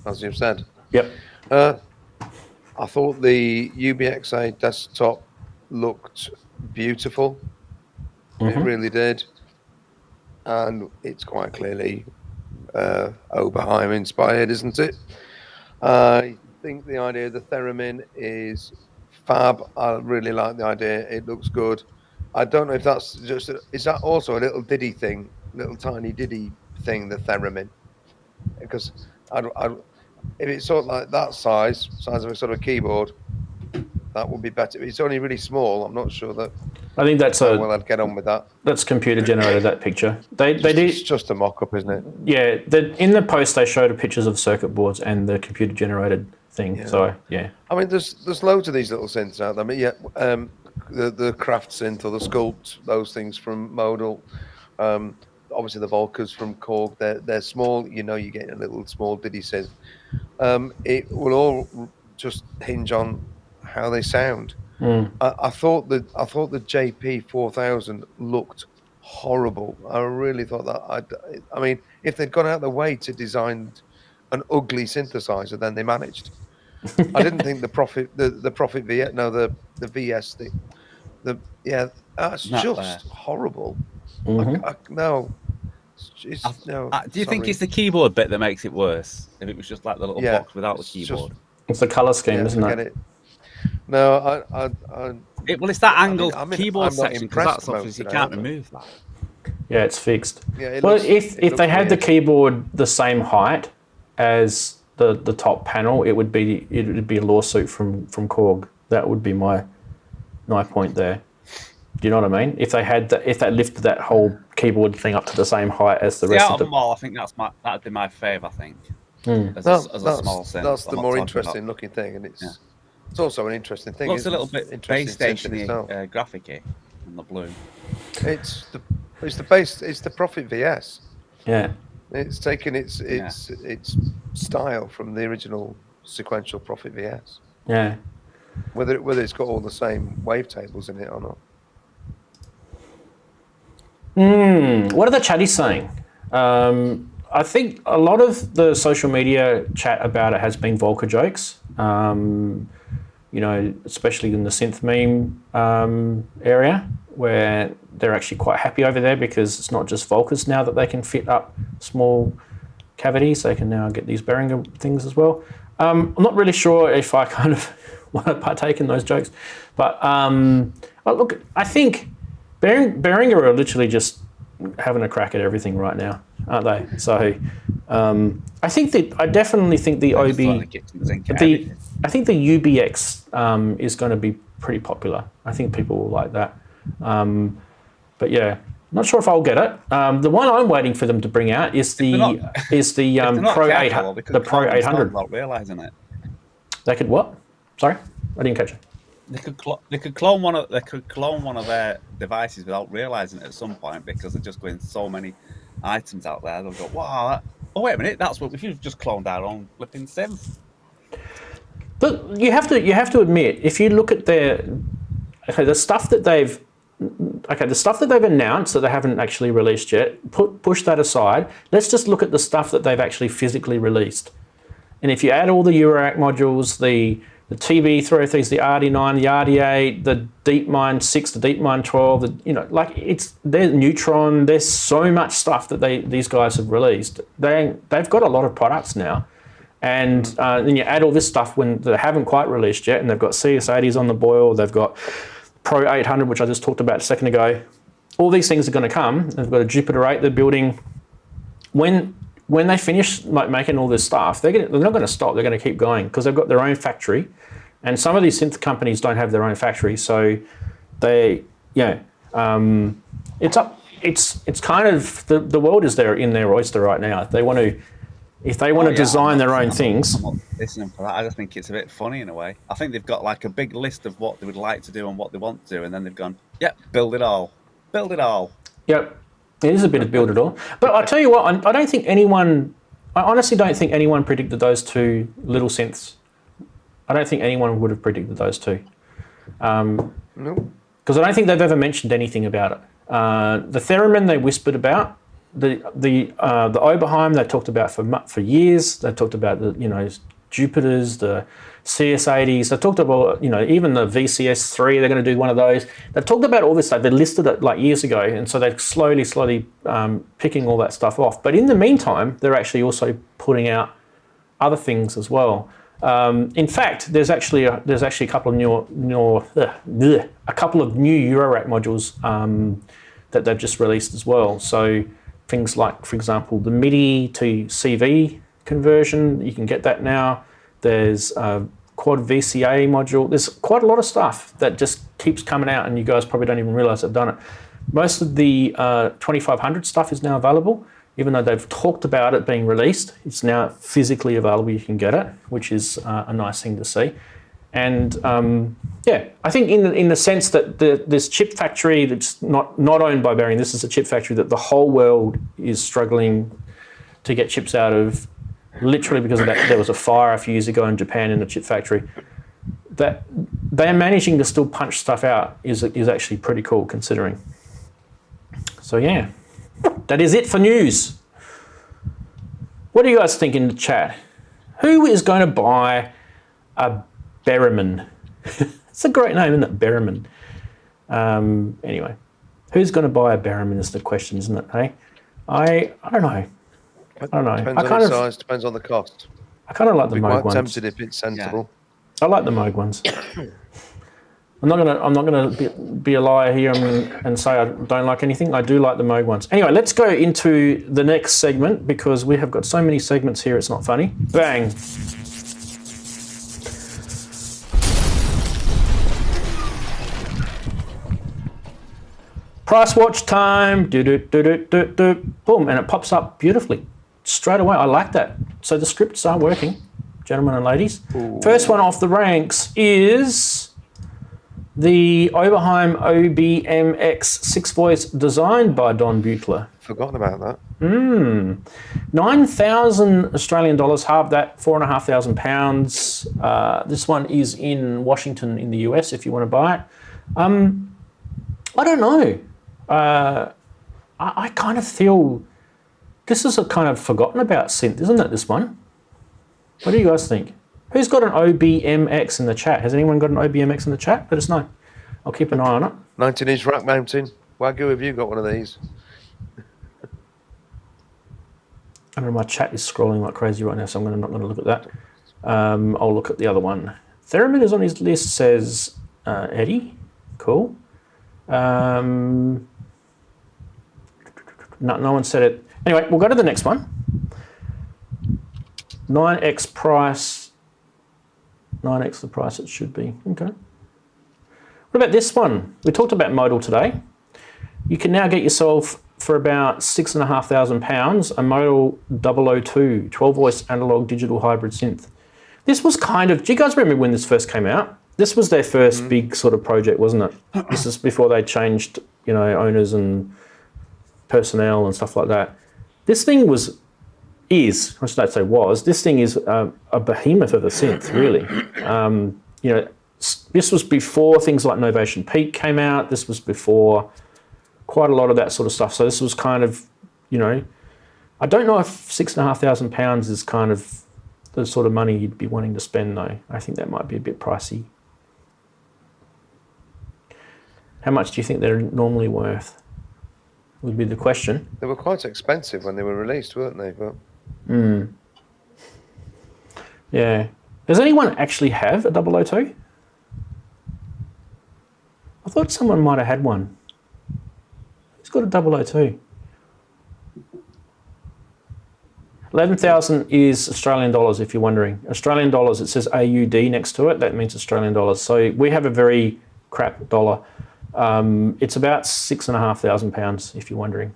as you've said. Yep. I thought the UBXa desktop looked beautiful. It really did. And it's quite clearly Oberheim inspired, isn't it? I think the idea of the theremin is fab. I really like the idea. It looks good. I don't know if that's just is that also a little diddy thing, little tiny diddy thing, the theremin? Because if it's sort of like that size of a sort of keyboard, that would be better. It's only really small. I'm not sure that. I think that's well, I'd get on with that. That's computer generated, that picture. It's just a mock-up, isn't it? Yeah. In the post, they showed pictures of circuit boards and the computer generated thing. Yeah. So yeah. I mean, there's loads of these little synths out there. I mean, the Craft synth or the Sculpt, those things from Modal. Obviously the Volcas from Korg. They're small. You know, you're getting a little small diddy synth. It will all just hinge on how they sound. I thought the JP 4000 looked horrible. I really thought that. I mean, if they'd gone out of the way to design an ugly synthesizer, then they managed. I didn't think the Prophet VS, the VS thing, that's just horrible. No. Do you think it's the keyboard bit that makes it worse? If it was just like the little box without the keyboard, it's the color scheme, isn't it? No, it's that angled keyboard section, because that's obviously you can't remove that. Yeah, it's fixed. Yeah, if they had the keyboard the same height as the top panel, it would be a lawsuit from Korg. That would be my point there. Do you know what I mean? If they lifted that whole keyboard thing up to the same height as the rest of them all, I think that'd be my fave. I think as a small synth. That's the more interesting looking thing, and it's also an interesting thing. Looks a little bit base station-y, graphic-y in the blue. It's the Prophet VS. Yeah. It's taken its style from the original sequential Prophet VS. Yeah. Whether it's got all the same wavetables in it or not. What are the chatties saying? I think a lot of the social media chat about it has been Volca jokes. You know, especially in the synth meme area, where they're actually quite happy over there because it's not just Volcas now that they can fit up small cavities. They can now get these Behringer things as well. I'm not really sure if I kind of want to partake in those jokes, but look, I think Behringer are literally just having a crack at everything right now, aren't they? So I definitely think the I think the UBX is going to be pretty popular. I think people will like that. But yeah, not sure if I'll get it. The one I'm waiting for them to bring out is the Pro 800. The Pro 800. Without realizing it. They could what? Sorry, I didn't catch it. They could clone one of their devices without realizing it at some point, because they're just going so many items out there. They'll go, wow, oh wait a minute, that's what if you've just cloned our own flipping synth. But you have to admit, if you look at the stuff that they've announced that they haven't actually released yet, push that aside. Let's just look at the stuff that they've actually physically released. And if you add all the Eurorack modules, the TB303s, the RD9, the RD8, the DeepMind 6, the DeepMind 12, they're Neutron. There's so much stuff that these guys have released. They've got a lot of products now. And then you add all this stuff when they haven't quite released yet, and they've got CS80s on the boil, they've got Pro 800, which I just talked about a second ago. All these things are going to come. They've got a Jupiter 8 they're building. When they finish making all this stuff, they're not going to stop. They're going to keep going because they've got their own factory. And some of these synth companies don't have their own factory, so it's kind of the world is in their oyster right now. If they want to design their own things. I'm not listening for that. I just think it's a bit funny in a way. I think they've got like a big list of what they would like to do and what they want to do, and then they've gone, Yeah, build it all. Build it all. Yep, it is a bit of build it all. But I tell you what, I don't think anyone. I honestly don't think anyone predicted those two little synths. I don't think anyone would have predicted those two. No. Because I don't think they've ever mentioned anything about it. The theremin they whispered about. The Oberheim they talked about for years. They talked about the Jupiters, the CS80s. They talked about even the VCS3. They're going to do one of those. They've talked about all this stuff. They listed it like years ago, and so they're slowly picking all that stuff off. But in the meantime, they're actually also putting out other things as well. In fact, there's actually a couple of new Eurorack modules that they've just released as well. So things like, for example, the MIDI to CV conversion, you can get that now. There's a quad VCA module. There's quite a lot of stuff that just keeps coming out, and you guys probably don't even realize they've done it. Most of the 2500 stuff is now available. Even though they've talked about it being released, it's now physically available. You can get it, which is a nice thing to see. And I think in the sense that this chip factory that's not owned by Behringer, this is a chip factory that the whole world is struggling to get chips out of, literally because of that. There was a fire a few years ago in Japan in a chip factory. That they're managing to still punch stuff out is actually pretty cool considering. So yeah. That is it for news. What do you guys think in the chat? Who is going to buy a Behrimin? It's a great name, isn't it? Behrimin. Anyway, who's going to buy a Behrimin is the question, isn't it? Hey, I don't know. Depends on the size. Depends on the cost. I kind of like the Moog ones. Quite tempted if it's sensible. Yeah. I like the Moog ones. I'm not gonna be a liar here and say I don't like anything. I do like the Moog ones. Anyway, let's go into the next segment because we have got so many segments here. It's not funny. Bang. Price watch time. Do. Boom, and it pops up beautifully straight away. I like that. So the scripts are working, gentlemen and ladies. Ooh. First one off the ranks is the Oberheim OBMX 6-voice designed by Don Buchler. Forgotten about that. 9,000 Australian dollars, half that, £4,500. This one is in Washington in the US if you want to buy it. I don't know. I kind of feel this is a kind of forgotten about synth, isn't it, this one? What do you guys think? Who's got an OBMX in the chat? Has anyone got an OBMX in the chat? Let us know. I'll keep an eye on it. 19-inch rack mounting. Wagyu, have you got one of these? I know my chat is scrolling like crazy right now, so I'm not going to look at that. I'll look at the other one. Theremin is on his list, says Eddie. Cool. No one said it. Anyway, we'll go to the next one. 9x price. 9x the price it should be. Okay. What about this one? We talked about Modal today. You can now get yourself for about £6,500 a Modal 002 12-voice analog digital hybrid synth. This was kind of, do you guys remember when this first came out? This was their first big sort of project, wasn't it? This is before they changed, owners and personnel and stuff like that. This thing this thing is a behemoth of a synth, really. This was before things like Novation Peak came out. This was before quite a lot of that sort of stuff. So this was kind of, I don't know if £6,500 is kind of the sort of money you'd be wanting to spend, though. I think that might be a bit pricey. How much do you think they're normally worth? Would be the question. They were quite expensive when they were released, weren't they? But... Yeah. Does anyone actually have a 002? I thought someone might have had one. Who's got a 002? 11,000 is Australian dollars, if you're wondering. Australian dollars, it says AUD next to it. That means Australian dollars. So we have a very crap dollar. It's about £6,500, if you're wondering.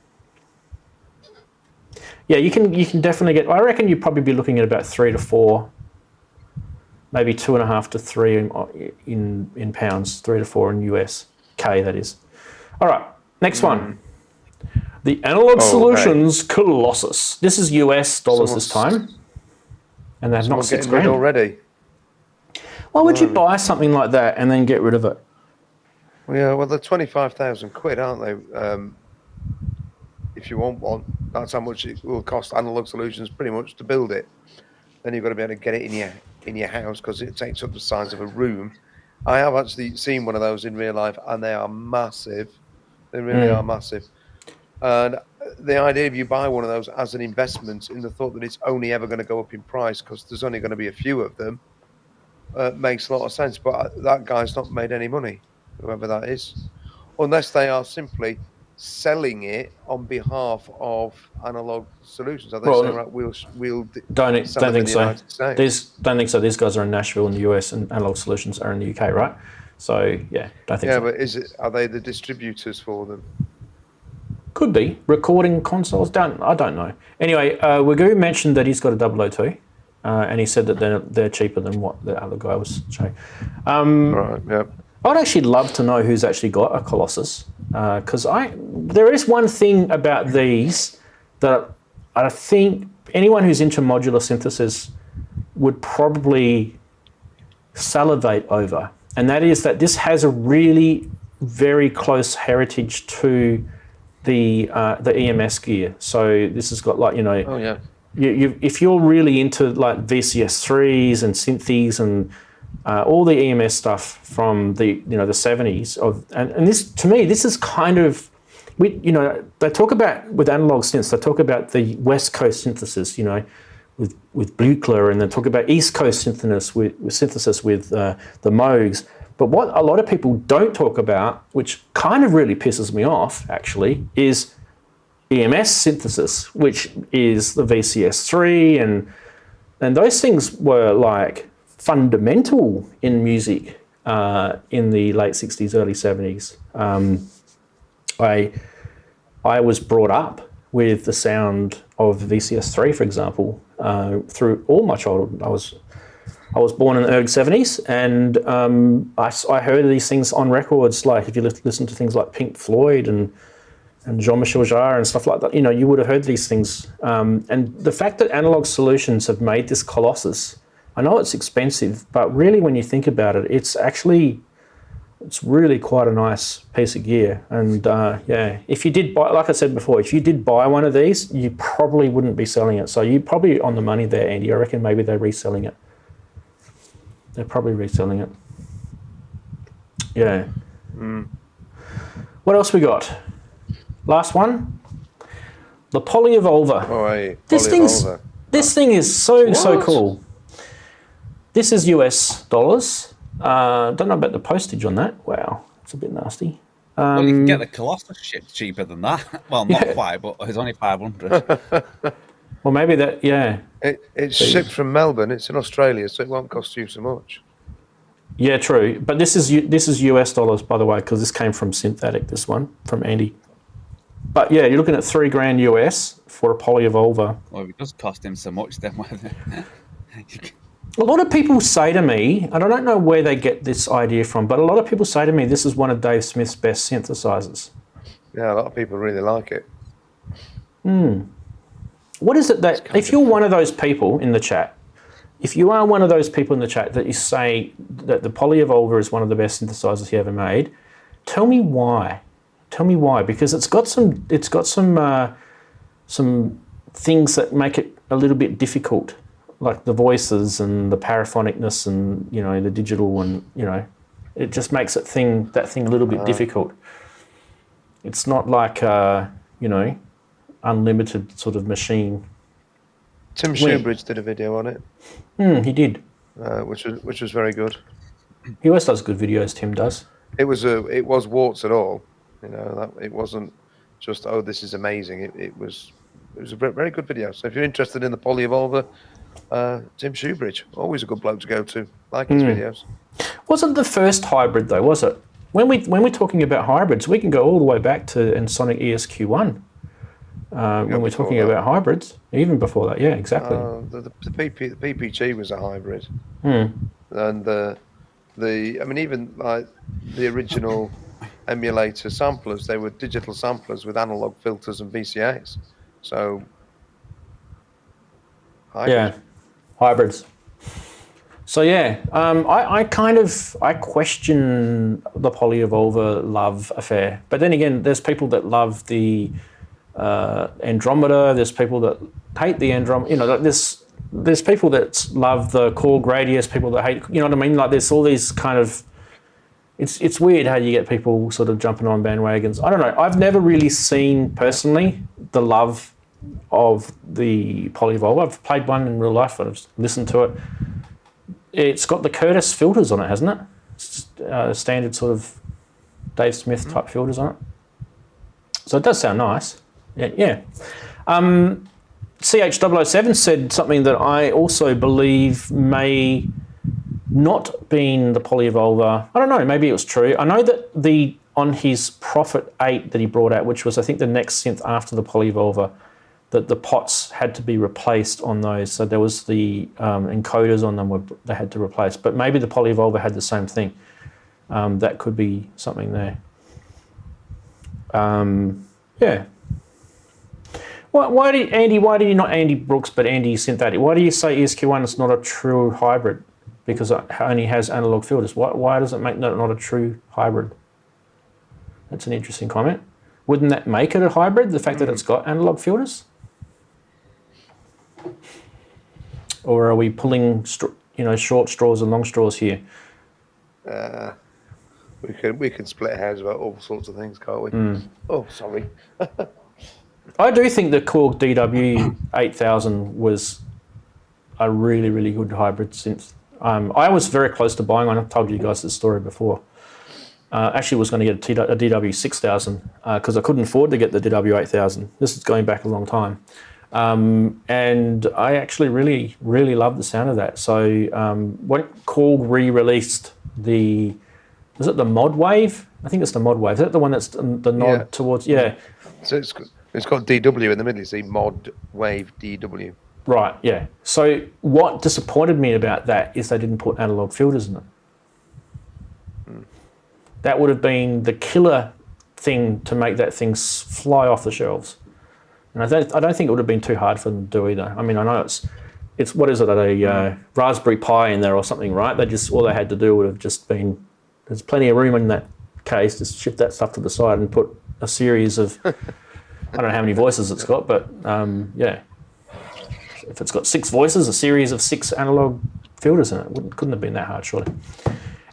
Yeah, you can definitely get. I reckon you'd probably be looking at about 3 to 4, maybe 2.5 to 3 in pounds, 3 to 4 in US K, that is. All right, next one. The Analog Solutions Colossus. This is US dollars this time. And they've knocked $6,000 already. Why would you buy something like that and then get rid of it? Yeah, well, they're 25,000 quid, aren't they? If you want one, that's how much it will cost Analog Solutions pretty much to build it. Then you've got to be able to get it in your house because it takes up the size of a room. I have actually seen one of those in real life, and they are massive. They really are massive. And the idea of you buy one of those as an investment in the thought that it's only ever going to go up in price because there's only going to be a few of them makes a lot of sense. But that guy's not made any money, whoever that is, unless they are simply selling it on behalf of Analog Solutions. Are they saying, right, we'll don't sell think in the so. United States? Don't think so. These guys are in Nashville in the US, and Analog Solutions are in the UK, right? So yeah, don't think so. Yeah, but are they the distributors for them? Could be recording consoles. I don't know. Anyway, Wagoo mentioned that he's got a 002, and he said that they're cheaper than what the other guy was showing. Right. Yeah. I'd actually love to know who's actually got a Colossus, because there is one thing about these that I think anyone who's into modular synthesis would probably salivate over, and that is that this has a really very close heritage to the EMS gear. So this has got like, Oh yeah. If you're really into like VCS3s and synthes and all the EMS stuff from the the 70s and this, to me, this is kind of, they talk about with analog synths, they talk about the West Coast synthesis, with Buchla, and they talk about East Coast synthesis with the Moogs. But what a lot of people don't talk about, which kind of really pisses me off actually, is EMS synthesis, which is the VCS3 and those things were like fundamental in music in the late 60s, early 70s. I was brought up with the sound of VCS3, for example, through all my childhood. I was born in the early 70s, and I heard these things on records, like if you listen to things like Pink Floyd and Jean-Michel Jarre and stuff like that, you would have heard these things. And the fact that Analog Solutions have made this Colossus, I know it's expensive, but really when you think about it, it's really quite a nice piece of gear. And if you did buy, like I said before, if you did buy one of these, you probably wouldn't be selling it. So you're probably on the money there, Andy. I reckon maybe they're reselling it. They're probably reselling it. Yeah. What else we got? Last one. The Polyevolver. Oh, hey, This thing is so cool. This is US dollars. Don't know about the postage on that. Wow, it's a bit nasty. Well, you can get the Colossus shipped cheaper than that. Well, not quite, but it's only 500. Well, maybe that. Yeah. It's shipped from Melbourne. It's in Australia, so it won't cost you so much. Yeah, true. But this is US dollars, by the way, because this came from Synthetic. This one from Andy. But yeah, you're looking at $3,000 US for a Polyevolver. Well, it does cost him so much then. A lot of people say to me, and I don't know where they get this idea from, but a lot of people say to me, this is one of Dave Smith's best synthesizers. Yeah, a lot of people really like it. What is it that, if you're one of those people in the chat, if you are one of those people in the chat that you say that the Polyevolver is one of the best synthesizers he ever made, tell me why. Tell me why, because it's got some things that make it a little bit difficult, like the voices and the paraphonicness and the digital, and it just makes that thing a little bit difficult. It's not like unlimited sort of machine. Tim Shoebridge did a video on it. He did, which was very good. He always does good videos. Tim does. It was warts and all. That it wasn't just this is amazing. It was a very good video. So if you're interested in the Polyevolver, Tim Shoebridge, always a good bloke to go to. Like his videos. Wasn't the first hybrid though, was it? When we're talking about hybrids, we can go all the way back to Ensoniq ESQ1. When we're talking about hybrids, even before that, yeah, exactly. The PPG was a hybrid, and even like the original emulator samplers. They were digital samplers with analog filters and VCAs. So, hybrid. Yeah, hybrids. So yeah, I question the Polyevolver love affair. But then again, there's people that love the Andromeda. There's people that hate the Andromeda. You know, there's people that love the Korg Radius. People that hate. You know what I mean? Like there's all these kind of. It's weird how you get people sort of jumping on bandwagons. I don't know. I've never really seen personally the love of the Polyevolver. I've played one in real life. I've listened to it. It's got the Curtis filters on it, hasn't it? It's just, standard sort of Dave Smith type filters on it. So it does sound nice. Yeah. CH007 said something that I also believe may not been the Polyevolver. I don't know, maybe it was true. I know that on his Prophet 8 that he brought out, which was I think the next synth after the Polyevolver, that the pots had to be replaced on those. So there was the encoders on them they had to replace. But maybe the Polyevolver had the same thing. That could be something there. Yeah. Why do you not Andy Brooks but Andy Synthetic? Why do you say ESQ1 is not a true hybrid? Because it only has analog filters. Why does it make that not a true hybrid? That's an interesting comment. Wouldn't that make it a hybrid, the fact that it's got analog filters? Or are we pulling, short straws and long straws here? We can split hairs about all sorts of things, can't we? Oh, sorry. I do think the Korg DW8000 was a really, really good hybrid synth. I was very close to buying one. I've told you guys this story before. Actually was going to get a DW6000 because I couldn't afford to get the DW8000. This is going back a long time. And I actually really, really love the sound of that. So when Korg re-released was it the Mod Wave? I think it's the Mod Wave. Is that the one that's the nod towards, yeah. So it's got DW in the middle, you see, Mod Wave DW. Right, yeah. So what disappointed me about that is they didn't put analog filters in it. That would have been the killer thing to make that thing fly off the shelves. And I don't think it would have been too hard for them to do either. I mean, I know it's what is it, a Raspberry Pi in there or something, right? All they had to do would have just been, there's plenty of room in that case, just shift that stuff to the side and put a series of, I don't know how many voices it's got, but yeah. If it's got 6 voices, a series of 6 analog filters in it, couldn't have been that hard, surely.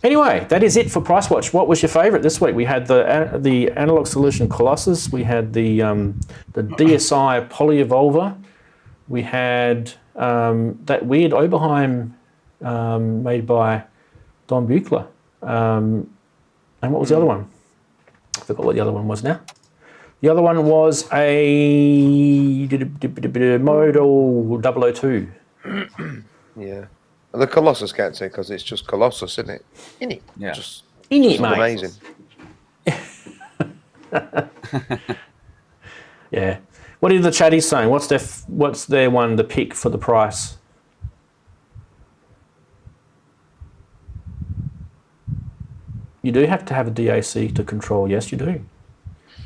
Anyway, that is it for Price Watch. What was your favourite this week? We had the Analog Solution Colossus. We had the DSI Polyevolver. We had that weird Oberheim made by Don Buchler. And what was the other one? I forgot what the other one was now. The other one was a Modal 002. Yeah. And the Colossus gets it because it's just Colossus, isn't it? Innit? Yeah. Just mate. amazing. Yeah. What are the chatties saying? What's their one, the pick for the price? You do have to have a DAC to control. Yes, you do.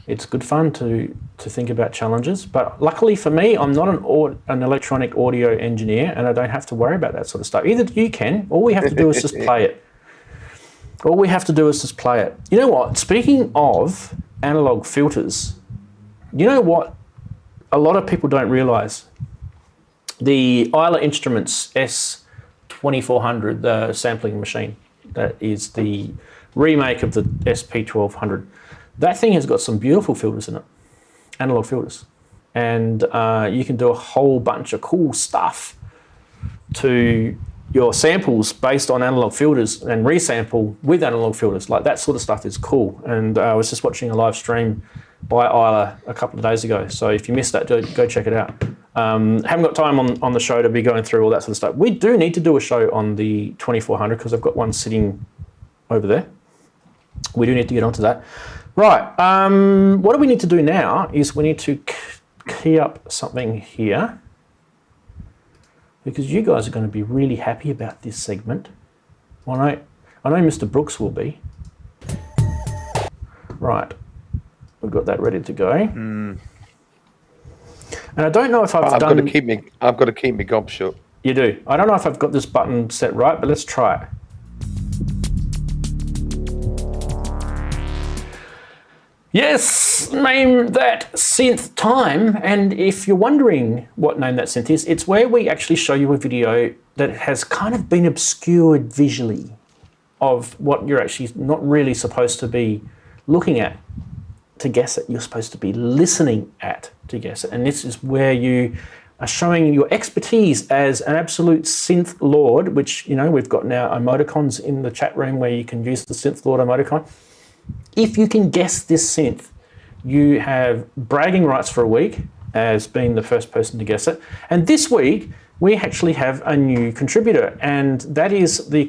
It's good fun to think about challenges, but luckily for me, I'm not an electronic audio engineer, and I don't have to worry about that sort of stuff. Either you can. All we have to do is just play it. All we have to do is just play it. You know what? Speaking of analog filters, you know what? A lot of people don't realise the Isla Instruments S2400, the sampling machine, that is the remake of the SP1200. That thing has got some beautiful filters in it, analog filters. And you can do a whole bunch of cool stuff to your samples based on analog filters and resample with analog filters. Like that sort of stuff is cool. And I was just watching a live stream by Isla a couple of days ago. So if you missed that, go check it out. Haven't got time on the show to be going through all that sort of stuff. We do need to do a show on the 2400 because I've got one sitting over there. We do need to get onto that. Right, what do we need to do now is we need to key up something here because you guys are going to be really happy about this segment. Well, I know Mr. Brooks will be. Right. We've got that ready to go. And I don't know if I've got to keep my gob shut. You do. I don't know if I've got this button set right, but let's try it. Yes, name that synth time. And if you're wondering what name that synth is, it's where we actually show you a video that has kind of been obscured visually of what you're actually not really supposed to be looking at to guess it. You're supposed to be listening at to guess it. And this is where you are showing your expertise as an absolute synth lord, which, you know, we've got now emoticons in the chat room where you can use the synth lord emoticon. If you can guess this synth, you have bragging rights for a week as being the first person to guess it. And this week, we actually have a new contributor, and that is the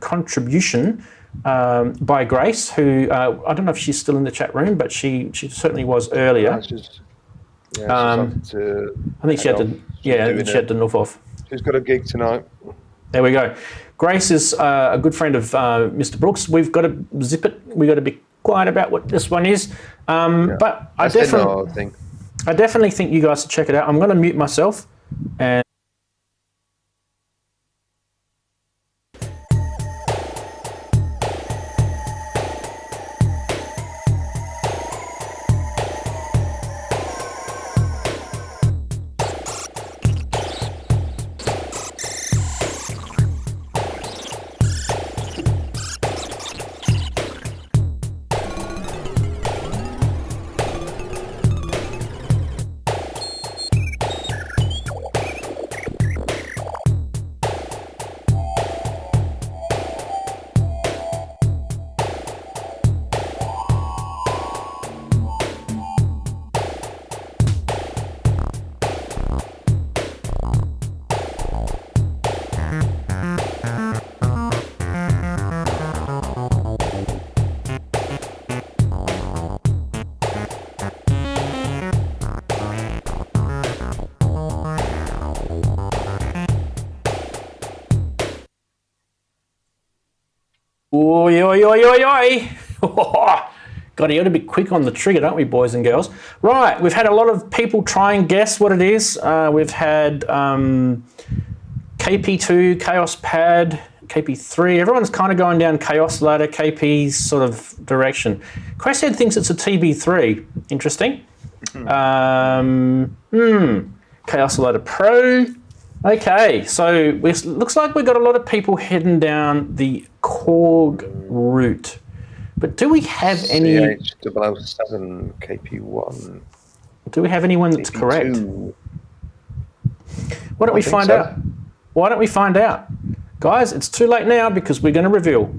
contribution by Grace, who I don't know if she's still in the chat room, but she certainly was earlier. I think she had to. Yeah, she had to noof off. She's got a gig tonight. There we go. Grace is a good friend of Mr. Brooks. We've got to zip it. We've got to be quiet about what this one is. But I definitely think you guys should check it out. I'm going to mute myself and. Oi, oi, oi, oi, oi. Got to be a bit quick on the trigger, don't we, boys and girls? Right, we've had a lot of people try and guess what it is. We've had KP2, Chaos Pad, KP3. Everyone's kind of going down Chaos Ladder, KP's sort of direction. Cresshead thinks it's a TB3. Interesting. Chaos Ladder Pro. Okay, so it looks like we've got a lot of people heading down the Korg route. But do we have any... CH007 KP1. Do we have anyone that's KP2. correct? Why don't we find out? Why don't we find out? Guys, it's too late now because we're going to reveal.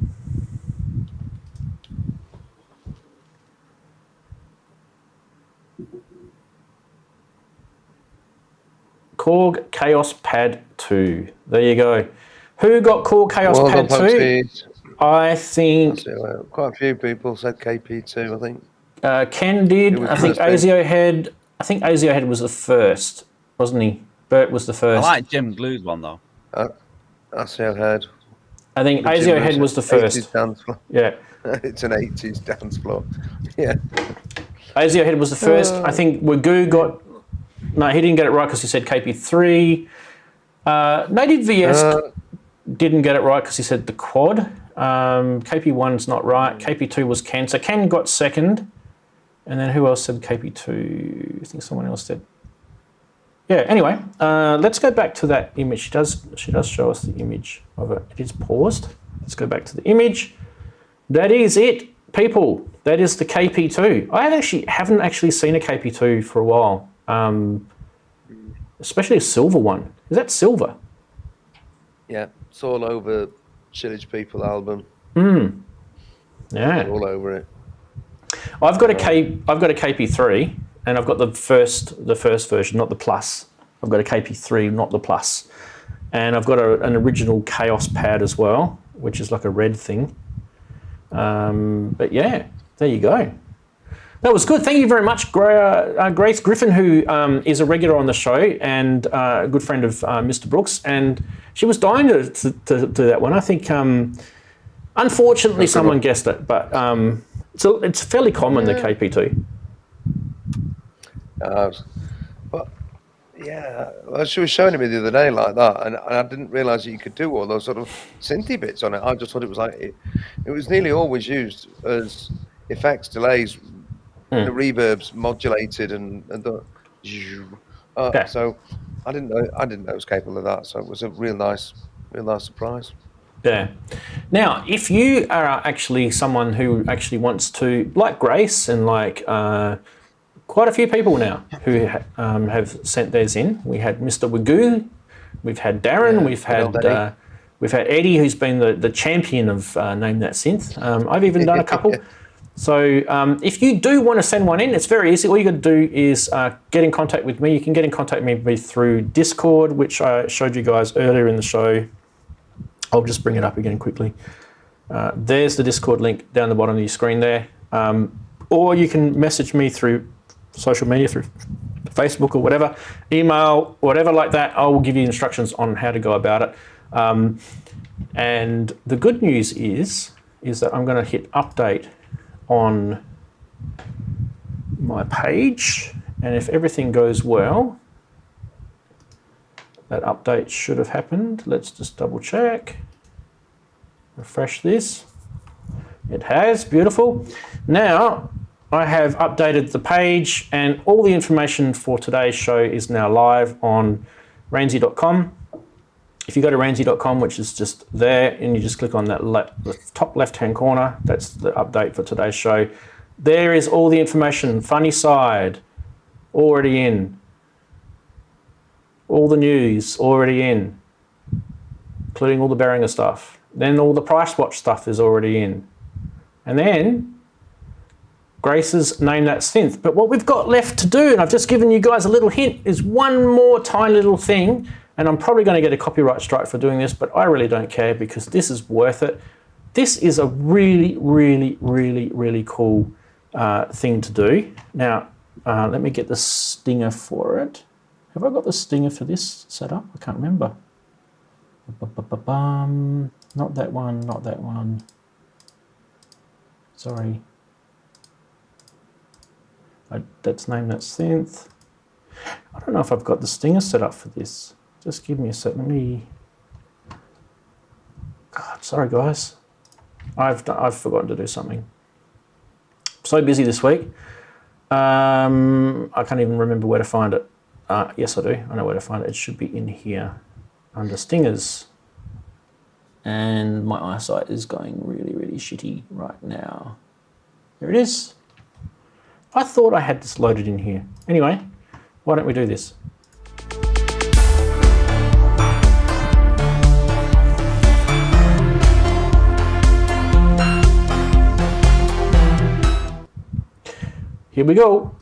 Korg Chaos Pad 2. There you go. Who got Korg Chaos Pad 2? I think... Quite a few people said KP2, I think. Ken did. I think Azio Head was the first, wasn't he? Bert was the first. I like Jim Glue's one, though. Azio Head. I think Azio Head was the first. Dance floor. Yeah. It's an 80s dance floor. Yeah. Azio Head was the first. I think Wagoo got... No, he didn't get it right because he said KP3. Native VS didn't get it right because he said the quad. KP1's not right. KP2 was Ken. So Ken got second. And then who else said KP2? I think someone else did. Yeah, anyway, let's go back to that image. She does show us the image of it. It is paused. Let's go back to the image. That is it, people. That is the KP2. I haven't actually seen a KP2 for a while. Especially a silver one. Is that silver? Yeah, it's all over Chillage People album. Yeah, it's all over it. I've got a KP3, and I've got the first version, not the plus. I've got a KP3, not the plus, and I've got an original Chaos Pad as well, which is like a red thing. But yeah, there you go. That was good. Thank you very much, Grace Griffin, who is a regular on the show and a good friend of Mr. Brooks. And she was dying to do that one. I think, unfortunately, someone guessed it. But So it's fairly common, the KP2. But yeah, well, she was showing me the other day like that, and I didn't realise that you could do all those sort of synthy bits on it. I just thought it was like it was nearly always used as effects, delays, the reverbs modulated, and the so I didn't know it was capable of that. So it was a real nice surprise. Yeah. Now, if you are actually someone who actually wants to, like Grace and like quite a few people now who have sent theirs in. We had Mr. Wagoo, we've had Daren, we've had Eddie, who's been the champion of Name That Synth. I've even done a couple. So if you do want to send one in, it's very easy. All you got to do is get in contact with me. You can get in contact with me through Discord, which I showed you guys earlier in the show. I'll just bring it up again quickly. There's the Discord link down the bottom of your screen there. Or you can message me through social media, through Facebook or whatever, email, whatever like that. I will give you instructions on how to go about it. And the good news is that I'm going to hit update on my page, and if everything goes well, that update should have happened. Let's just double check. Refresh this. It has, beautiful. Now I have updated the page, and all the information for today's show is now live on ranzee.com. If you go to ranzee.com, which is just there, and you just click on that the top left-hand corner, that's the update for today's show. There is all the information, funny side, already in. All the news already in, including all the Behringer stuff. Then all the price watch stuff is already in. And then Grace's Name That Synth. But what we've got left to do, and I've just given you guys a little hint, is one more tiny little thing. And I'm probably going to get a copyright strike for doing this, but I really don't care because this is worth it. This is a really, really, really, really cool thing to do. Now, let me get the stinger for it. Have I got the stinger for this set up? I can't remember. Not that one, not that one. Sorry. That's Name That Synth. I don't know if I've got the stinger set up for this. Just give me a sec. Let me. God, sorry guys. I've forgotten to do something. So busy this week. I can't even remember where to find it. Yes, I do. I know where to find it. It should be in here under stingers. And my eyesight is going really, really shitty right now. There it is. I thought I had this loaded in here. Anyway, why don't we do this? Here we go.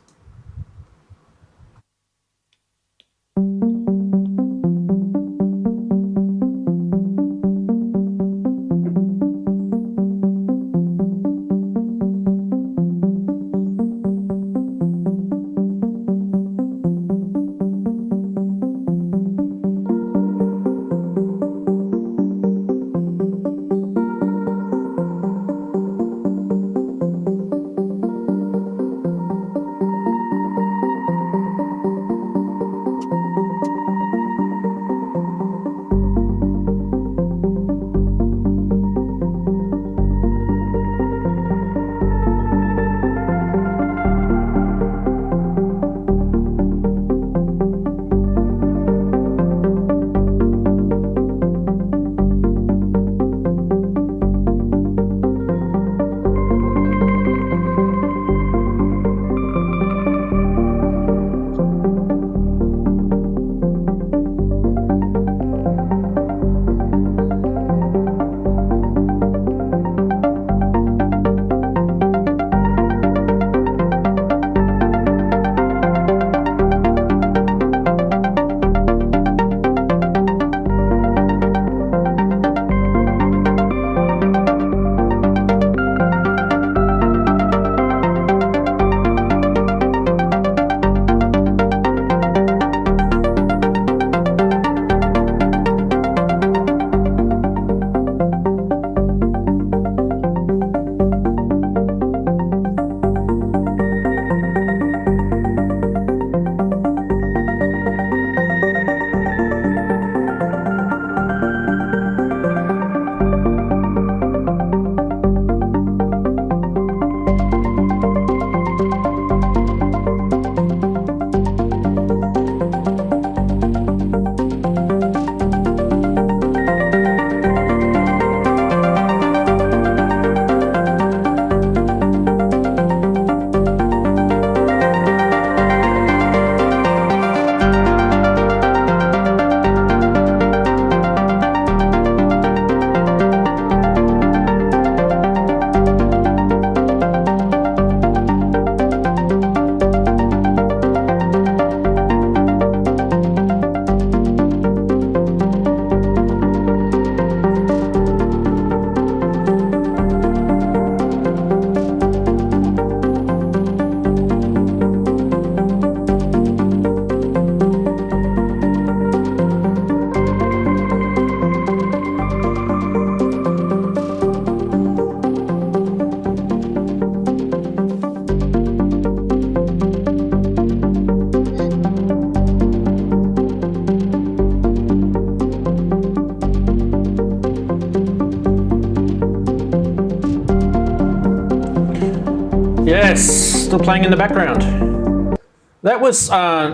Yes, still playing in the background. That was,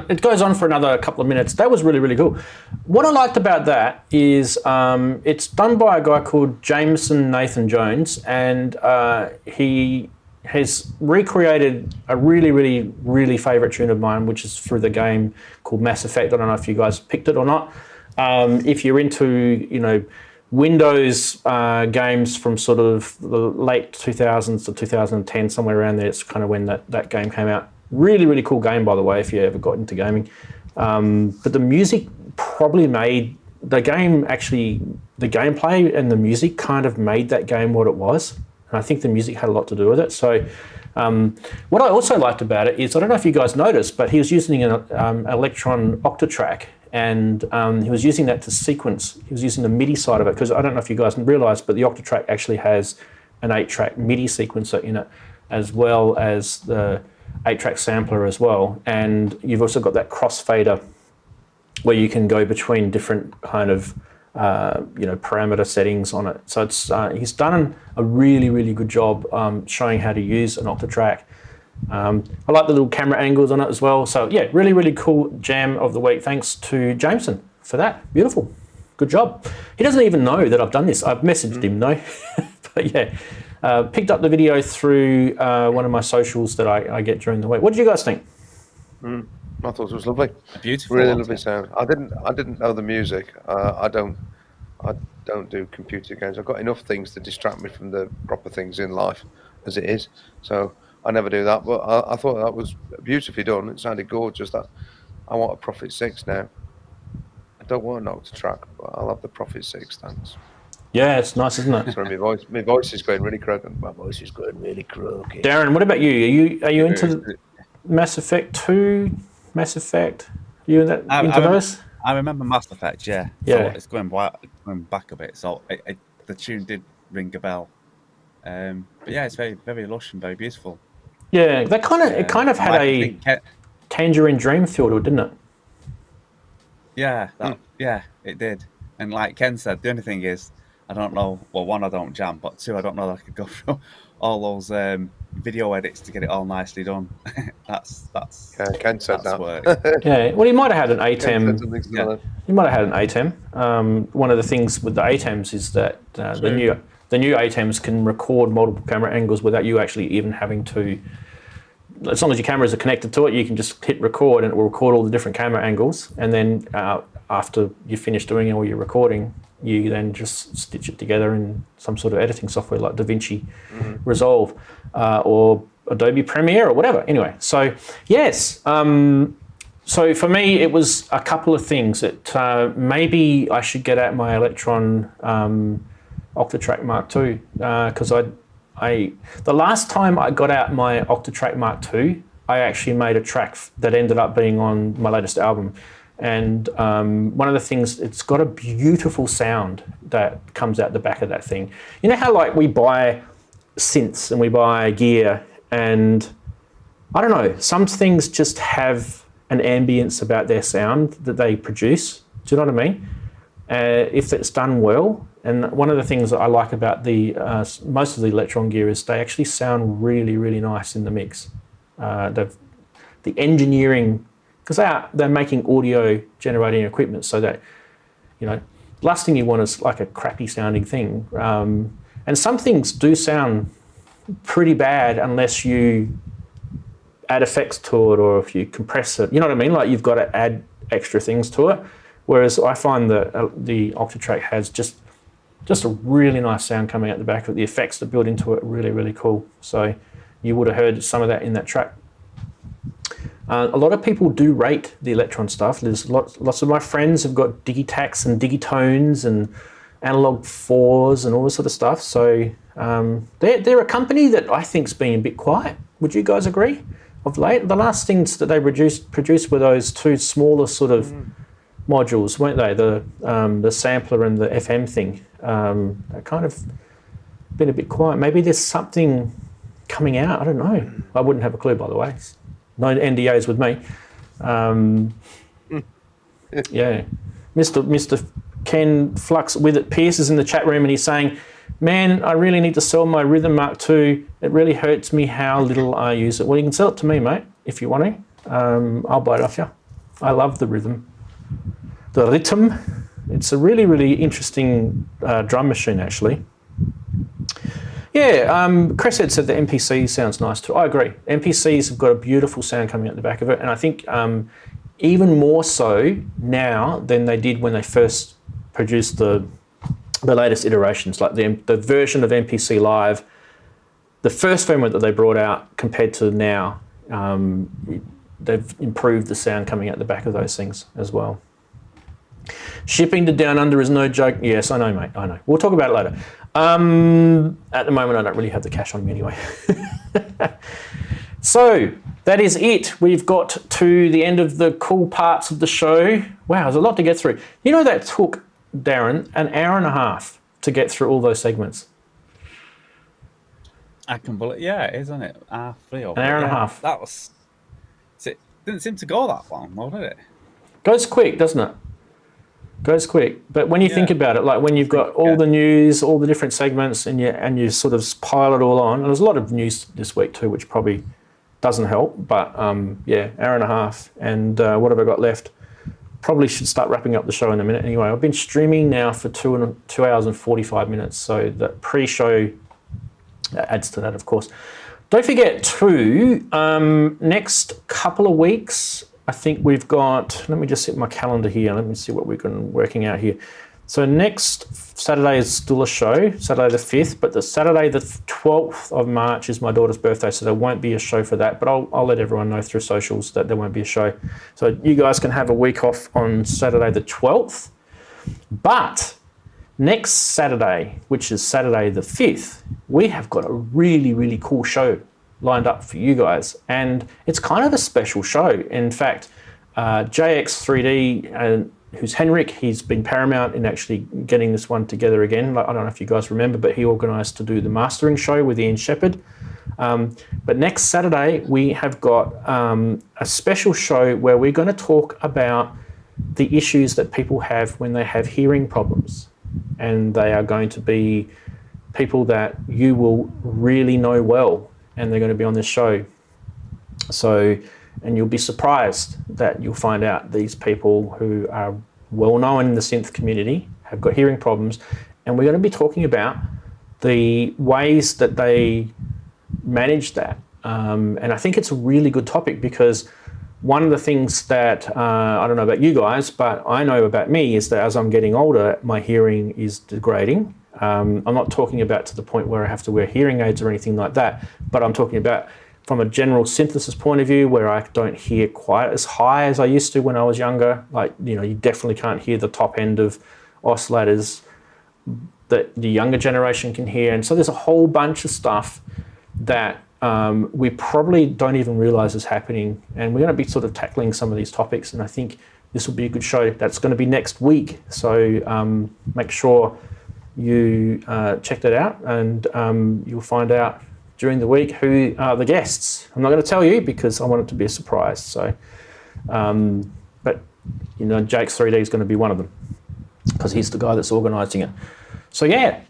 it goes on for another couple of minutes. That was really, really cool. What I liked about that is it's done by a guy called Jameson Nathan Jones, and he has recreated a really, really, really favourite tune of mine, which is through the game called Mass Effect. I don't know if you guys picked it or not. If you're into, you know, Windows games from sort of the late 2000s to 2010, somewhere around there, it's kind of when that game came out. Really, really cool game, by the way, if you ever got into gaming. But the music probably made the game, actually, the gameplay and the music kind of made that game what it was. And I think the music had a lot to do with it. So what I also liked about it is, I don't know if you guys noticed, but he was using an Electron Octatrack, and he was using that to sequence. He was using the MIDI side of it, because I don't know if you guys realised, but the Octatrack actually has an 8-track MIDI sequencer in it, as well as the 8-track sampler as well. And you've also got that crossfader where you can go between different kind of you know, parameter settings on it. So it's he's done a really, really good job showing how to use an Octatrack. I like the little camera angles on it as well. So yeah, really, really cool jam of the week. Thanks to Jameson for that. Beautiful. Good job. He doesn't even know that I've done this. I've messaged him though. But yeah, picked up the video through one of my socials that I get during the week. What did you guys think? I thought it was lovely. Beautiful. Really lovely sound. I didn't know the music. I don't do computer games. I've got enough things to distract me from the proper things in life as it is. So I never do that. But I thought that was beautifully done. It sounded gorgeous. That I want a Prophet 6 now. I don't want an Octatrack, but I'll have the Prophet 6, thanks. Yeah, it's nice, isn't it? Sorry, my voice is going really croaky. My voice is going really croaky. Darren, what about you? Are you into Mass Effect 2? Mass Effect? Are you into those? I remember Mass Effect, yeah. Yeah. So it's going back a bit. So the tune did ring a bell. But yeah, it's very, very lush and very beautiful. Yeah, that kind of had a Tangerine Dream feel to it, didn't it? Yeah, yeah, it did. And like Ken said, the only thing is, I don't know. Well, one, I don't jam, but two, I don't know that I could go through all those video edits to get it all nicely done. that's yeah, Ken said that. Work. Yeah, well, he might have had an ATEM. Yeah. He might have had an ATEM. One of the things with the ATEMs is that the new ATEMs can record multiple camera angles without you actually even having to. As long as your cameras are connected to it, you can just hit record and it will record all the different camera angles. And then after you finish doing all your recording, you then just stitch it together in some sort of editing software like DaVinci Resolve or Adobe Premiere or whatever. Anyway, so yes. So for me, it was a couple of things. Maybe I should get out my Electron Octatrack Mark II because the last time I got out my Octatrack Mark II, I actually made a track that ended up being on my latest album. And one of the things, it's got a beautiful sound that comes out the back of that thing. You know how like we buy synths and we buy gear and I don't know, some things just have an ambience about their sound that they produce. Do you know what I mean? If it's done well. And one of the things that I like about the most of the Electron gear is they actually sound really, really nice in the mix. The engineering, because they're making audio generating equipment so that, you know, last thing you want is like a crappy sounding thing. And some things do sound pretty bad unless you add effects to it or if you compress it. You know what I mean? Like you've got to add extra things to it. Whereas I find that the Octatrack has just a really nice sound coming out the back of it. The effects that built into it are really, really cool. So you would have heard some of that in that track. A lot of people do rate the Electron stuff. There's lots of my friends have got Digitacs and Digitones and Analog 4s and all this sort of stuff. So they're a company that I think's been a bit quiet. Would you guys agree? Of late, the last things that they produced were those two smaller sort of modules, weren't they? The sampler and the FM thing. They kind of been a bit quiet. Maybe there's something coming out. I don't know. I wouldn't have a clue, by the way. No NDAs with me. Yeah. Mr. Ken Flux with it Pierce is in the chat room and he's saying, Man, I really need to sell my Rhythm Mark II. It really hurts me how little I use it. Well, you can sell it to me, mate, if you want to. I'll buy it off you. I love the Rhythm. The Rhythm. It's a really, really interesting drum machine, actually. Yeah, Cresshead said the MPC sounds nice too. I agree. MPCs have got a beautiful sound coming out the back of it, and I think even more so now than they did when they first produced the latest iterations, like the version of MPC Live, the first firmware that they brought out compared to now, they've improved the sound coming out the back of those things as well. Shipping to Down Under is no joke. Yes, I know, mate. I know. We'll talk about it later. At the moment, I don't really have the cash on me anyway. So that is it. We've got to the end of the cool parts of the show. Wow, there's a lot to get through. You know that took, Daren, an hour and a half to get through all those segments. I can believe, yeah, isn't it? An hour and a half. That was. It didn't seem to go that long, though, did it? Goes quick, doesn't it? Goes quick. But when you think about it, like when you've got all the news, all the different segments, and you sort of pile it all on, and there's a lot of news this week too, which probably doesn't help. But yeah, hour and a half. And what have I got left? Probably should start wrapping up the show in a minute anyway. I've been streaming now for 2 hours and 45 minutes. So the pre-show adds to that, of course. Don't forget too, next couple of weeks, I think we've got, let me just set my calendar here. Let me see what we've been working out here. So next Saturday is still a show, Saturday the 5th, but the Saturday the 12th of March is my daughter's birthday, so there won't be a show for that, but I'll let everyone know through socials that there won't be a show. So you guys can have a week off on Saturday the 12th, but next Saturday, which is Saturday the 5th, we have got a really, really cool show lined up for you guys, and it's kind of a special show. In fact, JX3D, who's Henrik, he's been paramount in actually getting this one together again. Like, I don't know if you guys remember, but he organised to do the mastering show with Ian Shepherd. But next Saturday, we have got a special show where we're going to talk about the issues that people have when they have hearing problems. And they are going to be people that you will really know well, and they're going to be on this show. So, and you'll be surprised that you'll find out these people who are well known in the synth community have got hearing problems, and we're going to be talking about the ways that they manage that. And I think it's a really good topic, because one of the things that, I don't know about you guys, but I know about me, is that as I'm getting older, my hearing is degrading. I'm not talking about to the point where I have to wear hearing aids or anything like that, but I'm talking about from a general synthesis point of view, where I don't hear quite as high as I used to when I was younger. Like, you know, you definitely can't hear the top end of oscillators that the younger generation can hear. And so there's a whole bunch of stuff that we probably don't even realize is happening. And we're going to be sort of tackling some of these topics. And I think this will be a good show. That's going to be next week. So make sure you check that out, and you'll find out during the week who are the guests. I'm not going to tell you because I want it to be a surprise. So, but you know, Jake's 3D is going to be one of them because he's the guy that's organising it. So yeah,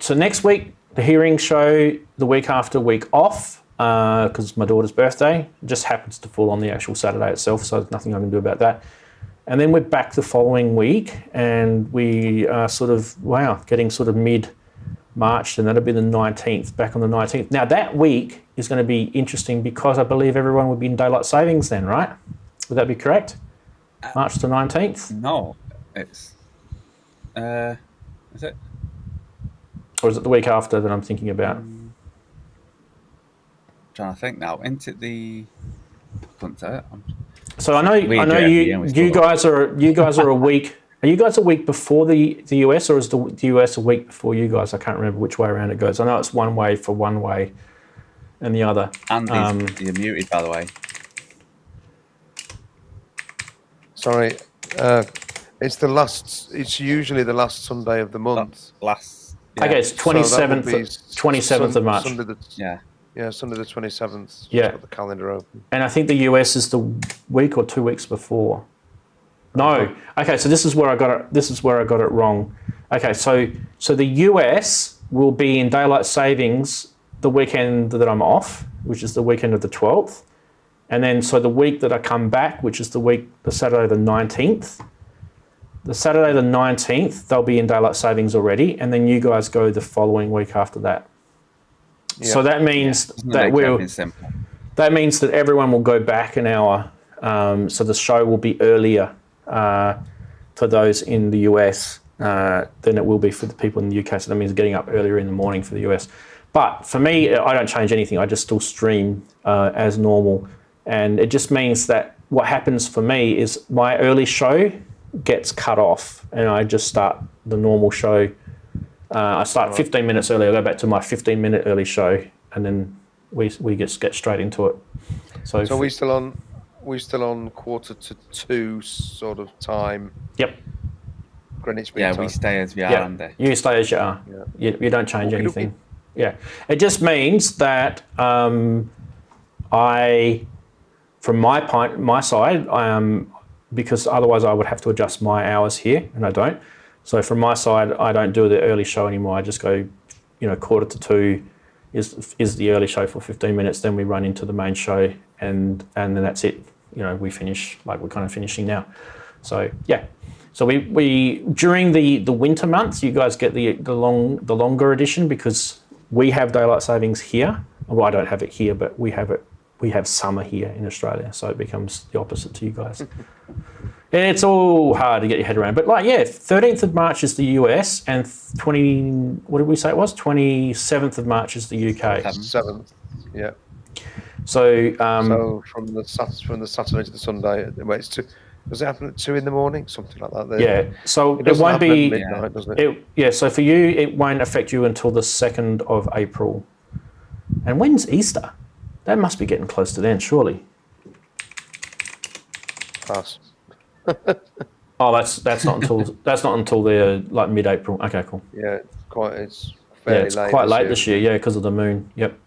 so next week the hearing show, the week after, week off because it's my daughter's birthday. It just happens to fall on the actual Saturday itself, so there's nothing I can do about that. And then we're back the following week, and we are sort of, getting sort of mid-March, and that'll be the 19th, back on the 19th. Now, that week is going to be interesting because I believe everyone would be in daylight savings then, right? Would that be correct? March the 19th? No, it's... is it? Or is it the week after that I'm thinking about? Trying to think now. Isn't it the... I couldn't tell it. So I know you guys are a week. Are you guys a week before the US, or is the US a week before you guys? I can't remember which way around it goes. I know it's one way for one way, and the other. And you're muted, by the way. Sorry, it's the last. It's usually the last Sunday of the month. Last. Yeah. Okay, it's 27th. 27th of March. Yeah, Sunday the 27th. Yeah. Got the calendar open. And I think the US is the week or 2 weeks before. No. Okay, so this is where I got it. This is where I got it wrong. Okay, so the US will be in daylight savings the weekend that I'm off, which is the weekend of the 12th. And then so the week that I come back, which is the Saturday the 19th, they'll be in daylight savings already, and then you guys go the following week after that. Yeah. So that means that means that everyone will go back an hour. So the show will be earlier for those in the US than it will be for the people in the UK. So that means getting up earlier in the morning for the US. But for me, I don't change anything. I just still stream as normal. And it just means that what happens for me is my early show gets cut off and I just start the normal show. I start 15 minutes early. I go back to my 15-minute early show, and then we get straight into it. So are we still on 1:45 sort of time? Yep. Greenwich Mean Time. We stay as we are, Andy. You stay as you are. Yeah. You don't change anything. Yeah. It just means that from my side, because otherwise I would have to adjust my hours here, and I don't. So from my side, I don't do the early show anymore. I just go, 1:45 is the early show for 15 minutes. Then we run into the main show, and then that's it. We finish like we're kind of finishing now. So yeah. So we during the winter months, you guys get the longer edition because we have daylight savings here. Well, I don't have it here, but we have summer here in Australia, so it becomes the opposite to you guys. It's all hard to get your head around, but 13th of March is the US, and 27th of March is the UK. 7th, yeah. So from the Saturday to the Sunday, does it happen at 2 a.m, something like that? Yeah. So it won't be midnight, doesn't it? Yeah. So for you, it won't affect you until the 2nd of April. And when's Easter? That must be getting close to then, surely. Pass. Oh, that's not until the mid-April. Okay, cool. Yeah, it's fairly late. Quite late this year. Yeah, because of the moon. Yep.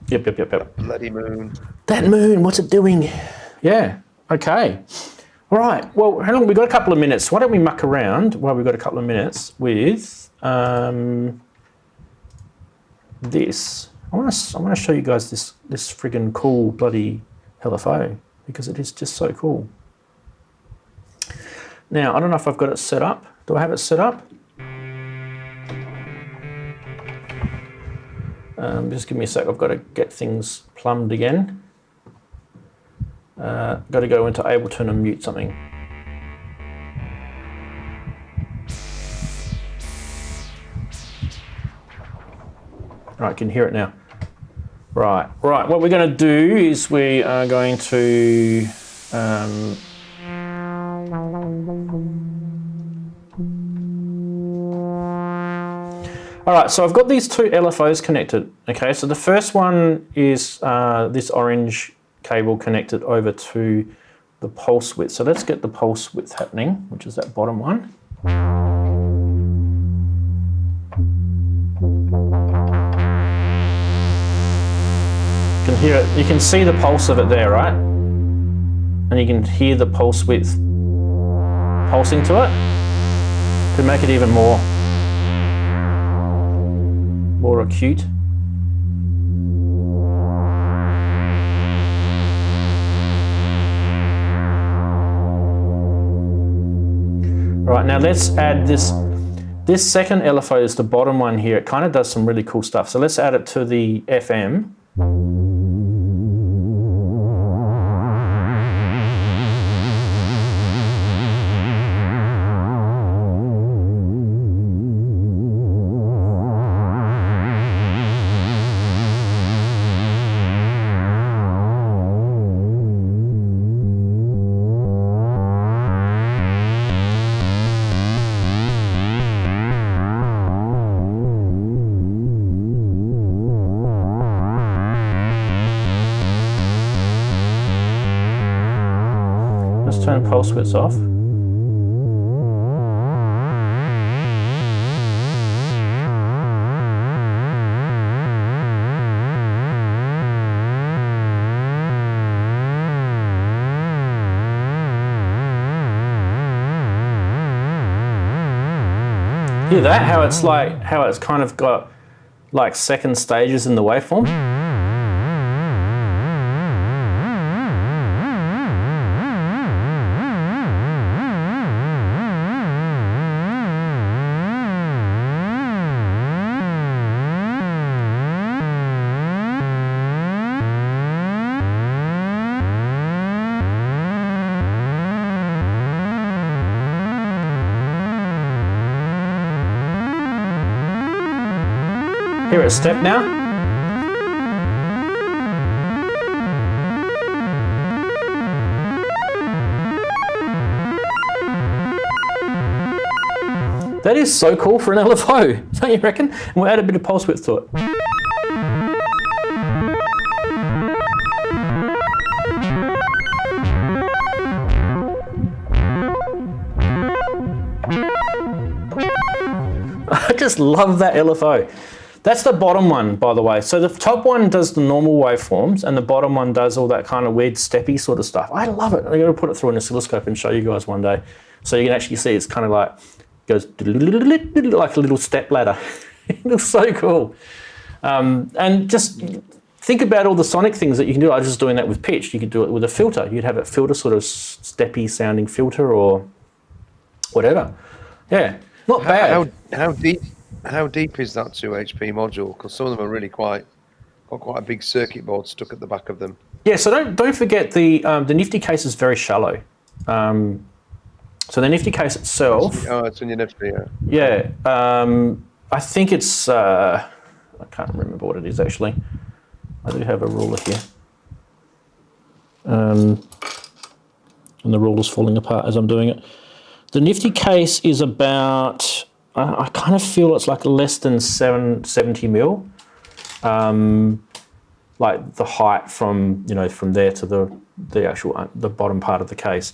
That bloody moon. That moon, what's it doing? Yeah. Okay. All right. Well, hang on. We've got a couple of minutes. Why don't we muck around while we've got a couple of minutes with this. I want to show you guys this friggin' cool bloody LFO because it is just so cool. Now, I don't know if I've got it set up. Do I have it set up? Just give me a sec. I've got to get things plumbed again. Got to go into Ableton and mute something. All right, can you hear it now? Right. What we're going to do is we are going to all right, so I've got these two LFOs connected. Okay, so the first one is this orange cable connected over to the pulse width. So let's get the pulse width happening, which is that bottom one. You can hear it. You can see the pulse of it there, right? And you can hear the pulse width pulsing to it to make it even more acute. Right, now let's add this. This second LFO is the bottom one here. It kind of does some really cool stuff. So let's add it to the FM. Turn pulse widths off. Hear that? How it's kind of got like second stages in the waveform. Hear it step now. That is so cool for an LFO, don't you reckon? And we'll add a bit of pulse width to it. I just love that LFO. That's the bottom one, by the way. So the top one does the normal waveforms, and the bottom one does all that kind of weird steppy sort of stuff. I love it. I'm going to put it through an oscilloscope and show you guys one day, so you can actually see it's kind of like goes like a little step ladder. It looks so cool. And just think about all the sonic things that you can do. I was just doing that with pitch. You could do it with a filter. You'd have a filter sort of steppy sounding filter or whatever. Yeah, not bad. How deep is that 2 HP module? Because some of them are really got quite a big circuit board stuck at the back of them. Yeah, so don't forget the Nifty case is very shallow. So the Nifty case itself. Oh, it's in your Nifty, yeah. Yeah, I think it's. I can't remember what it is actually. I do have a ruler here. And the ruler's falling apart as I'm doing it. The Nifty case is about. I kind of feel it's like less than 70 mil, like the height from there to the actual the bottom part of the case,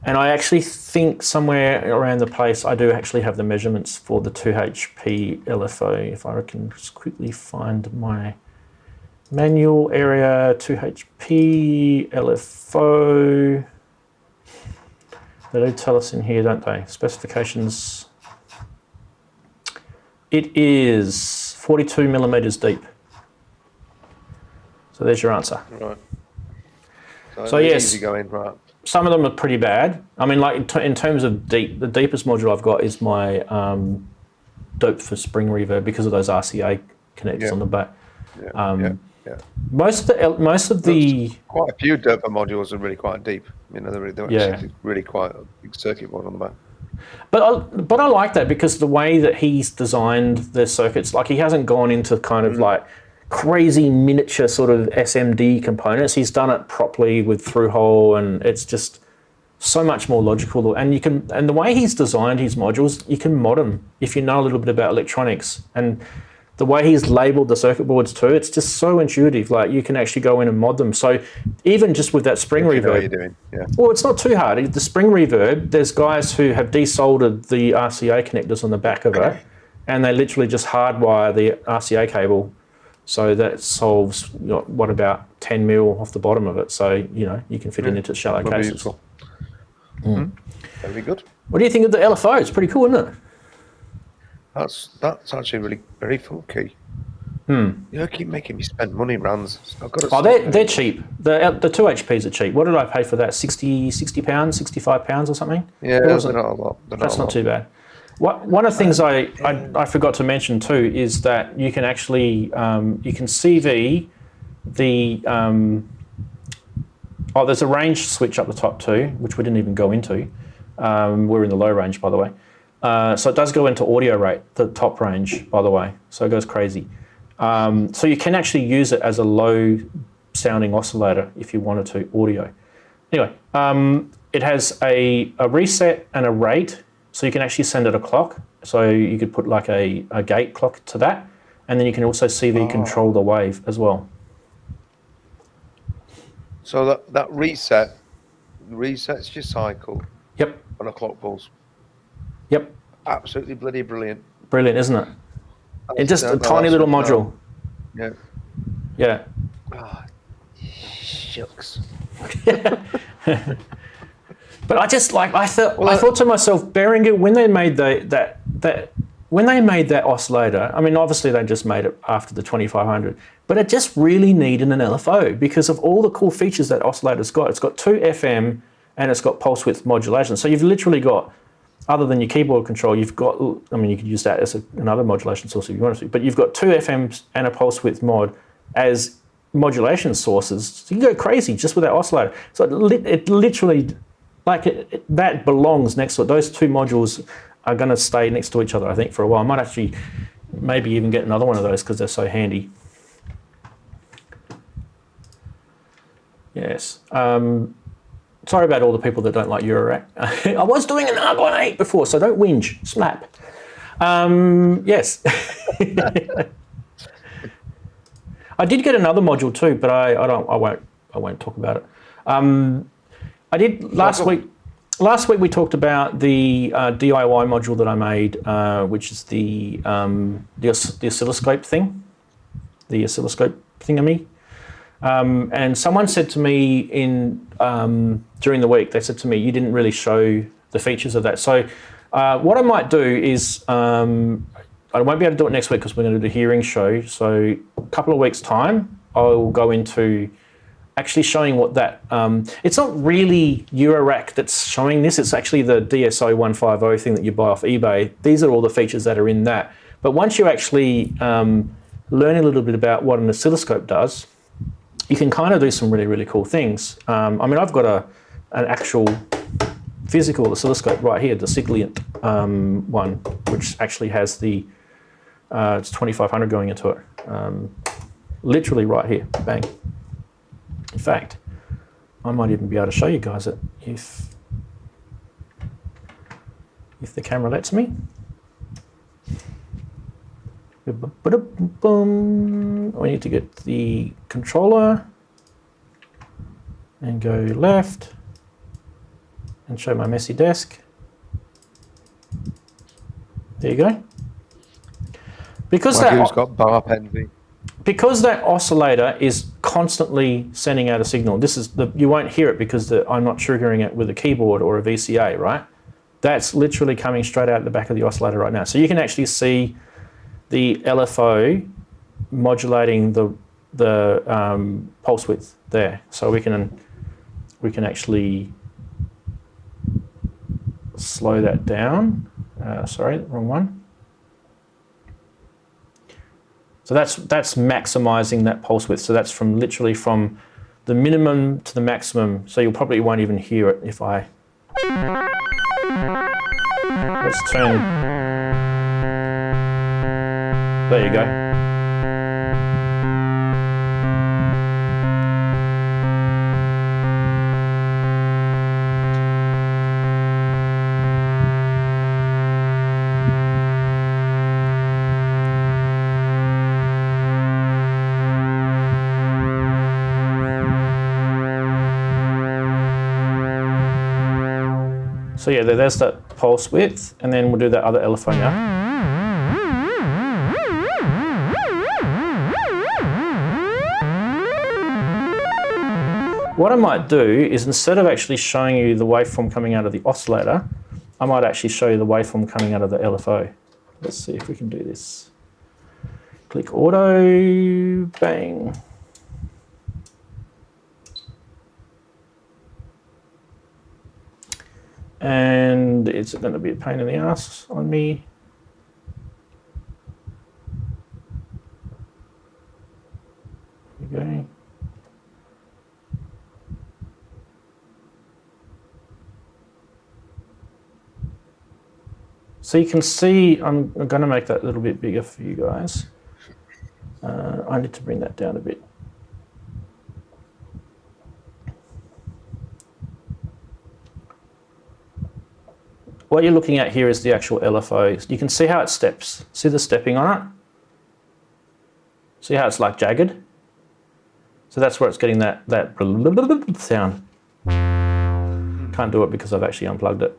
and I actually think somewhere around the place I do actually have the measurements for the 2 HP LFO. If I can just quickly find my manual area 2 HP LFO, they do tell us in here, don't they? Specifications. It is 42 millimeters deep. So there's your answer. Right. So yes, easy going, right. Some of them are pretty bad. I mean, like in terms of deep, the deepest module I've got is my dope for spring reverb because of those RCA connectors on the back. Yeah. Most of the quite a few doper modules are really quite deep. They're really quite a big circuit board on the back. But I like that because the way that he's designed the circuits, like he hasn't gone into kind of like crazy miniature sort of SMD components. He's done it properly with through hole, and it's just so much more logical. And the way he's designed his modules, you can mod them if you know a little bit about electronics. And the way he's labeled the circuit boards too, it's just so intuitive. Like you can actually go in and mod them. So even just with that spring reverb, you know what you're doing. Yeah. Well, it's not too hard. The spring reverb, there's guys who have desoldered the RCA connectors on the back of it, and they literally just hardwire the RCA cable. So that solves what about 10 mil off the bottom of it. So you can fit it into shallow cases. Very good. What do you think of the LFO? It's pretty cool, isn't it? That's actually really very funky. Keep making me spend money, Ranz. They're cheap. The 2 HPs are cheap. What did I pay for that? £60, £65 or something? Yeah, they're not a lot. That's not too bad. One of the things I forgot to mention too is that you can actually you can CV the there's a range switch up the top too, which we didn't even go into. We're in the low range, by the way. So it does go into audio rate, the top range, by the way. So it goes crazy. So you can actually use it as a low sounding oscillator if you wanted to, audio. Anyway, it has a reset and a rate, so you can actually send it a clock. So you could put like a gate clock to that, and then you can also CV control the wave as well. So that resets your cycle. Yep. On a clock pulse. Yep. Absolutely bloody brilliant. Brilliant, isn't it? It's just a tiny little module. Yeah. Yeah. Oh, shucks. But I just I thought to myself, Behringer, when they made that when they made that oscillator, I mean, obviously they just made it after the 2500, but it just really needed an LFO because of all the cool features that oscillator's got. It's got 2 FM and it's got pulse width modulation. So you've literally got, other than your keyboard control, you've got, I mean, you could use that as another modulation source if you want to, but you've got 2 FMs and a pulse width mod as modulation sources. So you can go crazy just with that oscillator. So it literally, like that belongs next to it. Those 2 modules are going to stay next to each other, I think, for a while. I might actually maybe even get another one of those because they're so handy. Yes. Sorry about all the people that don't like Eurorack. I was doing an Argon 8 before, so don't whinge. Slap. Yes. I did get another module too, but I won't talk about it. I did last week. Last week we talked about the DIY module that I made, which is the oscilloscope thing, the oscilloscope thingamy. And someone said to me during the week, they said to me, you didn't really show the features of that. So what I might do is, I won't be able to do it next week because we're going to do the hearing show. So a couple of weeks' time, I'll go into actually showing what that, it's not really Eurorack that's showing this, it's actually the DSO 150 thing that you buy off eBay. These are all the features that are in that. But once you actually learn a little bit about what an oscilloscope does, you can kind of do some really, really cool things. I mean, I've got an actual physical oscilloscope right here, the Siglient one, which actually has the, it's 2500 going into it. Literally right here, bang. In fact, I might even be able to show you guys it if the camera lets me. We need to get the controller and go left and show my messy desk. There you go. Because that oscillator is constantly sending out a signal. This is you won't hear it because I'm not triggering it with a keyboard or a VCA, right? That's literally coming straight out the back of the oscillator right now. So you can actually see the LFO modulating the pulse width there. So we can actually slow that down. Sorry, wrong one. So that's maximizing that pulse width. So that's from literally from the minimum to the maximum. So you probably won't even hear it if I. Let's turn. There you go. So yeah, there's that pulse width, and then we'll do that other LFO now. What I might do is, instead of actually showing you the waveform coming out of the oscillator, I might actually show you the waveform coming out of the LFO. Let's see if we can do this. Click auto, bang. And it's going to be a pain in the ass on me. Here we go. So you can see, I'm going to make that a little bit bigger for you guys. I need to bring that down a bit. What you're looking at here is the actual LFO. You can see how it steps. See the stepping on it? See how it's like jagged? So that's where it's getting that sound. Can't do it because I've actually unplugged it.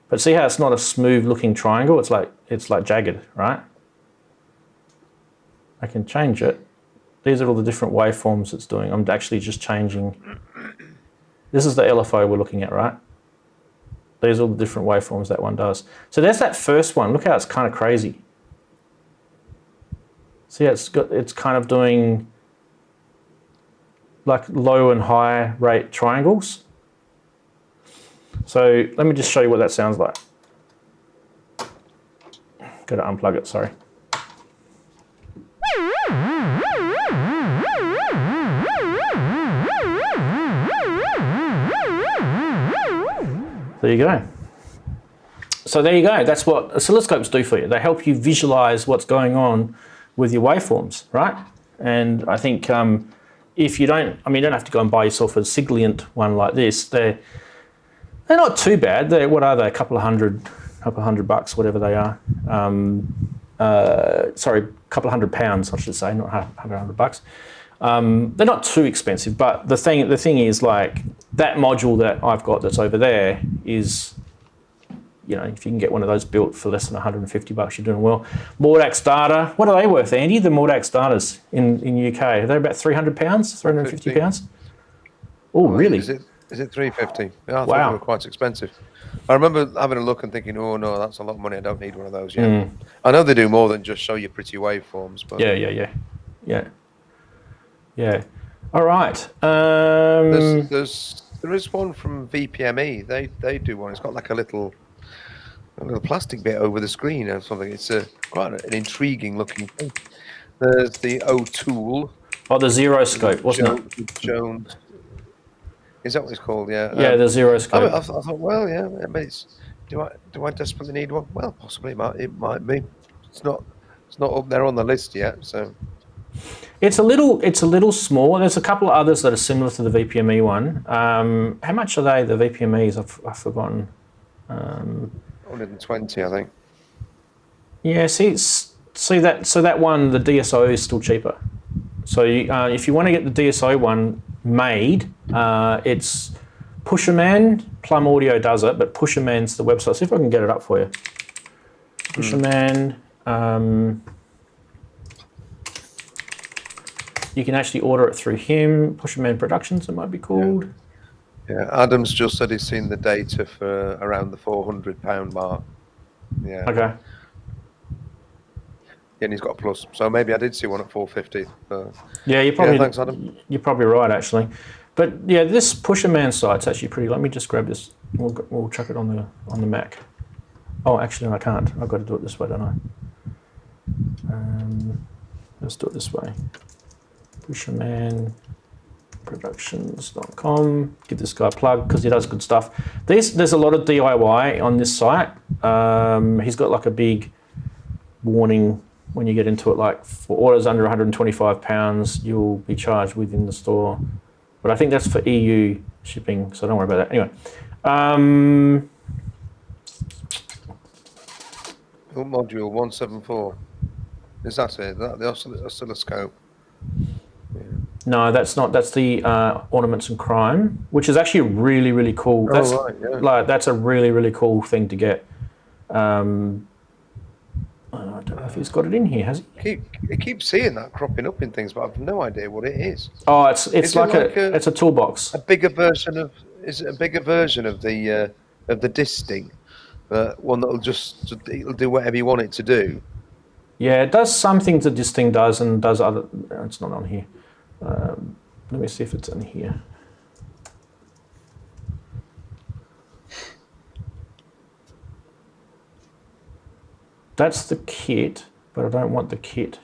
But see how it's not a smooth looking triangle? It's like jagged, right? I can change it. These are all the different waveforms it's doing. I'm actually just changing. This is the LFO we're looking at, right? These are all the different waveforms that one does. So there's that first one. Look how it's kind of crazy. See, it's kind of doing like low and high rate triangles. So let me just show you what that sounds like. Got to unplug it, sorry. There you go. So there you go. That's what oscilloscopes do for you. They help you visualize what's going on with your waveforms, right? And I think if you don't, I mean, you don't have to go and buy yourself a Siglient one like this. They're not too bad. What are they? A couple of hundred bucks, whatever they are. Sorry, a couple of £100, I should say, not $100. They're not too expensive, but the thing is, like, that module that I've got that's over there is, you know, if you can get one of those built for less than 150 bucks, you're doing well. Mordax data, what are they worth, Andy? The Mordax datas in UK, they're about £300, £350. Oh, really? Is it 350? Yeah, I thought Wow. they were quite expensive. I remember having a look and thinking, oh no, that's a lot of money. I don't need one of those yet. I know they do more than just show you pretty waveforms, but Yeah. All right. there is one from VPME. They do one. It's got like a little plastic bit over the screen or something. It's quite an intriguing looking thing. There's the O'Toole. Oh, the Zero Scope, wasn't it? Jones. Is that what it's called? Yeah. Yeah, the Zero I Scope. thought, well, yeah. But do I desperately need one? Well, possibly it might be. It's not up there on the list yet. So It's a little small. There's a couple of others that are similar to the VPME one. How much are they? The VPMEs? I've forgotten. 120, I think. Yeah. See that one. The DSO is still cheaper. So if you want to get the DSO one made, it's Pusherman. Plum Audio does it, but Pusherman's the website. See if I can get it up for you. Pusherman. You can actually order it through him. Pusherman Productions, it might be called. Yeah, Adam's just said he's seen the data for around the £400 mark. Yeah. Okay. And he's got a plus. So maybe I did see one at 450. Yeah, thanks, Adam. You're probably right, actually. But yeah, this Pusherman site's actually pretty. Let me just grab this. We'll chuck it on the Mac. Oh, actually, no, I can't. I've got to do it this way, don't I? Let's do it this way. Pushermanproductions.com. Give this guy a plug because he does good stuff. There's a lot of DIY on this site. He's got like a big warning when you get into it, like for orders under £125, you'll be charged within the store. But I think that's for EU shipping, so don't worry about that. Anyway. Module 174. Is that it? The oscilloscope? Yeah. No, that's not. That's the Ornaments and Crime, which is actually really, really cool. That's, right, yeah. Like, that's a really, really cool thing to get. I don't know if he's got it in here, has he? I keep seeing that cropping up in things, but I've no idea what it is. Oh, it's like it's a toolbox. A bigger version of the disc thing, one that'll it'll do whatever you want it to do. Yeah, it does some things that this thing does and does other. It's not on here. Let me see if it's in here. That's the kit, but I don't want the kit.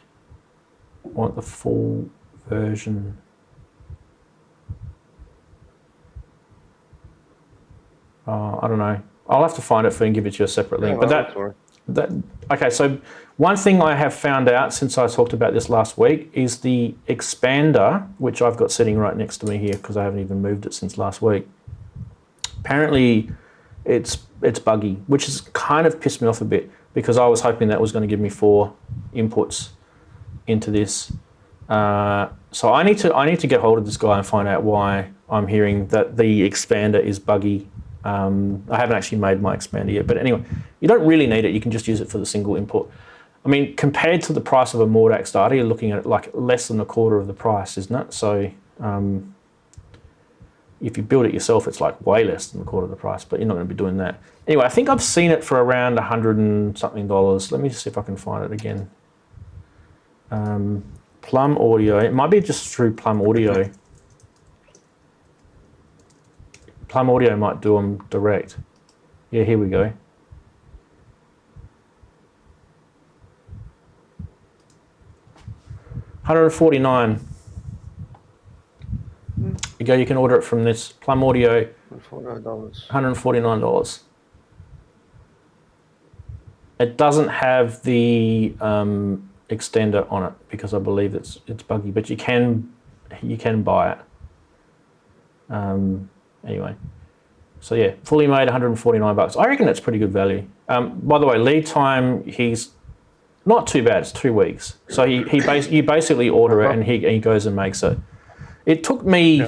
I want the full version. I don't know. I'll have to find it for you and give it to you a separate link. Yeah, but okay, so one thing I have found out since I talked about this last week is the expander, which I've got sitting right next to me here because I haven't even moved it since last week. Apparently it's buggy, which has kind of pissed me off a bit because I was hoping that was going to give me 4 inputs into this. So I need to get hold of this guy and find out why I'm hearing that the expander is buggy. I haven't actually made my expander yet, but anyway, you don't really need it. You can just use it for the single input. I mean, compared to the price of a Mordax data, you're looking at like less than a quarter of the price, isn't it? So If you build it yourself, it's like way less than a quarter of the price, but you're not going to be doing that. Anyway, I think I've seen it for around $100 and something. Let me just see if I can find it again. Plum Audio. It might be just through Plum Audio. Plum Audio might do them direct. Yeah, here we go. $149. You go. You can order it from this Plum Audio. $149. It doesn't have the extender on it because I believe it's buggy, but you can buy it. Anyway, so yeah, fully made, $149. I reckon that's pretty good value. By the way, lead time, he's not too bad. It's 2 weeks. So you basically order it and he goes and makes it. It took me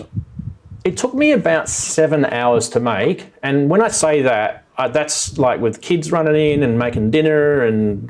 about 7 hours to make, and when I say that, that's like with kids running in and making dinner and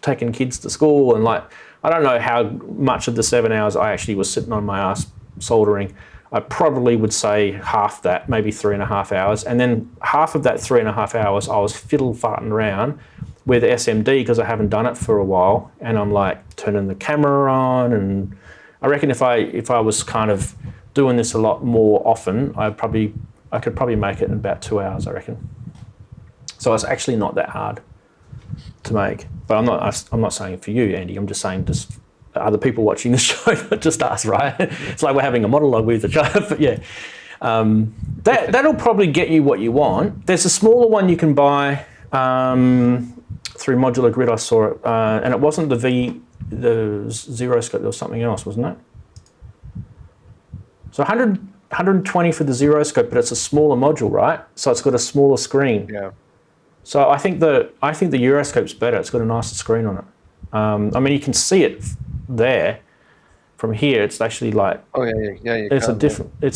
taking kids to school, and like I don't know how much of the 7 hours I actually was sitting on my ass soldering. I probably would say half that, maybe 3.5 hours, and then half of that 3.5 hours I was fiddle farting around with SMD because I haven't done it for a while, and I'm like turning the camera on, and I reckon if I was kind of doing this a lot more often, I could probably make it in about 2 hours, I reckon. So it's actually not that hard to make. But I'm not saying it for you, Andy. I'm just saying other people watching the show, just us, right? It's like we're having a monologue with each other. But yeah, that'll probably get you what you want. There's a smaller one you can buy through Modular Grid. I saw it, and it wasn't the Zero Scope. There was something else, wasn't it? So 120 for the Zero Scope, but it's a smaller module, right? So it's got a smaller screen. Yeah. So I think the Euroscope's better. It's got a nicer screen on it. I mean, you can see it there. From here, it's actually like it's a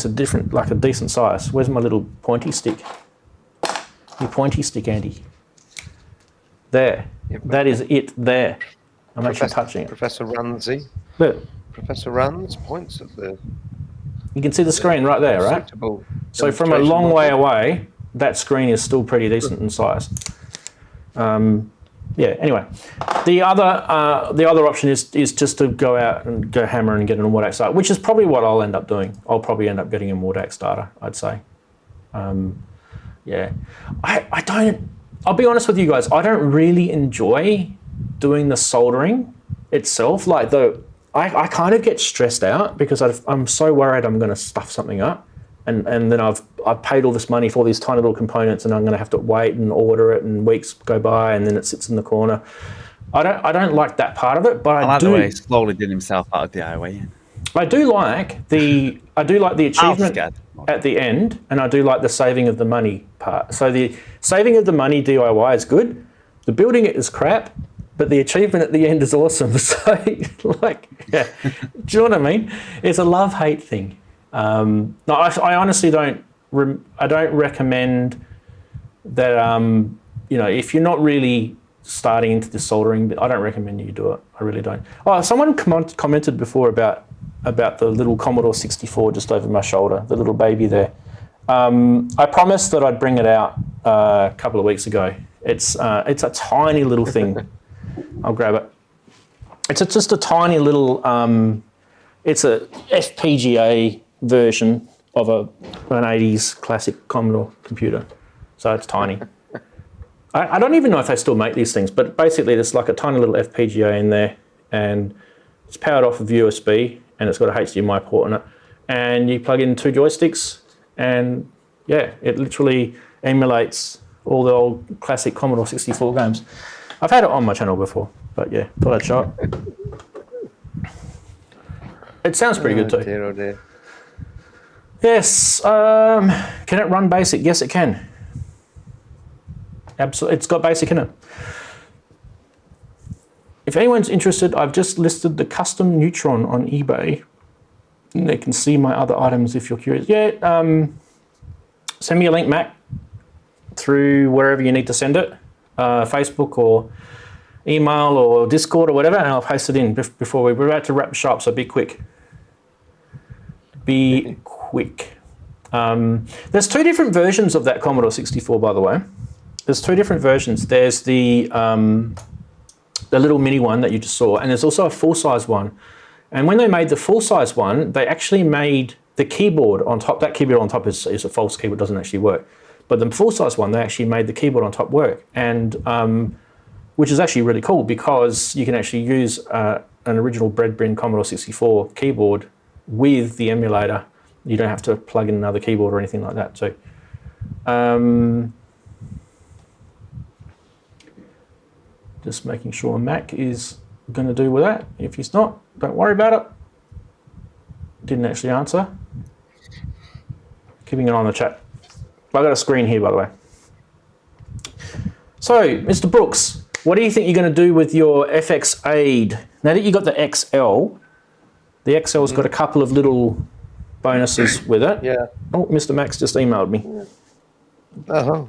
different, like a decent size. Where's my little pointy stick? Your pointy stick, Andy. There. Yep. That is it. There. I'm actually touching it. Professor Ranzee. Look. Professor Ranz points at the. You can see the screen right there, right? So from a long way away, that screen is still pretty decent in size. Yeah. Anyway, the other option is just to go out and go hammer and get an Modal starter, which is probably what I'll end up doing. I'll probably end up getting a Modal starter, I'd say. Yeah. I don't. I'll be honest with you guys. I don't really enjoy doing the soldering itself. Like I kind of get stressed out because I'm so worried I'm going to stuff something up, and then I've paid all this money for all these tiny little components, and I'm going to have to wait and order it, and weeks go by, and then it sits in the corner. I don't like that part of it, but I do. The way he slowly did himself out of DIY. I do like the achievement at the end, and I do like the saving of the money part. So the saving of the money DIY is good. The building it is crap. But the achievement at the end is awesome. So, like, yeah, do you know what I mean? It's a love-hate thing. No, I honestly don't. I don't recommend that. If you're not really starting into the soldering, I don't recommend you do it. I really don't. Oh, someone commented before about the little Commodore 64 just over my shoulder, the little baby there. I promised that I'd bring it out a couple of weeks ago. It's a tiny little thing. I'll grab it. It's just a tiny little, it's a FPGA version of an 80s classic Commodore computer. So it's tiny. I don't even know if they still make these things, but basically there's like a tiny little FPGA in there, and it's powered off of USB, and it's got a HDMI port in it. And you plug in 2 joysticks, and yeah, it literally emulates all the old classic Commodore 64 games. I've had it on my channel before, but yeah, thought I'd show it. It sounds pretty good too. Dear, oh dear. Yes. Can it run BASIC? Yes, it can. Absolutely, it's got BASIC in it. If anyone's interested, I've just listed the custom Neutron on eBay. And they can see my other items if you're curious. Yeah. Send me a link, Mac, through wherever you need to send it. Facebook or email or Discord or whatever, and I'll paste it in before we're about to wrap the shop, so be quick. Be quick. There's two different versions of that Commodore 64, by the way. There's two different versions. There's the little mini one that you just saw, and there's also a full-size one. And when they made the full-size one, they actually made the keyboard on top. That keyboard on top is a false keyboard, doesn't actually work. But the full-size one, they actually made the keyboard on top work, and which is actually really cool because you can actually use an original bread-bin Commodore 64 keyboard with the emulator. You don't have to plug in another keyboard or anything like that. So, just making sure Mac is going to do with that. If he's not, don't worry about it. Didn't actually answer. Keeping an eye on the chat. I've got a screen here, by the way. So, Mr. Brooks, what do you think you're going to do with your FX Aid? Now that you got the XL, the XL's got a couple of little bonuses with it. Yeah. Oh, Mr. Max just emailed me.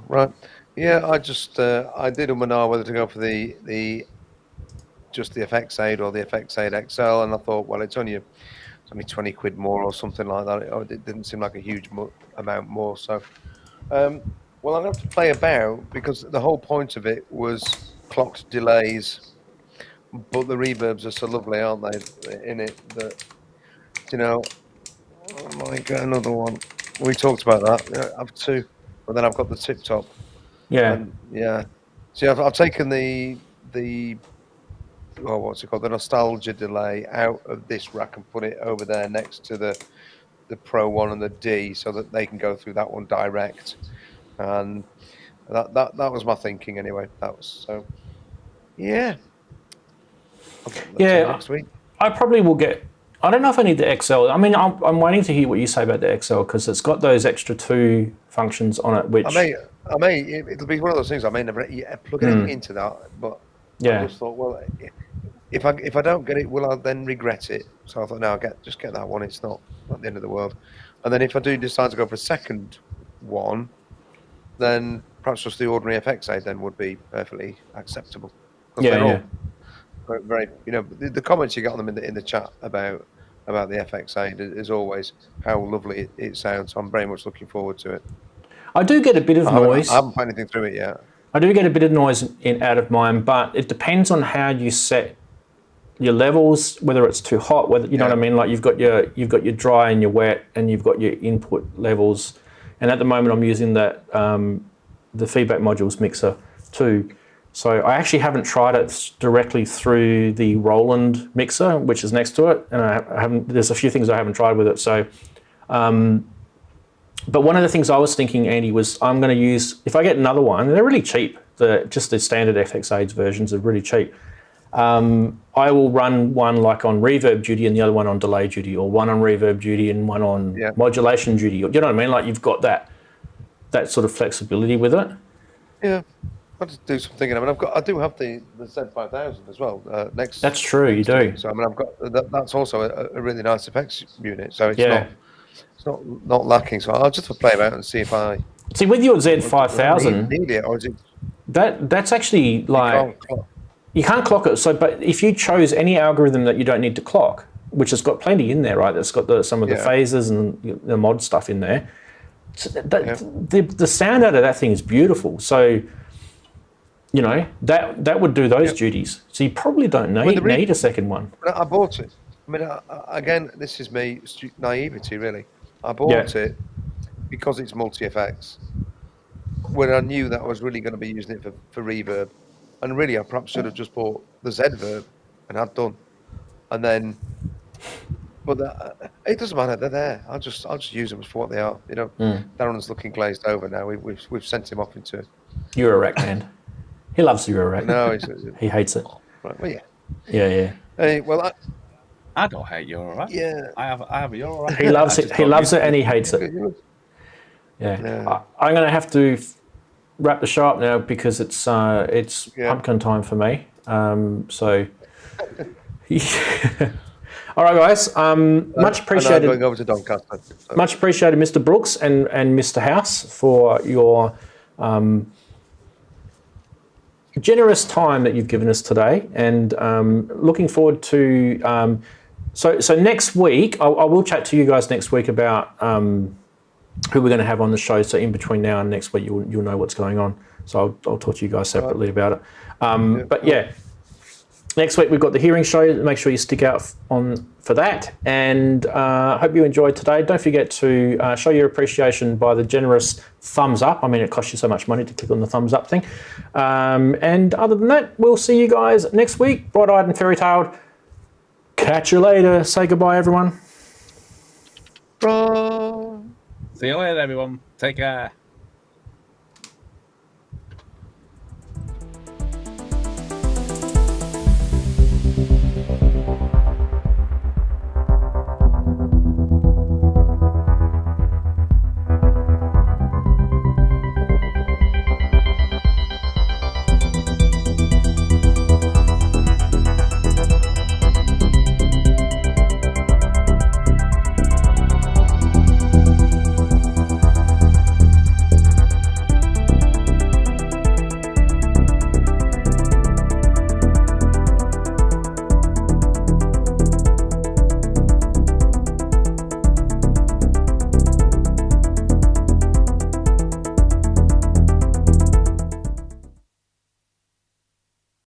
Right. Yeah, I just I did whether to go for just the FX Aid or the FX Aid XL, and I thought, well, it's only 20 quid more or something like that. It didn't seem like a huge amount more. So, well, I'm going to have to play about because the whole point of it was clocked delays, but the reverbs are so lovely, aren't they? In it that oh my god, another one. We talked about that. I have two, but then I've got the tip top. Yeah. And, yeah. See, I've taken the what's it called? The nostalgia delay out of this rack and put it over there next to the Pro one and the D, so that they can go through that one direct. And that was my thinking anyway. That was so. Yeah. Yeah. Next week. I probably will get. I don't know if I need the XL. I mean, I'm waiting to hear what you say about the XL because it's got those extra 2 functions on it. Which I may. It'll be one of those things. I may never plug it into that, but yeah. I just thought, well, if I don't get it, will I then regret it? So I thought, no, just get that one. It's not the end of the world. And then if I do decide to go for a second one, then perhaps just the ordinary FX Aid then would be perfectly acceptable. Yeah. Very, the comments you get on them in the chat about the FX Aid is always how lovely it sounds. I'm very much looking forward to it. I do get a bit of noise. I haven't put anything through it yet. I do get a bit of noise out of mine, but it depends on how you set your levels, whether it's too hot, whether you know what I mean. Like you've got your dry and your wet, and you've got your input levels. And at the moment, I'm using that the feedback modules mixer too. So I actually haven't tried it directly through the Roland mixer, which is next to it, and I haven't. There's a few things I haven't tried with it. So, but one of the things I was thinking, Andy, was I'm going to use, if I get another one, they're really cheap. Just the standard FX Aids versions are really cheap. I will run one like on reverb duty and the other one on delay duty, or one on reverb duty and one on modulation duty. You know what I mean? Like you've got that sort of flexibility with it. Yeah. I'll just do some thinking. I mean, I do have the Z5000 as well. That's true, you do. So I mean, I've got that's also a really nice effects unit. So it's not lacking. So I'll just play about and see if I see with your Z5000. Need it, or is it? That's actually like you can't clock it. So, but if you chose any algorithm that you don't need to clock, which has got plenty in there, right? That's got some of the phases and the mod stuff in there. So the sound out of that thing is beautiful. So. That would do those duties. So you probably don't need a second one. I bought it. I mean, again, this is me naivety, really. I bought it because it's multi-effects. When I knew that I was really going to be using it for reverb, and really, I perhaps should have just bought the Z-verb and had done. And then, but it doesn't matter. They're there. I'll just use them for what they are. Daren's looking glazed over now. We've sent him off into Eurorack land. He loves Eurorack. No, he hates it. Right, well, yeah. Hey, well, I don't hate Eurorack. Yeah, I have a Eurorack. He loves it. He loves it, and he hates it. Yeah. I'm going to have to wrap the show up now because it's pumpkin time for me. So, all right, guys. Much appreciated. Going over to Doncaster. So. Much appreciated, Mr. Brooks and Mr. House, for your generous time that you've given us today, and looking forward to. So next week, I will chat to you guys next week about who we're going to have on the show. So in between now and next week, you'll know what's going on. So I'll talk to you guys separately about it. But yeah, next week we've got the hearing show. Make sure you stick out on for that. And hope you enjoyed today. Don't forget to show your appreciation by the generous thumbs up. I mean, it costs you so much money to click on the thumbs up thing. And other than that, we'll see you guys next week. Bright-eyed and fairy-tailed. Catch you later. Say goodbye, everyone. See you later, everyone. Take care.